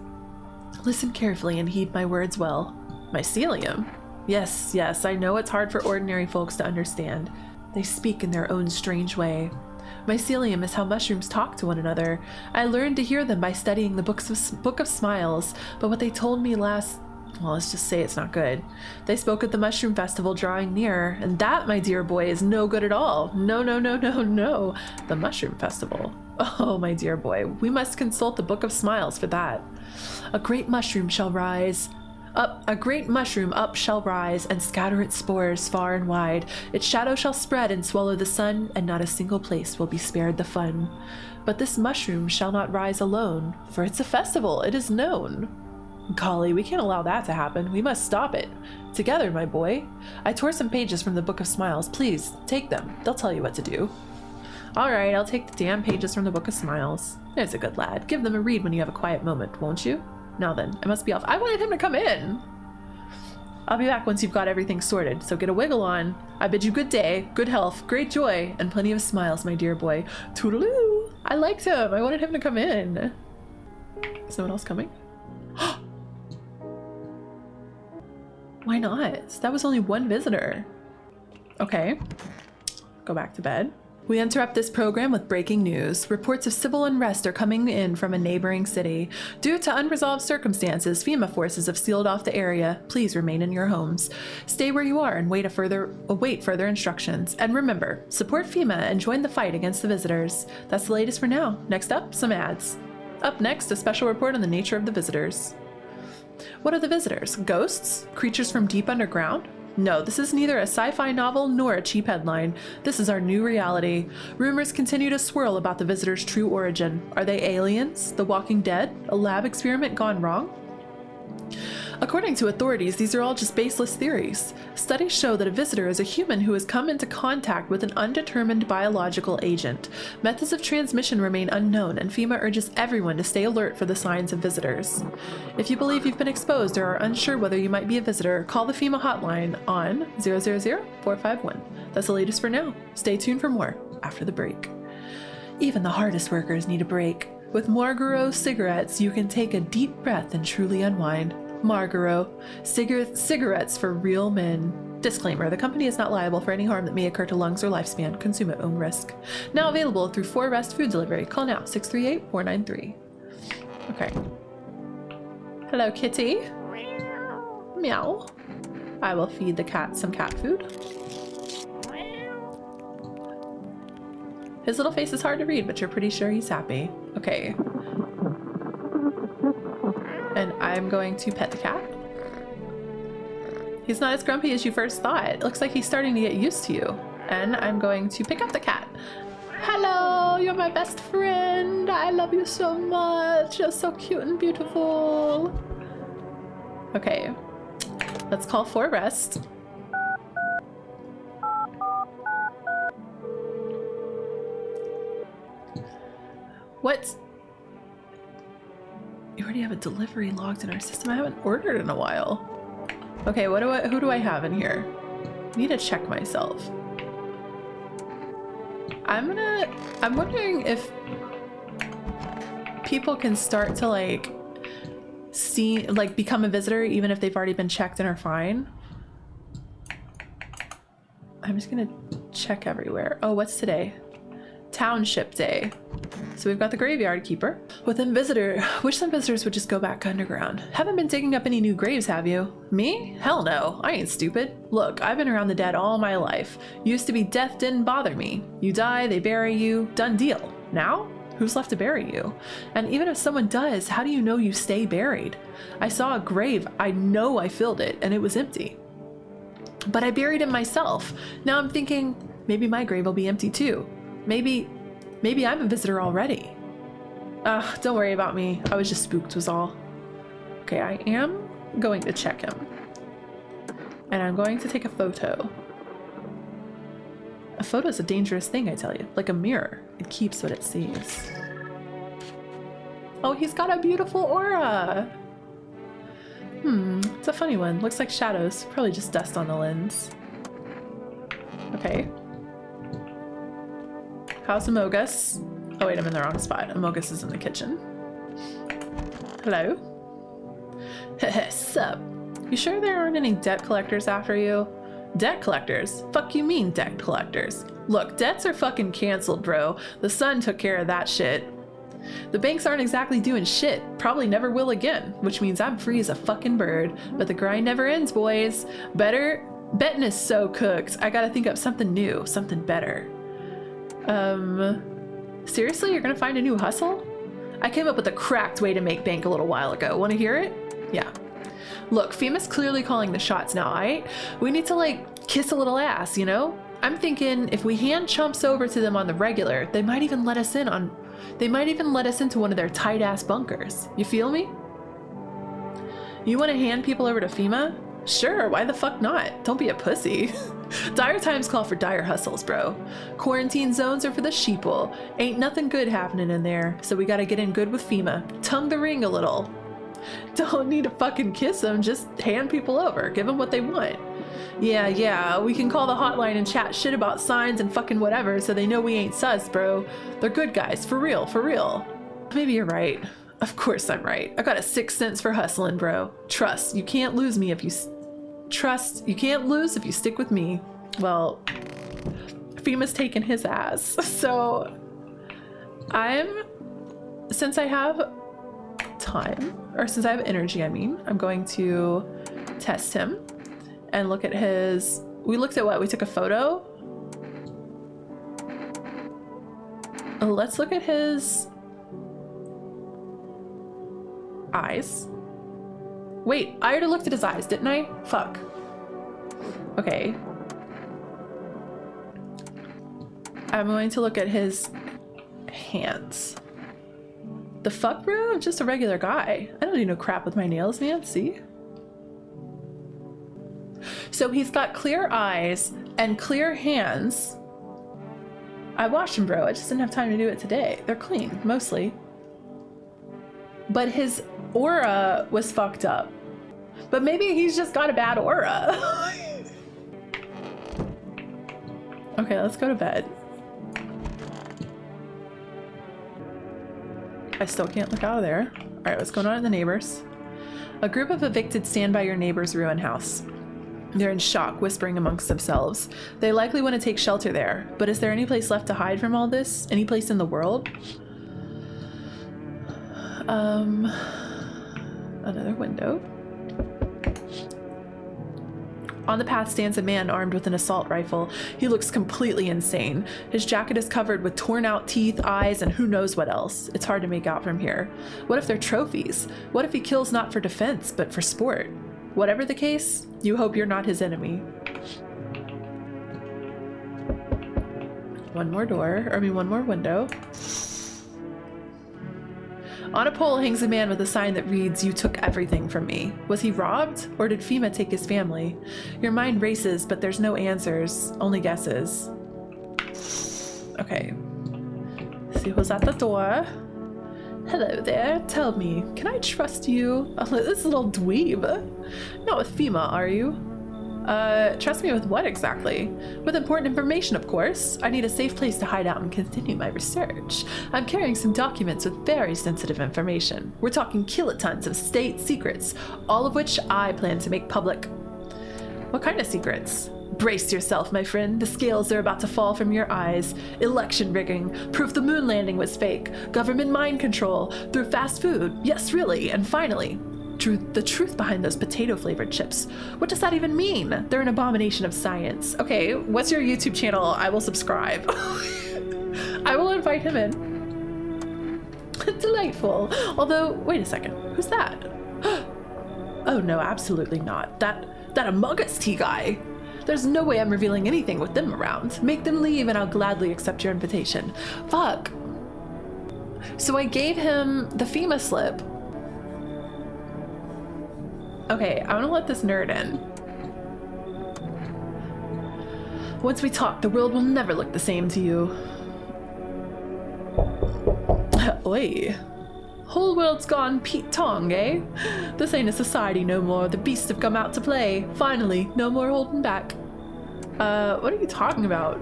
listen carefully and heed my words well. Mycelium? Yes, I know it's hard for ordinary folks to understand. They speak in their own strange way. Mycelium is how mushrooms talk to one another. I learned to hear them by studying the Book of Smiles, but what they told me last... well, let's just say it's not good. They spoke at the mushroom festival drawing near, and that, my dear boy, is no good at all. No. The mushroom festival. Oh, my dear boy, we must consult the Book of Smiles for that. A great mushroom shall rise... a great mushroom up shall rise and scatter its spores far and wide. Its shadow shall spread and swallow the sun, and not a single place will be spared the fun. But this mushroom shall not rise alone, for it's a festival, it is known. Golly, we can't allow that to happen. We must stop it. Together, my boy. I tore some pages from the Book of Smiles. Please, take them. They'll tell you what to do. All right, I'll take the damn pages from the Book of Smiles. There's a good lad. Give them a read when you have a quiet moment, won't you? Now then, I must be off. I wanted him to come in. I'll be back once you've got everything sorted, so get a wiggle on. I bid you good day, good health, great joy, and plenty of smiles, my dear boy. Toodaloo! I liked him. I wanted him to come in. Is someone else coming? Why not? That was only one visitor. Okay. Go back to bed. We interrupt this program with breaking news. Reports of civil unrest are coming in from a neighboring city. Due to unresolved circumstances, FEMA forces have sealed off the area. Please remain in your homes. Stay where you are and await further instructions. And remember, support FEMA and join the fight against the visitors. That's the latest for now. Next up, some ads. Up next, a special report on the nature of the visitors. What are the visitors? Ghosts? Creatures from deep underground? No, this is neither a sci-fi novel nor a cheap headline. This is our new reality. Rumors continue to swirl about the visitors' true origin. Are they aliens? The Walking Dead? A lab experiment gone wrong? According to authorities, these are all just baseless theories. Studies show that a visitor is a human who has come into contact with an undetermined biological agent. Methods of transmission remain unknown, and FEMA urges everyone to stay alert for the signs of visitors. If you believe you've been exposed or are unsure whether you might be a visitor, call the FEMA hotline on 000-451. That's the latest for now. Stay tuned for more after the break. Even the hardest workers need a break. With Marlboro cigarettes, you can take a deep breath and truly unwind. Marlboro, cigarettes for real men. Disclaimer, the company is not liable for any harm that may occur to lungs or lifespan. Consume at own risk. Now available through 4Rest Food Delivery. Call now, 638-493. Okay. Hello, kitty. Meow. I will feed the cat some cat food. His little face is hard to read, but you're pretty sure he's happy. Okay. And I'm going to pet the cat. He's not as grumpy as you first thought. It looks like he's starting to get used to you. And I'm going to pick up the cat. Hello, you're my best friend. I love you so much. You're so cute and beautiful. Okay. Let's call 4Rest. What? You already have a delivery logged in our system. I haven't ordered in a while. Okay, who do I have in here? I need to check myself. I'm wondering if people can start to become a visitor even if they've already been checked and are fine. I'm just gonna check everywhere. Oh, what's today? Township Day. So we've got the graveyard keeper. Wish some visitors would just go back underground. Haven't been digging up any new graves, have you? Me? Hell no, I ain't stupid. Look, I've been around the dead all my life. Used to be death didn't bother me. You die, they bury you, done deal. Now? Who's left to bury you? And even if someone does, how do you know you stay buried? I saw a grave, I know I filled it, and it was empty. But I buried him myself. Now I'm thinking, maybe my grave will be empty too. Maybe I'm a visitor already. Don't worry about me. I was just spooked was all. Okay, I am going to check him. And I'm going to take a photo. A photo is a dangerous thing, I tell you. Like a mirror. It keeps what it sees. Oh, he's got a beautiful aura. It's a funny one. Looks like shadows. Probably just dust on the lens. Okay. How's Amogus? Oh wait, I'm in the wrong spot. Amogus is in the kitchen. Hello? Sup? You sure there aren't any debt collectors after you? Debt collectors? Fuck you mean debt collectors? Look, debts are fucking canceled, bro. The sun took care of that shit. The banks aren't exactly doing shit. Probably never will again, which means I'm free as a fucking bird. But the grind never ends, boys. Betting is so cooked. I gotta think up something new, something better. Seriously, you're gonna find a new hustle? I came up with a cracked way to make bank a little while ago. Want to hear it? Yeah. Look, FEMA's clearly calling the shots now, alright? We need to, kiss a little ass, you know? I'm thinking if we hand chumps over to them on the regular, they might even let us into one of their tight-ass bunkers. You feel me? You want to hand people over to FEMA? Sure, why the fuck not? Don't be a pussy. Dire times call for dire hustles, bro. Quarantine zones are for the sheeple. Ain't nothing good happening in there, so we gotta get in good with FEMA. Tongue the ring a little. Don't need to fucking kiss them, just hand people over. Give them what they want. Yeah, we can call the hotline and chat shit about signs and fucking whatever so they know we ain't sus, bro. They're good guys, for real. Maybe you're right. Of course I'm right. I got a sixth sense for hustling, bro. Trust, you can't lose if you stick with me. Well, FEMA's taking his ass. So since I have time, or since I have energy, I'm going to test him and look at we looked at what? We took a photo? Let's look at his eyes. Wait, I already looked at his eyes, didn't I? Fuck. Okay. I'm going to look at his hands. The fuck, bro? I'm just a regular guy. I don't do no crap with my nails, man. See? So he's got clear eyes and clear hands. I washed them, bro. I just didn't have time to do it today. They're clean, mostly. But his aura was fucked up. But maybe he's just got a bad aura. Okay, let's go to bed. I still can't look out of there. All right, what's going on in the neighbors? A group of evicted stand by your neighbor's ruined house. They're in shock, whispering amongst themselves. They likely want to take shelter there, but is there any place left to hide from all this? Any place in the world? Another window. On the path stands a man armed with an assault rifle. He looks completely insane. His jacket is covered with torn out teeth, eyes, and who knows what else. It's hard to make out from here. What if they're trophies? What if he kills not for defense, but for sport? Whatever the case, you hope you're not his enemy. One more window. On a pole hangs a man with a sign that reads, "You took everything from me." Was he robbed, or did FEMA take his family? Your mind races, but there's no answers, only guesses. Okay. See who's at the door. Hello there, tell me, can I trust you? Oh, this little dweeb. Not with FEMA, are you? Trust me with what exactly? With important information, of course. I need a safe place to hide out and continue my research. I'm carrying some documents with very sensitive information. We're talking kilotons of state secrets, all of which I plan to make public. What kind of secrets? Brace yourself, my friend. The scales are about to fall from your eyes. Election rigging, proof the moon landing was fake, government mind control, through fast food, yes really, and finally, the truth behind those potato-flavored chips. What does that even mean? They're an abomination of science. Okay, what's your YouTube channel? I will subscribe. I will invite him in. Delightful. Although, wait a second. Who's that? Oh no, absolutely not. That Among Us tea guy. There's no way I'm revealing anything with them around. Make them leave and I'll gladly accept your invitation. Fuck. So I gave him the FEMA slip. Okay, I want to let this nerd in. Once we talk, the world will never look the same to you. Oi. Whole world's gone Pete Tong, eh? This ain't a society no more. The beasts have come out to play. Finally, no more holding back. What are you talking about?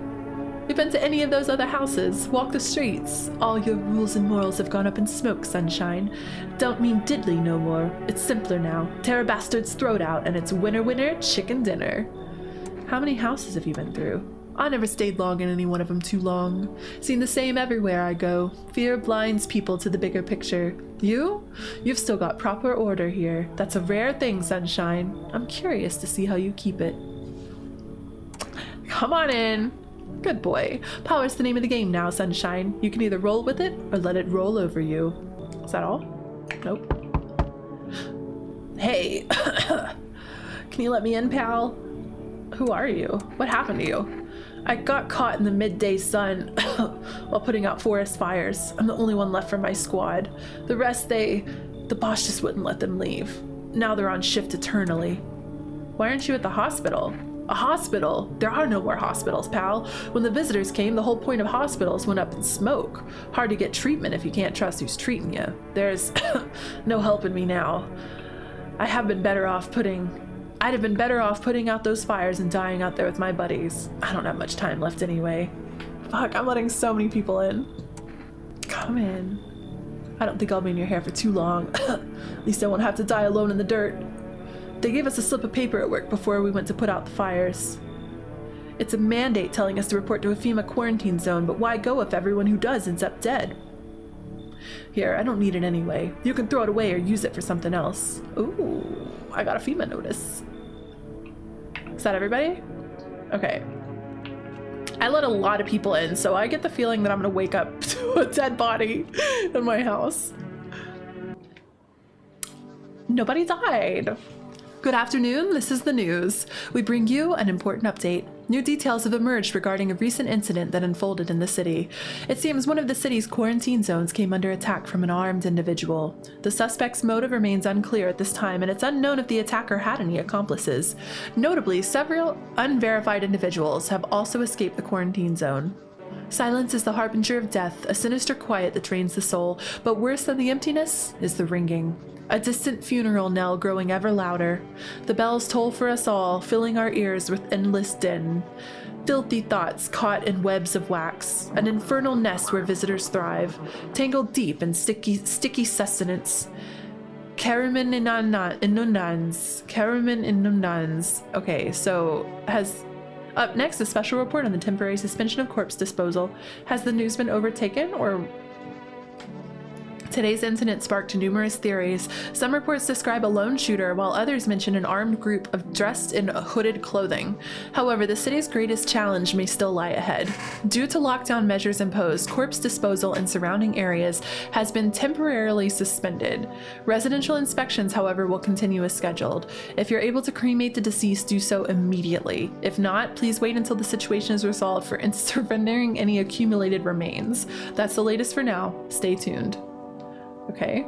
You've been to any of those other houses, walked the streets. All your rules and morals have gone up in smoke, sunshine. Don't mean diddly no more. It's simpler now. Tear a bastard's throat out and it's winner winner, chicken dinner. How many houses have you been through? I never stayed long in any one of them too long. Seen the same everywhere I go. Fear blinds people to the bigger picture. You've still got proper order here. That's a rare thing, sunshine. I'm curious to see how you keep it. Come on in. Good boy. Power's the name of the game now, sunshine. You can either roll with it or let it roll over you. Is that all? Nope. Hey. Can you let me in, pal? Who are you? What happened to you? I got caught in the midday sun while putting out forest fires. I'm the only one left from my squad. The rest, the boss just wouldn't let them leave. Now they're on shift eternally. Why aren't you at the hospital? A hospital? There are no more hospitals, pal. When the visitors came, the whole point of hospitals went up in smoke. Hard to get treatment if you can't trust who's treating you. There's no helping me now. I'd have been better off putting out those fires and dying out there with my buddies. I don't have much time left anyway. Fuck, I'm letting so many people in. Come in. I don't think I'll be in your hair for too long. At least I won't have to die alone in the dirt. They gave us a slip of paper at work before we went to put out the fires. It's a mandate telling us to report to a FEMA quarantine zone, but why go if everyone who does ends up dead? Here, I don't need it anyway. You can throw it away or use it for something else. Ooh, I got a FEMA notice. Is that everybody? Okay. I let a lot of people in, so I get the feeling that I'm gonna wake up to a dead body in my house. Nobody died. Good afternoon, this is the news. We bring you an important update. New details have emerged regarding a recent incident that unfolded in the city. It seems one of the city's quarantine zones came under attack from an armed individual. The suspect's motive remains unclear at this time, and it's unknown if the attacker had any accomplices. Notably, several unverified individuals have also escaped the quarantine zone. Silence is the harbinger of death, a sinister quiet that drains the soul, but worse than the emptiness is the ringing. A distant funeral knell growing ever louder. The bells toll for us all, filling our ears with endless din. Filthy thoughts caught in webs of wax, an infernal nest where visitors thrive, tangled deep in sticky sustenance. Karamin inundans. Okay, so up next, a special report on the temporary suspension of corpse disposal. Has the news been overtaken, or... Today's incident sparked numerous theories. Some reports describe a lone shooter, while others mention an armed group dressed in hooded clothing. However, the city's greatest challenge may still lie ahead. Due to lockdown measures imposed, corpse disposal in surrounding areas has been temporarily suspended. Residential inspections, however, will continue as scheduled. If you're able to cremate the deceased, do so immediately. If not, please wait until the situation is resolved for surrendering any accumulated remains. That's the latest for now. Stay tuned. Okay.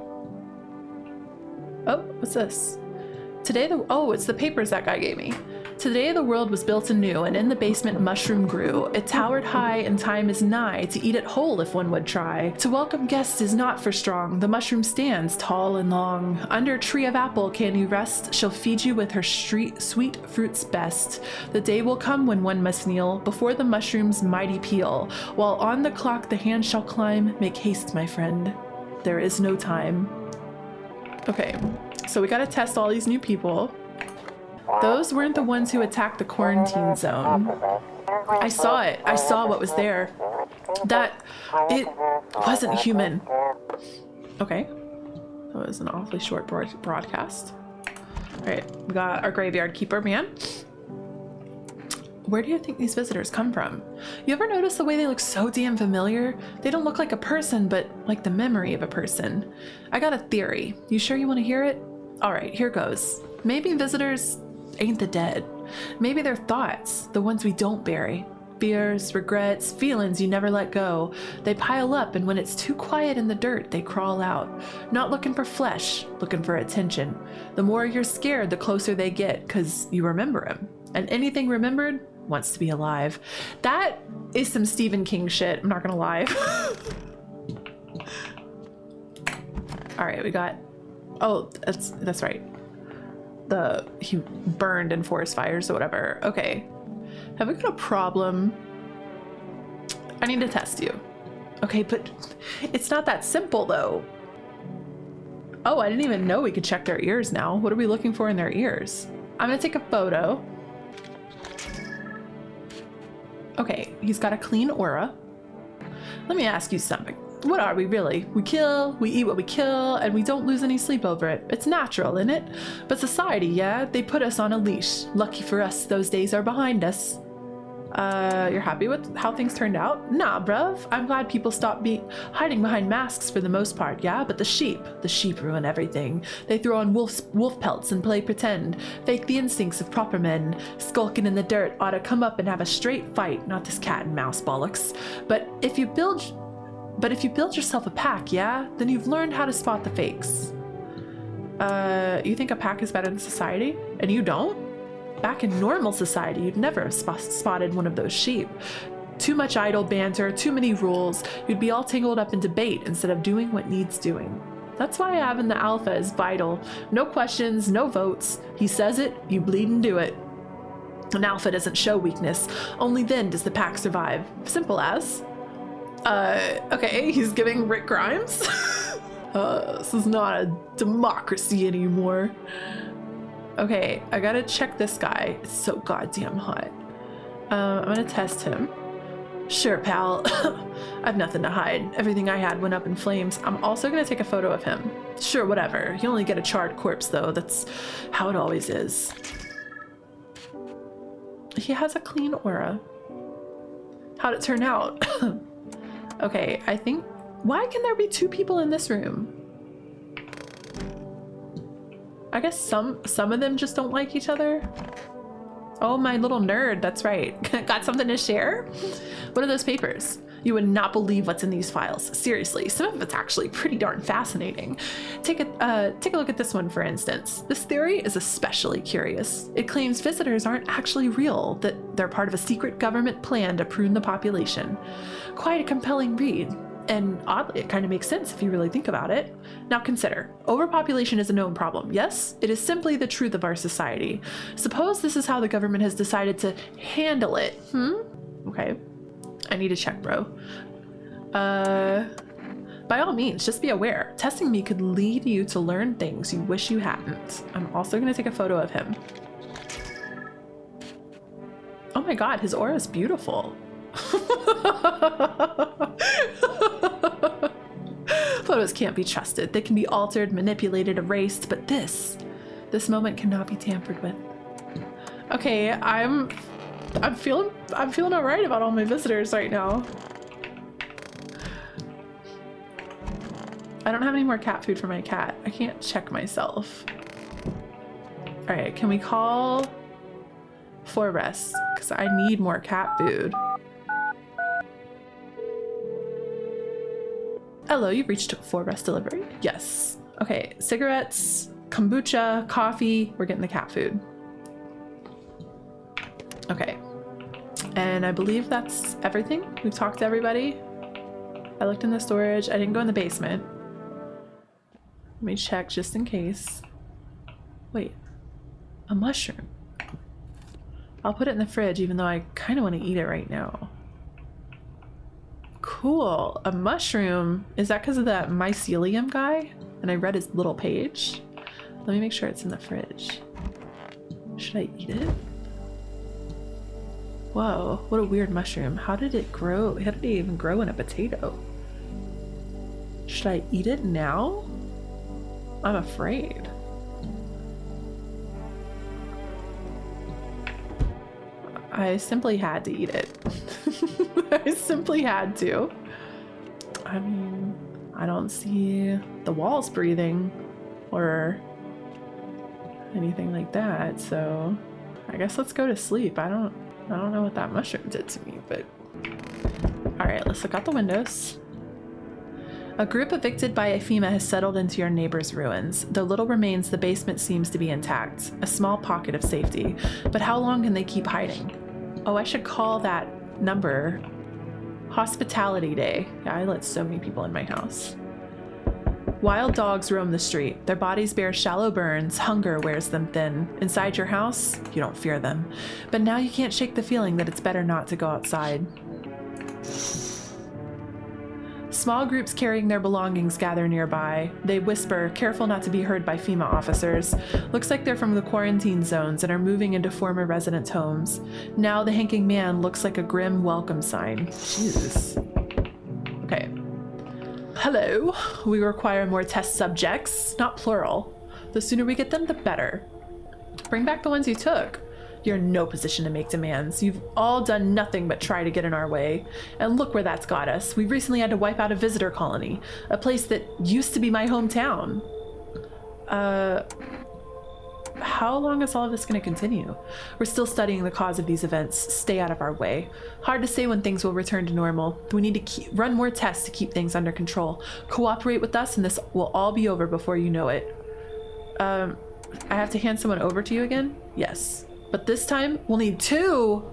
Oh, what's this? It's the papers that guy gave me. Today the world was built anew, and in the basement mushroom grew. It towered high, and time is nigh to eat it whole if one would try. To welcome guests is not for strong. The mushroom stands tall and long. Under a tree of apple can you rest. She'll feed you with her sweet fruits best. The day will come when one must kneel before the mushroom's mighty peel. While on the clock the hand shall climb, make haste, my friend. There is no time. Okay, so we gotta test all these new people. Those weren't the ones who attacked the quarantine zone. I saw it. I saw what was there. It wasn't human. Okay, that was an awfully short broadcast. All right, we got our graveyard keeper man. Where do you think these visitors come from? You ever notice the way they look so damn familiar? They don't look like a person, but like the memory of a person. I got a theory. You sure you want to hear it? All right, here goes. Maybe visitors ain't the dead. Maybe they're thoughts, the ones we don't bury. Fears, regrets, feelings you never let go. They pile up, and when it's too quiet in the dirt, they crawl out. Not looking for flesh, looking for attention. The more you're scared, the closer they get, because you remember them. And anything remembered wants to be alive. That is some Stephen King shit, I'm not gonna lie. All right, we got, oh, that's right. He burned in forest fires or whatever. Okay, have we got a problem? I need to test you. Okay, but it's not that simple though. Oh, I didn't even know we could check their ears now. What are we looking for in their ears? I'm gonna take a photo. Okay, he's got a clean aura. Let me ask you something. What are we really? We kill, we eat what we kill, and we don't lose any sleep over it. It's natural, isn't it? But society, yeah, they put us on a leash. Lucky for us, those days are behind us. You're happy with how things turned out? Nah, bruv. I'm glad people stopped hiding behind masks for the most part, yeah? But the sheep ruin everything. They throw on wolf pelts and play pretend. Fake the instincts of proper men. Skulking in the dirt ought to come up and have a straight fight, not this cat and mouse bollocks. But if you build yourself a pack, yeah? Then you've learned how to spot the fakes. You think a pack is better than society? And you don't? Back in normal society, you'd never have spotted one of those sheep. Too much idle banter, too many rules. You'd be all tangled up in debate instead of doing what needs doing. That's why having the alpha is vital. No questions, no votes. He says it, you bleed and do it. An alpha doesn't show weakness. Only then does the pack survive. Simple as. Okay, he's giving Rick Grimes. This is not a democracy anymore. Okay, I gotta check this guy. It's so goddamn hot. I'm gonna test him. Sure, pal. I've nothing to hide. Everything I had went up in flames. I'm also gonna take a photo of him. Sure, whatever. You only get a charred corpse, though. That's how it always is. He has a clean aura. How'd it turn out? Okay, I think... Why can there be two people in this room? I guess some of them just don't like each other. Oh, my little nerd, that's right. Got something to share? What are those papers? You would not believe what's in these files. Seriously, some of it's actually pretty darn fascinating. Take a look at this one, for instance. This theory is especially curious. It claims visitors aren't actually real, that they're part of a secret government plan to prune the population. Quite a compelling read. And oddly, it kind of makes sense if you really think about it. Now consider, overpopulation is a known problem, yes? It is simply the truth of our society. Suppose this is how the government has decided to handle it. Okay. I need to check, bro. By all means, just be aware. Testing me could lead you to learn things you wish you hadn't. I'm also going to take a photo of him. Oh my god, his aura is beautiful. Photos can't be trusted. They can be altered, manipulated, erased, but this moment cannot be tampered with. Okay, I'm feeling all right about all my visitors right now. I don't have any more cat food for my cat. I can't check myself. All right, can we call Forrest? Because I need more cat food. Hello, you've reached Forrest Delivery. Yes. Okay, cigarettes, kombucha, coffee. We're getting the cat food. Okay. And I believe that's everything. We've talked to everybody. I looked in the storage. I didn't go in the basement. Let me check just in case. Wait, a mushroom. I'll put it in the fridge even though I kind of want to eat it right now. Cool, a mushroom. Is that because of that mycelium guy? And I read his little page. Let me make sure it's in the fridge. Should I eat it? Whoa, what a weird mushroom. How did it grow? How did it even grow in a potato? Should I eat it now? I'm afraid. I simply had to eat it. I simply had to. I mean, I don't see the walls breathing or anything like that, so I guess let's go to sleep. I don't know what that mushroom did to me, but all right, let's look out the windows. A group evicted by a FEMA has settled into your neighbor's ruins. Though little remains, the basement seems to be intact, a small pocket of safety. But how long can they keep hiding? Oh, I should call that number Hospitality Day. Yeah, I let so many people in my house. Wild dogs roam the street. Their bodies bear shallow burns. Hunger wears them thin. Inside your house, you don't fear them. But now you can't shake the feeling that it's better not to go outside. Small groups carrying their belongings gather nearby. They whisper, careful not to be heard by FEMA officers. Looks like they're from the quarantine zones and are moving into former residents' homes. Now the hanking man looks like a grim welcome sign. Jesus. Okay. Hello. We require more test subjects, not plural. The sooner we get them, the better. Bring back the ones you took. You're in no position to make demands. You've all done nothing but try to get in our way. And look where that's got us. We recently had to wipe out a visitor colony, a place that used to be my hometown. How long is all of this going to continue? We're still studying the cause of these events. Stay out of our way. Hard to say when things will return to normal. We need to run more tests to keep things under control. Cooperate with us and this will all be over before you know it. I have to hand someone over to you again? Yes. But this time, we'll need 2.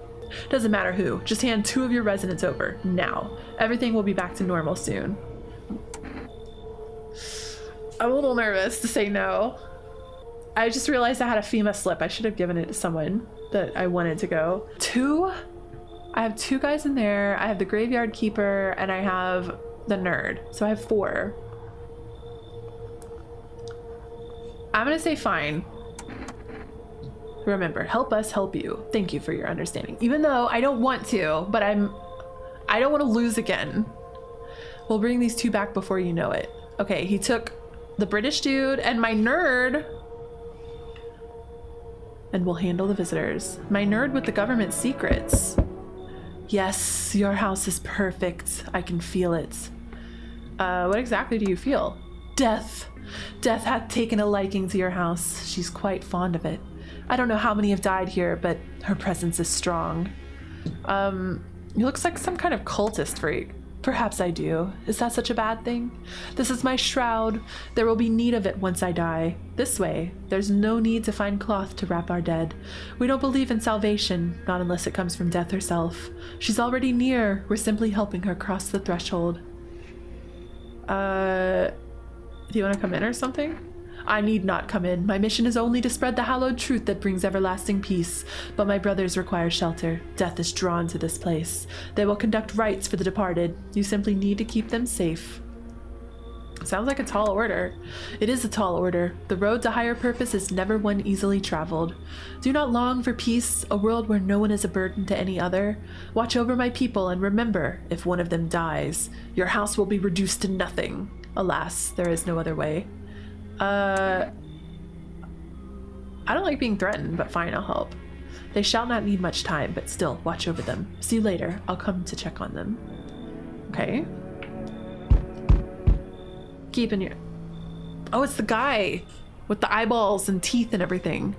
Doesn't matter who. Just hand 2 of your residents over, now. Everything will be back to normal soon. I'm a little nervous to say no. I just realized I had a FEMA slip. I should have given it to someone that I wanted to go. 2? I have 2 guys in there. I have the graveyard keeper, and I have the nerd. So I have 4. I'm gonna say fine. Remember, help us help you. Thank you for your understanding. Even though I don't want to, but I don't want to lose again. We'll bring these 2 back before you know it. Okay, he took the British dude and my nerd. And we'll handle the visitors. My nerd with the government secrets. Yes, your house is perfect. I can feel it. What exactly do you feel? Death. Death hath taken a liking to your house. She's quite fond of it. I don't know how many have died here, but her presence is strong. He looks like some kind of cultist freak. Perhaps I do. Is that such a bad thing? This is my shroud. There will be need of it once I die. This way, there's no need to find cloth to wrap our dead. We don't believe in salvation, not unless it comes from death herself. She's already near. We're simply helping her cross the threshold. Do you want to come in or something? I need not come in. My mission is only to spread the hallowed truth that brings everlasting peace. But my brothers require shelter. Death is drawn to this place. They will conduct rites for the departed. You simply need to keep them safe. Sounds like a tall order. It is a tall order. The road to higher purpose is never one easily traveled. Do not long for peace, a world where no one is a burden to any other. Watch over my people and remember, if one of them dies, your house will be reduced to nothing. Alas, there is no other way. I don't like being threatened, but fine, I'll help. They shall not need much time, but still, watch over them. See you later. I'll come to check on them. Okay. Keeping your... Oh, it's the guy with the eyeballs and teeth and everything.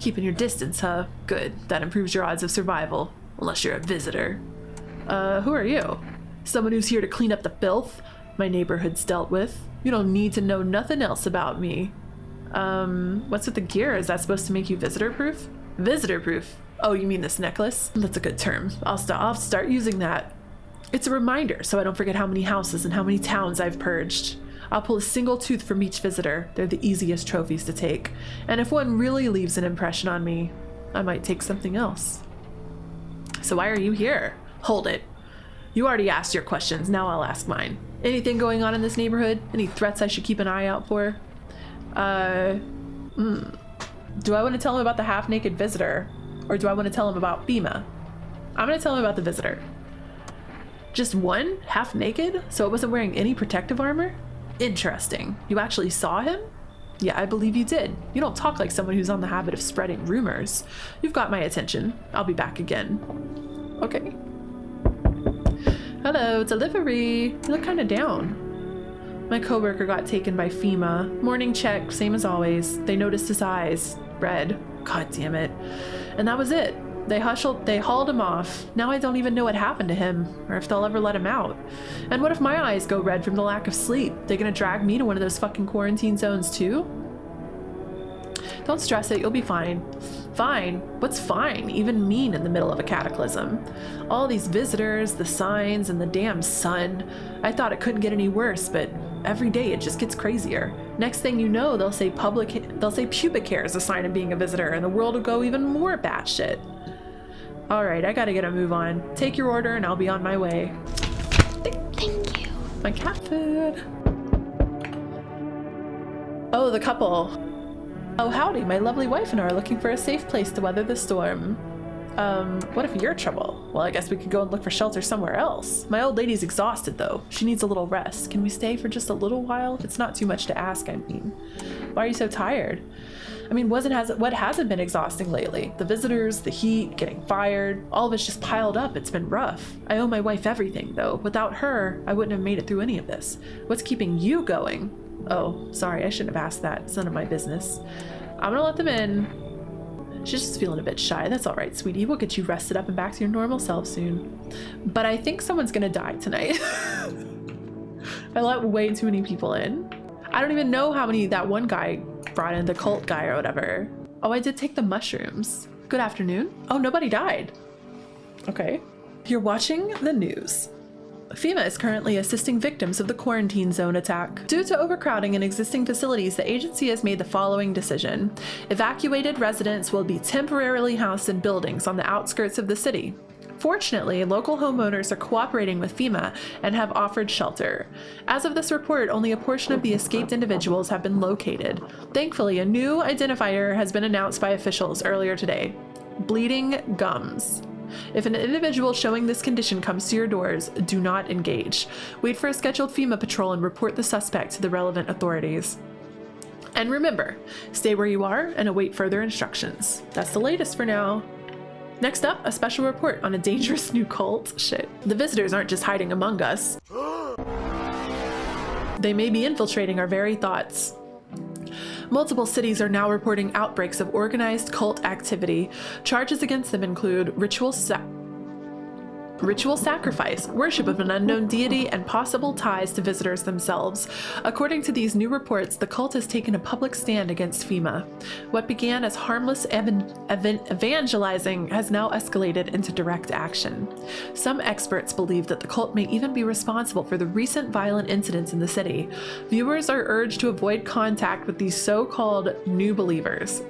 Keeping your distance, huh? Good. That improves your odds of survival. Unless you're a visitor. Who are you? Someone who's here to clean up the filth my neighborhood's dealt with. You don't need to know nothing else about me. What's with the gear? Is that supposed to make you visitor-proof? Visitor-proof? Oh, you mean this necklace? That's a good term. I'll start using that. It's a reminder, so I don't forget how many houses and how many towns I've purged. I'll pull a single tooth from each visitor. They're the easiest trophies to take. And if one really leaves an impression on me, I might take something else. So why are you here? Hold it. You already asked your questions, now I'll ask mine. Anything going on in this neighborhood? Any threats I should keep an eye out for? Do I want to tell him about the half-naked visitor? Or do I want to tell him about FEMA? I'm going to tell him about the visitor. Just one? Half-naked? So it wasn't wearing any protective armor? Interesting. You actually saw him? Yeah, I believe you did. You don't talk like someone who's on the habit of spreading rumors. You've got my attention. I'll be back again. Okay. Hello, delivery. You look kind of down. My coworker got taken by FEMA. Morning check, same as always. They noticed his eyes. Red. God damn it. And that was it. They hauled him off. Now I don't even know what happened to him, or if they'll ever let him out. And what if my eyes go red from the lack of sleep? They gonna drag me to one of those fucking quarantine zones too? Don't stress it, you'll be fine. Fine? What's fine even mean in the middle of a cataclysm? All these visitors, the signs, and the damn sun. I thought it couldn't get any worse, but every day it just gets crazier. Next thing you know, they'll say pubic hair is a sign of being a visitor, and the world will go even more batshit. Alright, I gotta get a move on. Take your order and I'll be on my way. Thank you. My cat food. Oh, the couple. Oh, howdy, my lovely wife and I are looking for a safe place to weather the storm. What if you're trouble? Well, I guess we could go and look for shelter somewhere else. My old lady's exhausted, though. She needs a little rest. Can we stay for just a little while? If it's not too much to ask, I mean. Why are you so tired? I mean, what hasn't been exhausting lately? The visitors, the heat, getting fired, all of it's just piled up. It's been rough. I owe my wife everything, though. Without her, I wouldn't have made it through any of this. What's keeping you going? Oh, sorry, I shouldn't have asked that. It's none of my business. I'm gonna let them in. She's just feeling a bit shy. That's all right, sweetie. We'll get you rested up and back to your normal self soon. But I think someone's gonna die tonight. I let way too many people in. I don't even know how many that one guy brought in, the cult guy or whatever. Oh, I did take the mushrooms. Good afternoon. Oh, nobody died. Okay. You're watching the news. FEMA is currently assisting victims of the quarantine zone attack. Due to overcrowding in existing facilities, the agency has made the following decision. Evacuated residents will be temporarily housed in buildings on the outskirts of the city. Fortunately, local homeowners are cooperating with FEMA and have offered shelter. As of this report, only a portion of the escaped individuals have been located. Thankfully, a new identifier has been announced by officials earlier today. Bleeding gums. If an individual showing this condition comes to your doors, do not engage. Wait for a scheduled FEMA patrol and report the suspect to the relevant authorities. And remember, stay where you are and await further instructions. That's the latest for now. Next up, a special report on a dangerous new cult. Shit. The visitors aren't just hiding among us. They may be infiltrating our very thoughts. Multiple cities are now reporting outbreaks of organized cult activity. Charges against them include ritual sacrifice, worship of an unknown deity, and possible ties to visitors themselves. According to these new reports, the cult has taken a public stand against FEMA. What began as harmless evangelizing has now escalated into direct action. Some experts believe that the cult may even be responsible for the recent violent incidents in the city. Viewers are urged to avoid contact with these so-called new believers.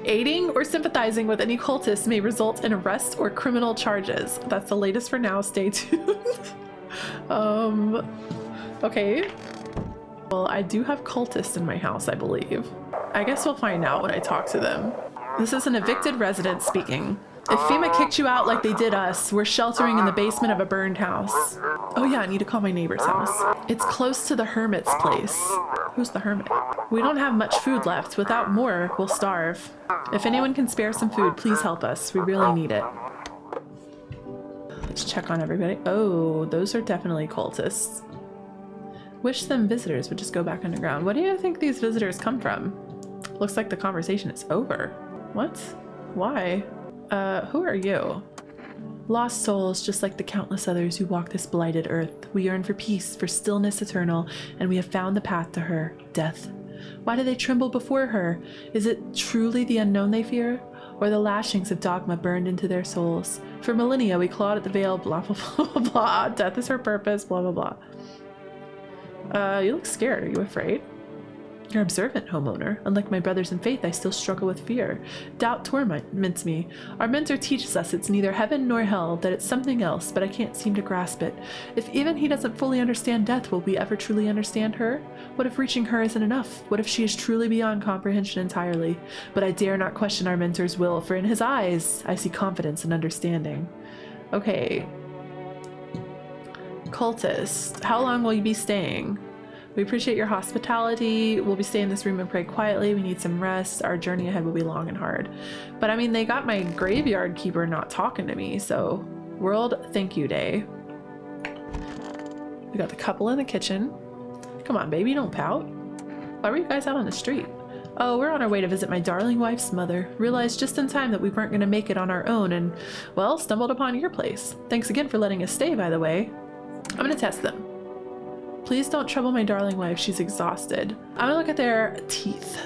Aiding or sympathizing with any cultists may result in arrest or criminal charges. That's the latest for now. Stay tuned. Okay. Well, I do have cultists in my house, I believe. I guess we'll find out when I talk to them. This is an evicted resident speaking. If FEMA kicked you out like they did us, we're sheltering in the basement of a burned house. Oh yeah, I need to call my neighbor's house. It's close to the hermit's place. Who's the hermit? We don't have much food left. Without more, we'll starve. If anyone can spare some food, please help us. We really need it. Let's check on everybody. Oh, those are definitely cultists. Wish them visitors would just go back underground. What do you think these visitors come from? Looks like the conversation is over. What? Why? Who are you? Lost souls, just like the countless others who walk this blighted earth. We yearn for peace, for stillness eternal, and we have found the path to her, death. Why do they tremble before her? Is it truly the unknown they fear? Or the lashings of dogma burned into their souls? For millennia we clawed at the veil, blah blah blah blah blah. Death is her purpose, blah blah blah. You look scared. Are you afraid? You're observant, homeowner. Unlike my brothers in faith, I still struggle with fear. Doubt torments me. Our mentor teaches us it's neither heaven nor hell, that it's something else, but I can't seem to grasp it. If even he doesn't fully understand death, will we ever truly understand her? What if reaching her isn't enough? What if she is truly beyond comprehension entirely? But I dare not question our mentor's will, for in his eyes, I see confidence and understanding. Okay. Cultist, how long will you be staying? We appreciate your hospitality. We'll be staying in this room and pray quietly. We need some rest. Our journey ahead will be long and hard. But I mean, they got my graveyard keeper not talking to me, so World Thank You Day. We got the couple in the kitchen. Come on, baby, don't pout. Why were you guys out on the street? Oh, we're on our way to visit my darling wife's mother. Realized just in time that we weren't going to make it on our own and, well, stumbled upon your place. Thanks again for letting us stay, by the way. I'm going to test them. Please don't trouble my darling wife. She's exhausted. I'm gonna look at their teeth.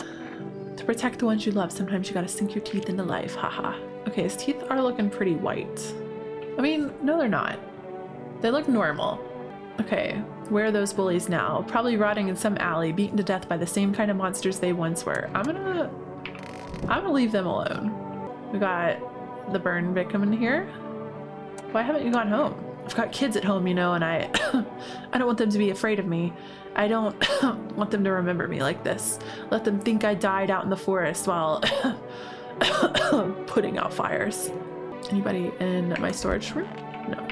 To protect the ones you love, sometimes you gotta sink your teeth into life. Haha. Okay, his teeth are looking pretty white. I mean, no, they're not. They look normal. Okay, where are those bullies now? Probably rotting in some alley, beaten to death by the same kind of monsters they once were. I'm gonna leave them alone. We got the burn victim in here. Why haven't you gone home? I've got kids at home, you know, and I don't want them to be afraid of me. I don't want them to remember me like this. Let them think I died out in the forest while putting out fires. Anybody in my storage room? No.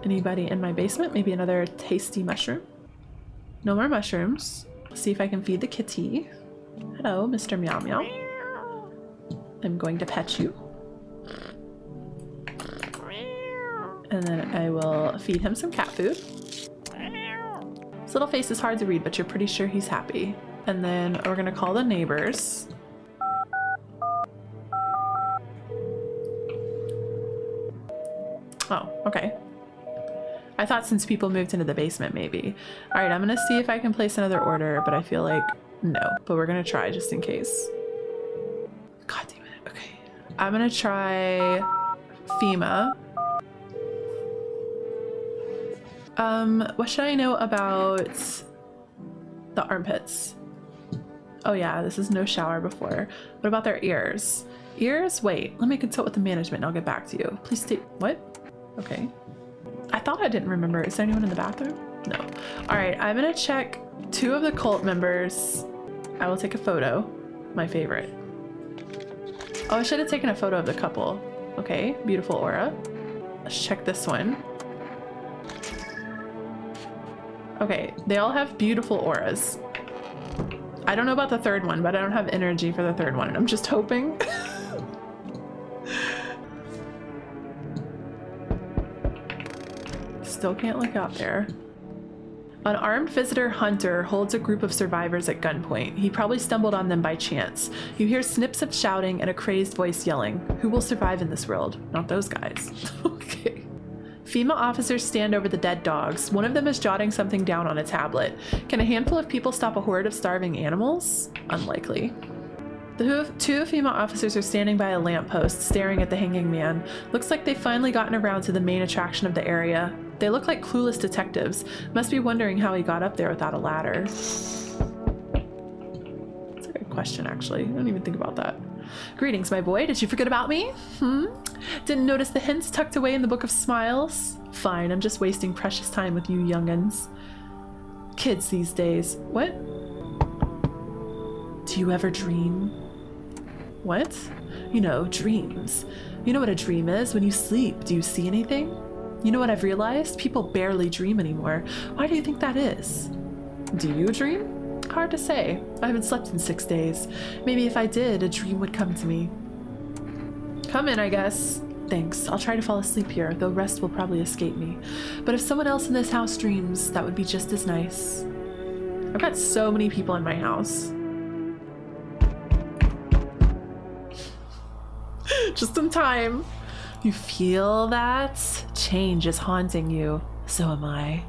Anybody in my basement? Maybe another tasty mushroom? No more mushrooms. See if I can feed the kitty. Hello, Mr. Meow Meow. I'm going to pet you. And then I will feed him some cat food. His little face is hard to read, but you're pretty sure he's happy. And then we're gonna call the neighbors. Oh, okay. I thought since people moved into the basement, maybe. All right, I'm gonna see if I can place another order, but I feel like no, but we're gonna try just in case. God damn it, okay. I'm gonna try FEMA. What should I know about the armpits? Oh yeah, this is no shower before. What about their ears? Ears? Wait, let me consult with the management and I'll get back to you. Please state, what? Okay. I thought I didn't remember. Is there anyone in the bathroom? No. All right, I'm gonna check 2 of the cult members. I will take a photo. My favorite. Oh, I should have taken a photo of the couple. Okay, beautiful aura. Let's check this one. Okay, they all have beautiful auras. I don't know about the third one, but I don't have energy for the third one, and I'm just hoping. Still can't look out there. An armed visitor hunter holds a group of survivors at gunpoint. He probably stumbled on them by chance. You hear snips of shouting and a crazed voice yelling. Who will survive in this world? Not those guys. Okay. FEMA officers stand over the dead dogs. One of them is jotting something down on a tablet. Can a handful of people stop a horde of starving animals? Unlikely. The two FEMA officers are standing by a lamppost, staring at the hanging man. Looks like they've finally gotten around to the main attraction of the area. They look like clueless detectives. Must be wondering how he got up there without a ladder. That's a good question, actually. I didn't even think about that. Greetings, my boy. Did you forget about me? Didn't notice the hints tucked away in the Book of Smiles? Fine, I'm just wasting precious time with you young'uns. Kids these days. What? Do you ever dream? What? You know, dreams. You know what a dream is? When you sleep, do you see anything? You know what I've realized? People barely dream anymore. Why do you think that is? Do you dream? Hard to say. I haven't slept in 6 days. Maybe if I did, a dream would come to me. Come in, I guess. Thanks. I'll try to fall asleep here, though rest will probably escape me. But if someone else in this house dreams, that would be just as nice. I've got so many people in my house. Just in time. You feel that? Change is haunting you. So am I.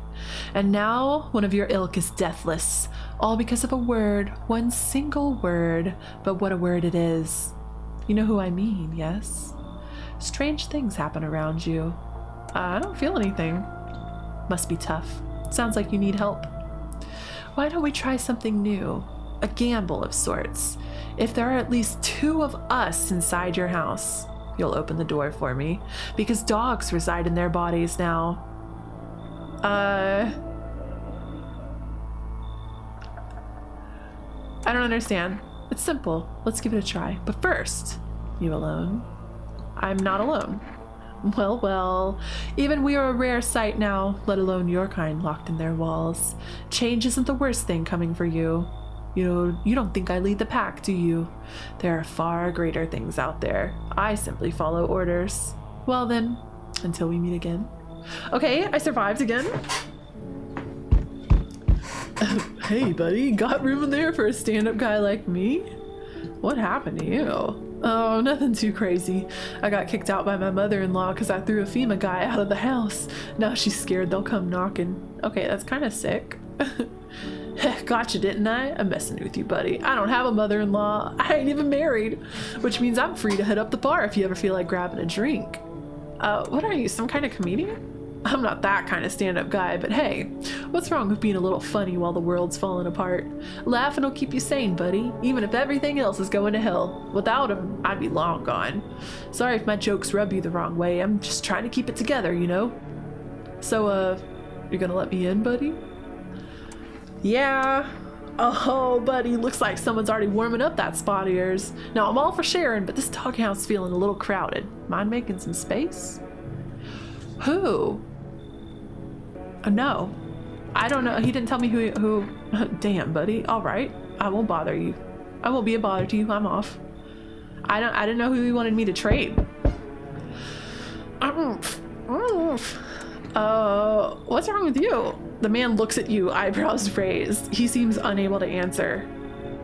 And now one of your ilk is deathless. All because of a word. One single word. But what a word it is. You know who I mean, yes? Strange things happen around you. I don't feel anything. Must be tough. Sounds like you need help. Why don't we try something new? A gamble of sorts. If there are at least 2 of us inside your house, you'll open the door for me, because dogs reside in their bodies now. I don't understand. It's simple. Let's give it a try. But first, you alone? I'm not alone. Well, even we are a rare sight now, let alone your kind locked in their walls. Change isn't the worst thing coming for you. You don't think I lead the pack, do you? There are far greater things out there. I simply follow orders. Well then, until we meet again. Okay, I survived again. Hey buddy, got room in there for a stand-up guy like me? What happened to you? Oh, nothing too crazy. I got kicked out by my mother-in-law because I threw a FEMA guy out of the house. Now she's scared they'll come knocking. Okay, that's kind of sick. Gotcha, didn't I? I'm messing with you, buddy. I don't have a mother-in-law. I ain't even married, which means I'm free to head up the bar if you ever feel like grabbing a drink. What are you, some kind of comedian? I'm not that kind of stand-up guy, but hey, what's wrong with being a little funny while the world's falling apart? Laughing will keep you sane, buddy, even if everything else is going to hell. Without him, I'd be long gone. Sorry if my jokes rub you the wrong way. I'm just trying to keep it together, you know? So, you're gonna let me in, buddy? Yeah. Oh, buddy, looks like someone's already warming up that spot of yours. Now, I'm all for sharing, but this doghouse feeling a little crowded. Mind making some space? Who? No. I don't know. He didn't tell me who. Damn, buddy. All right. I won't bother you. I won't be a bother to you. I'm off. I didn't know who he wanted me to trade. What's wrong with you? The man looks at you, eyebrows raised. He seems unable to answer.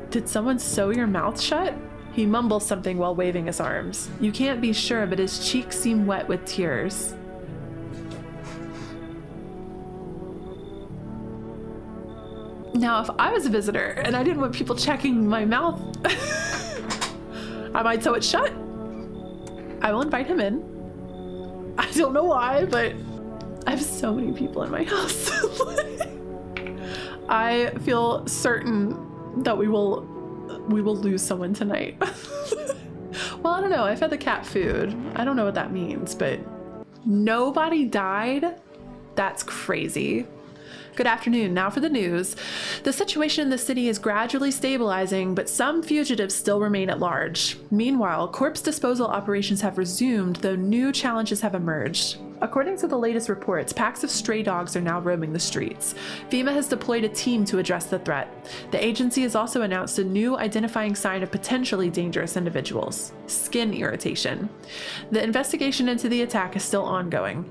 Did someone sew your mouth shut? He mumbles something while waving his arms. You can't be sure, but his cheeks seem wet with tears. Now, if I was a visitor and I didn't want people checking my mouth, I might sew it shut. I will invite him in. I don't know why, but I have so many people in my house. I feel certain that we will lose someone tonight. Well, I don't know. I fed the cat food. I don't know what that means, but nobody died? That's crazy. Good afternoon. Now for the news. The situation in the city is gradually stabilizing, but some fugitives still remain at large. Meanwhile, corpse disposal operations have resumed, though new challenges have emerged. According to the latest reports, packs of stray dogs are now roaming the streets. FEMA has deployed a team to address the threat. The agency has also announced a new identifying sign of potentially dangerous individuals: skin irritation. The investigation into the attack is still ongoing.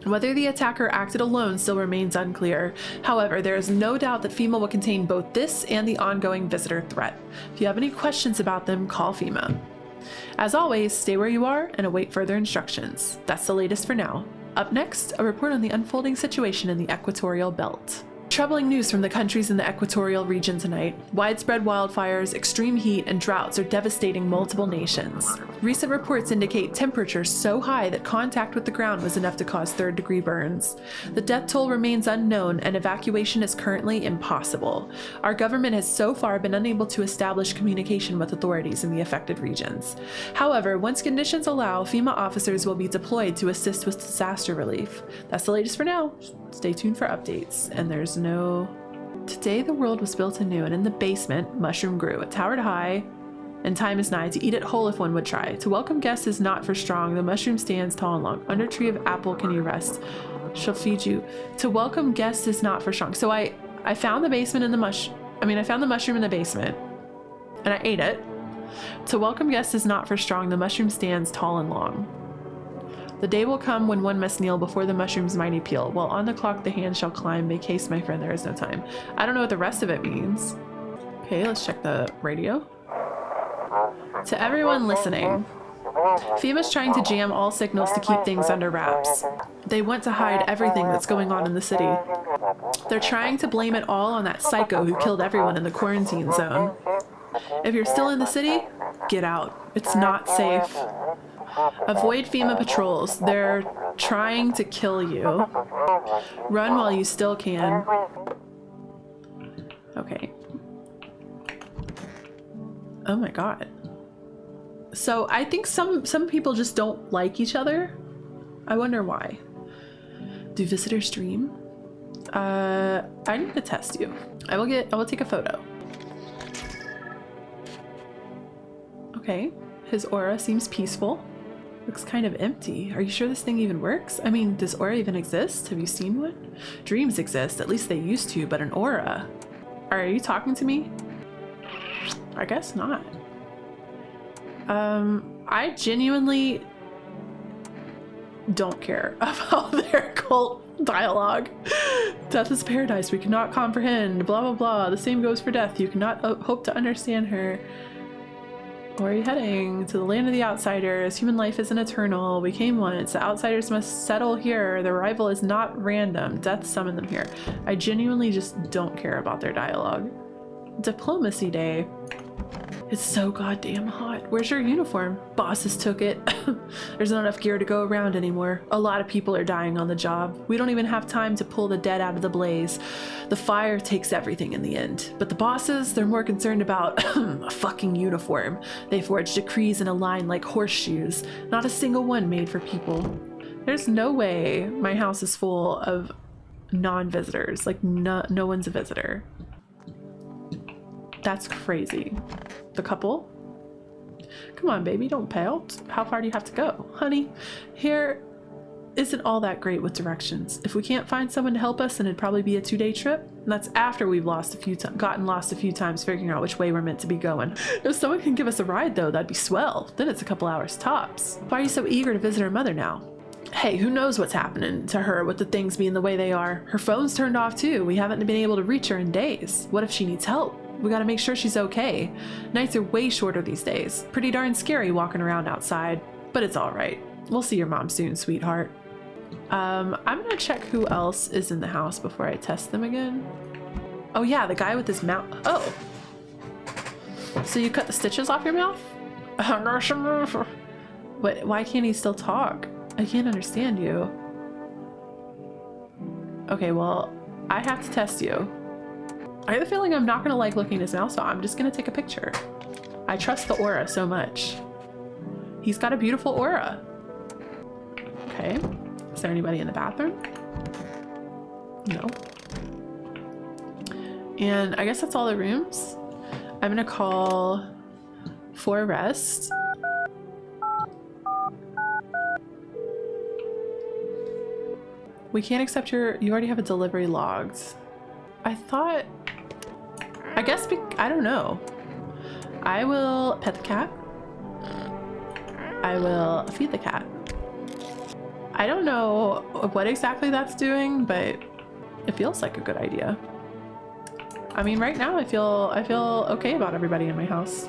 Whether the attacker acted alone still remains unclear. However, there is no doubt that FEMA will contain both this and the ongoing visitor threat. If you have any questions about them, call FEMA. As always, stay where you are and await further instructions. That's the latest for now. Up next, a report on the unfolding situation in the equatorial belt. Troubling news from the countries in the equatorial region tonight. Widespread wildfires, extreme heat, and droughts are devastating multiple nations. Recent reports indicate temperatures so high that contact with the ground was enough to cause third-degree burns. The death toll remains unknown, and evacuation is currently impossible. Our government has so far been unable to establish communication with authorities in the affected regions. However, once conditions allow, FEMA officers will be deployed to assist with disaster relief. That's the latest for now. Stay tuned for updates. And there's no... Today the world was built anew, and in the basement, mushroom grew. It towered high, and time is nigh to eat it whole if one would try. To welcome guests is not for strong. The mushroom stands tall and long. Under tree of apple can you rest. She'll feed you. To welcome guests is not for strong. So I found the basement in the I found the mushroom in the basement, and I ate it. To welcome guests is not for strong. The mushroom stands tall and long. The day will come when one must kneel before the mushroom's mighty peel. While on the clock the hand shall climb. Make haste, my friend, there is no time. I don't know what the rest of it means. Okay, let's check the radio. To everyone listening, FEMA's trying to jam all signals to keep things under wraps. They want to hide everything that's going on in the city. They're trying to blame it all on that psycho who killed everyone in the quarantine zone. If you're still in the city, get out. It's not safe. Avoid FEMA patrols. They're trying to kill you. Run while you still can. Okay. Oh my god. So I think some people just don't like each other. I wonder why. Do visitors stream? I need to test you. I will take a photo. Okay. His aura seems peaceful. Looks kind of empty. Are you sure this thing even works? I mean, does aura even exist? Have you seen one? Dreams exist, at least they used to, but an aura? Are you talking to me? I guess not. I genuinely don't care about their cult dialogue. Death is paradise we cannot comprehend, blah blah blah. The same goes for death. You cannot hope to understand her. Where are you heading? To the land of the outsiders. Human life isn't eternal. We came once. The outsiders must settle here. Their arrival is not random. Death summoned them here. I genuinely just don't care about their dialogue. Diplomacy day. It's so goddamn hot. Where's your uniform? Bosses took it. There's not enough gear to go around anymore. A lot of people are dying on the job. We don't even have time to pull the dead out of the blaze. The fire takes everything in the end. But the bosses, they're more concerned about a fucking uniform. They forge decrees in a line like horseshoes. Not a single one made for people. There's no way my house is full of non-visitors. Like no one's a visitor. That's crazy. The couple? Come on, baby, don't pout. How far do you have to go? Honey, here isn't all that great with directions. If we can't find someone to help us, then it'd probably be a 2-day trip. And that's after we've gotten lost a few times figuring out which way we're meant to be going. If someone can give us a ride, though, that'd be swell. Then it's a couple hours tops. Why are you so eager to visit her mother now? Hey, who knows what's happening to her with the things being the way they are? Her phone's turned off, too. We haven't been able to reach her in days. What if she needs help? We gotta make sure she's okay. Nights are way shorter these days. Pretty darn scary walking around outside, but it's all right. We'll see your mom soon, sweetheart. I'm gonna check who else is in the house before I test them again. Oh yeah, the guy with his mouth. Oh. So you cut the stitches off your mouth? What? Why can't he still talk? I can't understand you. Okay, well, I have to test you. I have a feeling I'm not gonna like looking at his mouth, so I'm just gonna take a picture. I trust the aura so much. He's got a beautiful aura. Okay. Is there anybody in the bathroom? No. And I guess that's all the rooms. I'm gonna call for rest. We can't accept you already have a delivery logged. I don't know. I will pet the cat. I will feed the cat. I don't know what exactly that's doing, but it feels like a good idea. I mean, right now I feel okay about everybody in my house.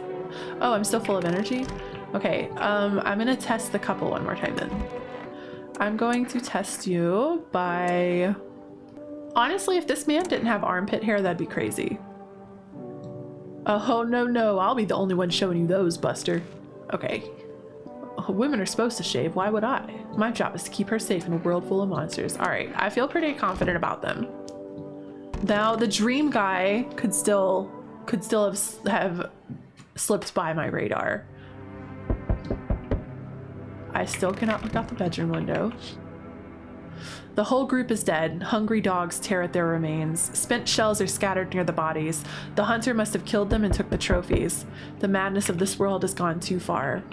Oh, I'm still full of energy. Okay, I'm gonna test the couple one more time then. I'm going to test you by... Honestly, if this man didn't have armpit hair, that'd be crazy. Oh, no, I'll be the only one showing you those, Buster. Okay. Women are supposed to shave, why would I? My job is to keep her safe in a world full of monsters. All right, I feel pretty confident about them. Now, the dream guy could still have slipped by my radar. I still cannot look out the bedroom window. The whole group is dead. Hungry dogs tear at their remains. Spent shells are scattered near the bodies. The hunter must have killed them and took the trophies. The madness of this world has gone too far.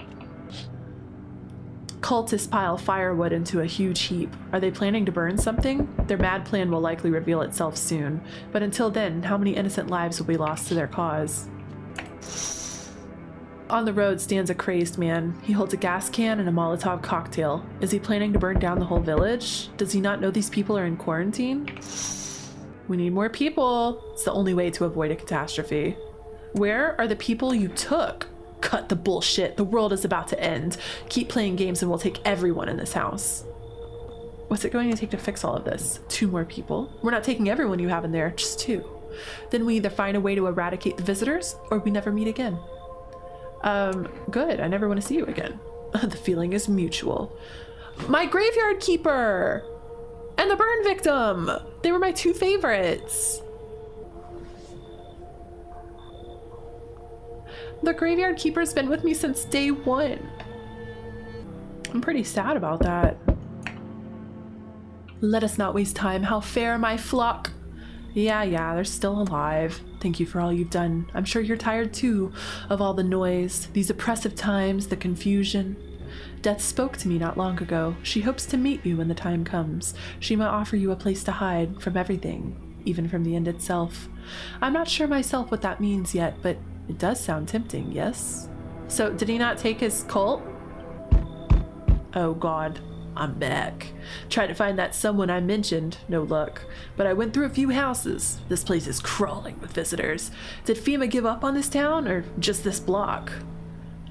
Cultists pile firewood into a huge heap. Are they planning to burn something? Their mad plan will likely reveal itself soon. But until then, how many innocent lives will be lost to their cause? On the road stands a crazed man. He holds a gas can and a Molotov cocktail. Is he planning to burn down the whole village? Does he not know these people are in quarantine? We need more people. It's the only way to avoid a catastrophe. Where are the people you took? Cut the bullshit. The world is about to end. Keep playing games and we'll take everyone in this house. What's it going to take to fix all of this? 2 more people? We're not taking everyone you have in there, just 2. Then we either find a way to eradicate the visitors or we never meet again. Good. I never want to see you again. The feeling is mutual. My graveyard keeper and the burn victim. They were my 2 favorites. The graveyard keeper's been with me since day 1. I'm pretty sad about that. Let us not waste time. How fair, my flock. Yeah, they're still alive. Thank you for all you've done. I'm sure you're tired too of all the noise, these oppressive times, the confusion. Death spoke to me not long ago. She hopes to meet you when the time comes. She might offer you a place to hide from everything, even from the end itself. I'm not sure myself what that means yet, but it does sound tempting, yes? So, did he not take his cult? Oh God. I'm back. Tried to find that someone I mentioned, no luck. But I went through a few houses. This place is crawling with visitors. Did FEMA give up on this town or just this block?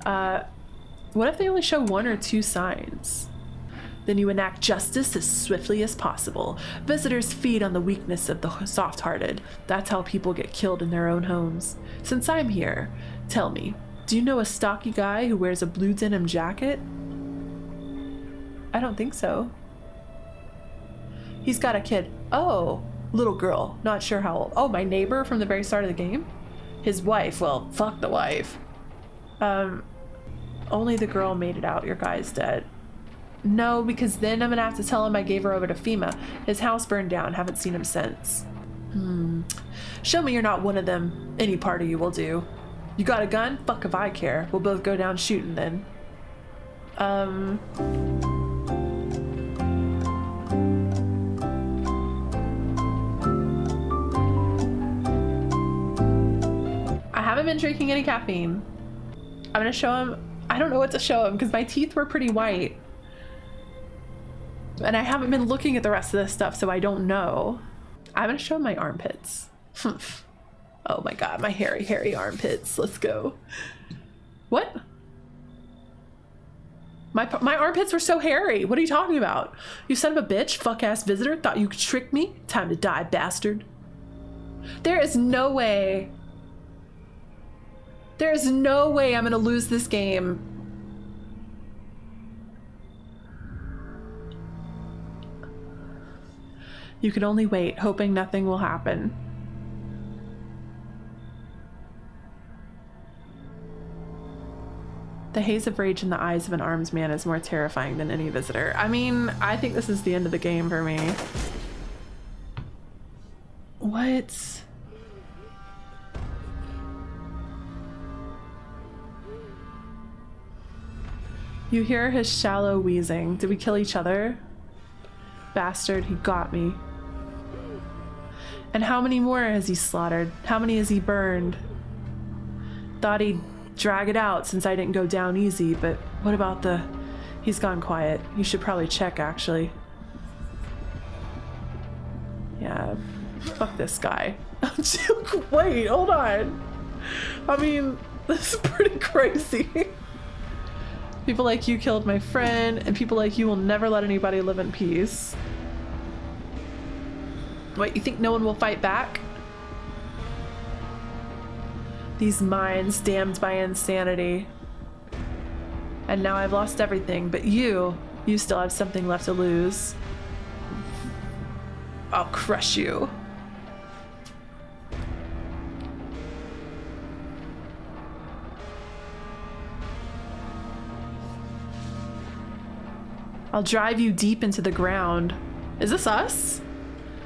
What if they only show 1 or 2 signs? Then you enact justice as swiftly as possible. Visitors feed on the weakness of the soft-hearted. That's how people get killed in their own homes. Since I'm here, tell me, do you know a stocky guy who wears a blue denim jacket? I don't think so. He's got a kid. Oh, little girl. Not sure how old. Oh, my neighbor from the very start of the game? His wife. Well, fuck the wife. Only the girl made it out. Your guy's dead. No, because then I'm gonna have to tell him I gave her over to FEMA. His house burned down. Haven't seen him since. Show me you're not one of them. Any part of you will do. You got a gun? Fuck if I care. We'll both go down shooting then. I haven't been drinking any caffeine. I'm gonna show him. I don't know what to show him because my teeth were pretty white. And I haven't been looking at the rest of this stuff, so I don't know. I'm gonna show him my armpits. Oh my God, my hairy armpits. Let's go. What? My armpits were so hairy. What are you talking about? You son of a bitch, fuck-ass visitor. Thought you could trick me? Time to die, bastard. There is no way. There is no way I'm gonna lose this game. You can only wait, hoping nothing will happen. The haze of rage in the eyes of an armed man is more terrifying than any visitor. I mean, I think this is the end of the game for me. What? You hear his shallow wheezing. Did we kill each other? Bastard, he got me. And how many more has he slaughtered? How many has he burned? Thought he'd drag it out since I didn't go down easy, but what about the He's gone quiet. You should probably check, actually. Yeah, fuck this guy. Wait, hold on. I mean, this is pretty crazy. People like you killed my friend, and people like you will never let anybody live in peace. What, you think no one will fight back? These minds damned by insanity. And now I've lost everything, but you still have something left to lose. I'll crush you. I'll drive you deep into the ground. Is this us?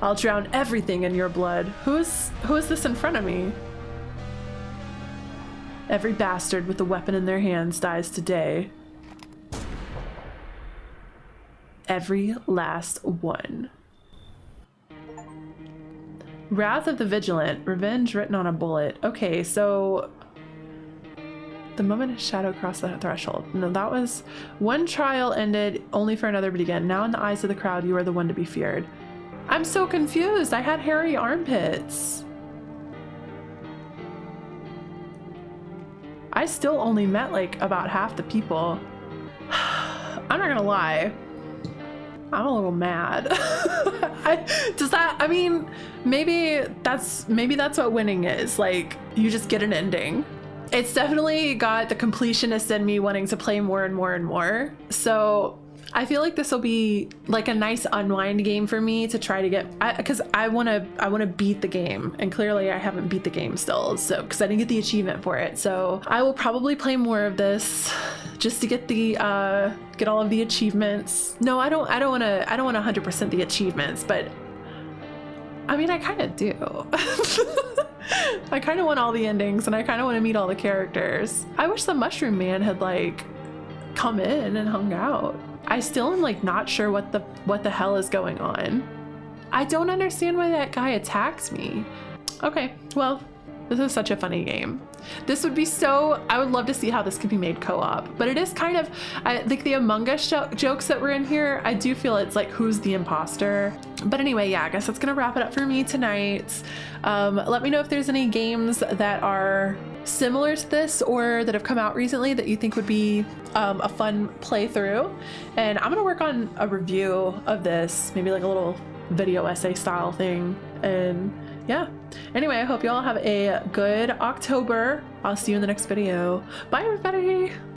I'll drown everything in your blood. Who is this in front of me? Every bastard with a weapon in their hands dies today. Every last one. Wrath of the Vigilant. Revenge written on a bullet. Okay, so the moment a shadow crossed the threshold. No, that was one trial ended, only for another to begin. Now in the eyes of the crowd, you are the one to be feared. I'm so confused. I had hairy armpits. I still only met like about half the people. I'm not gonna lie. I'm a little mad. I mean, maybe that's what winning is. Like, you just get an ending. It's definitely got the completionist in me wanting to play more and more and more. So I feel like this will be like a nice unwind game for me to try to get, because I want to beat the game, and clearly I haven't beat the game still. So because I didn't get the achievement for it, so I will probably play more of this just to get the get all of the achievements. No, I don't want to 100% the achievements, but I mean I kind of do. I kind of want all the endings, and I kind of want to meet all the characters. I wish the Mushroom Man had like come in and hung out. I still am like not sure what the hell is going on. I don't understand why that guy attacked me. Okay, well, this is such a funny game. This would be so, I would love to see how this could be made co-op, but it is kind of, I think the Among Us jokes that were in here, I do feel it's like, who's the imposter? But anyway, yeah, I guess that's gonna wrap it up for me tonight. Let me know if there's any games that are similar to this or that have come out recently that you think would be a fun playthrough. And I'm gonna work on a review of this, maybe like a little video essay style thing. And yeah, anyway, I hope you all have a good October. I'll see you in the next video. Bye everybody.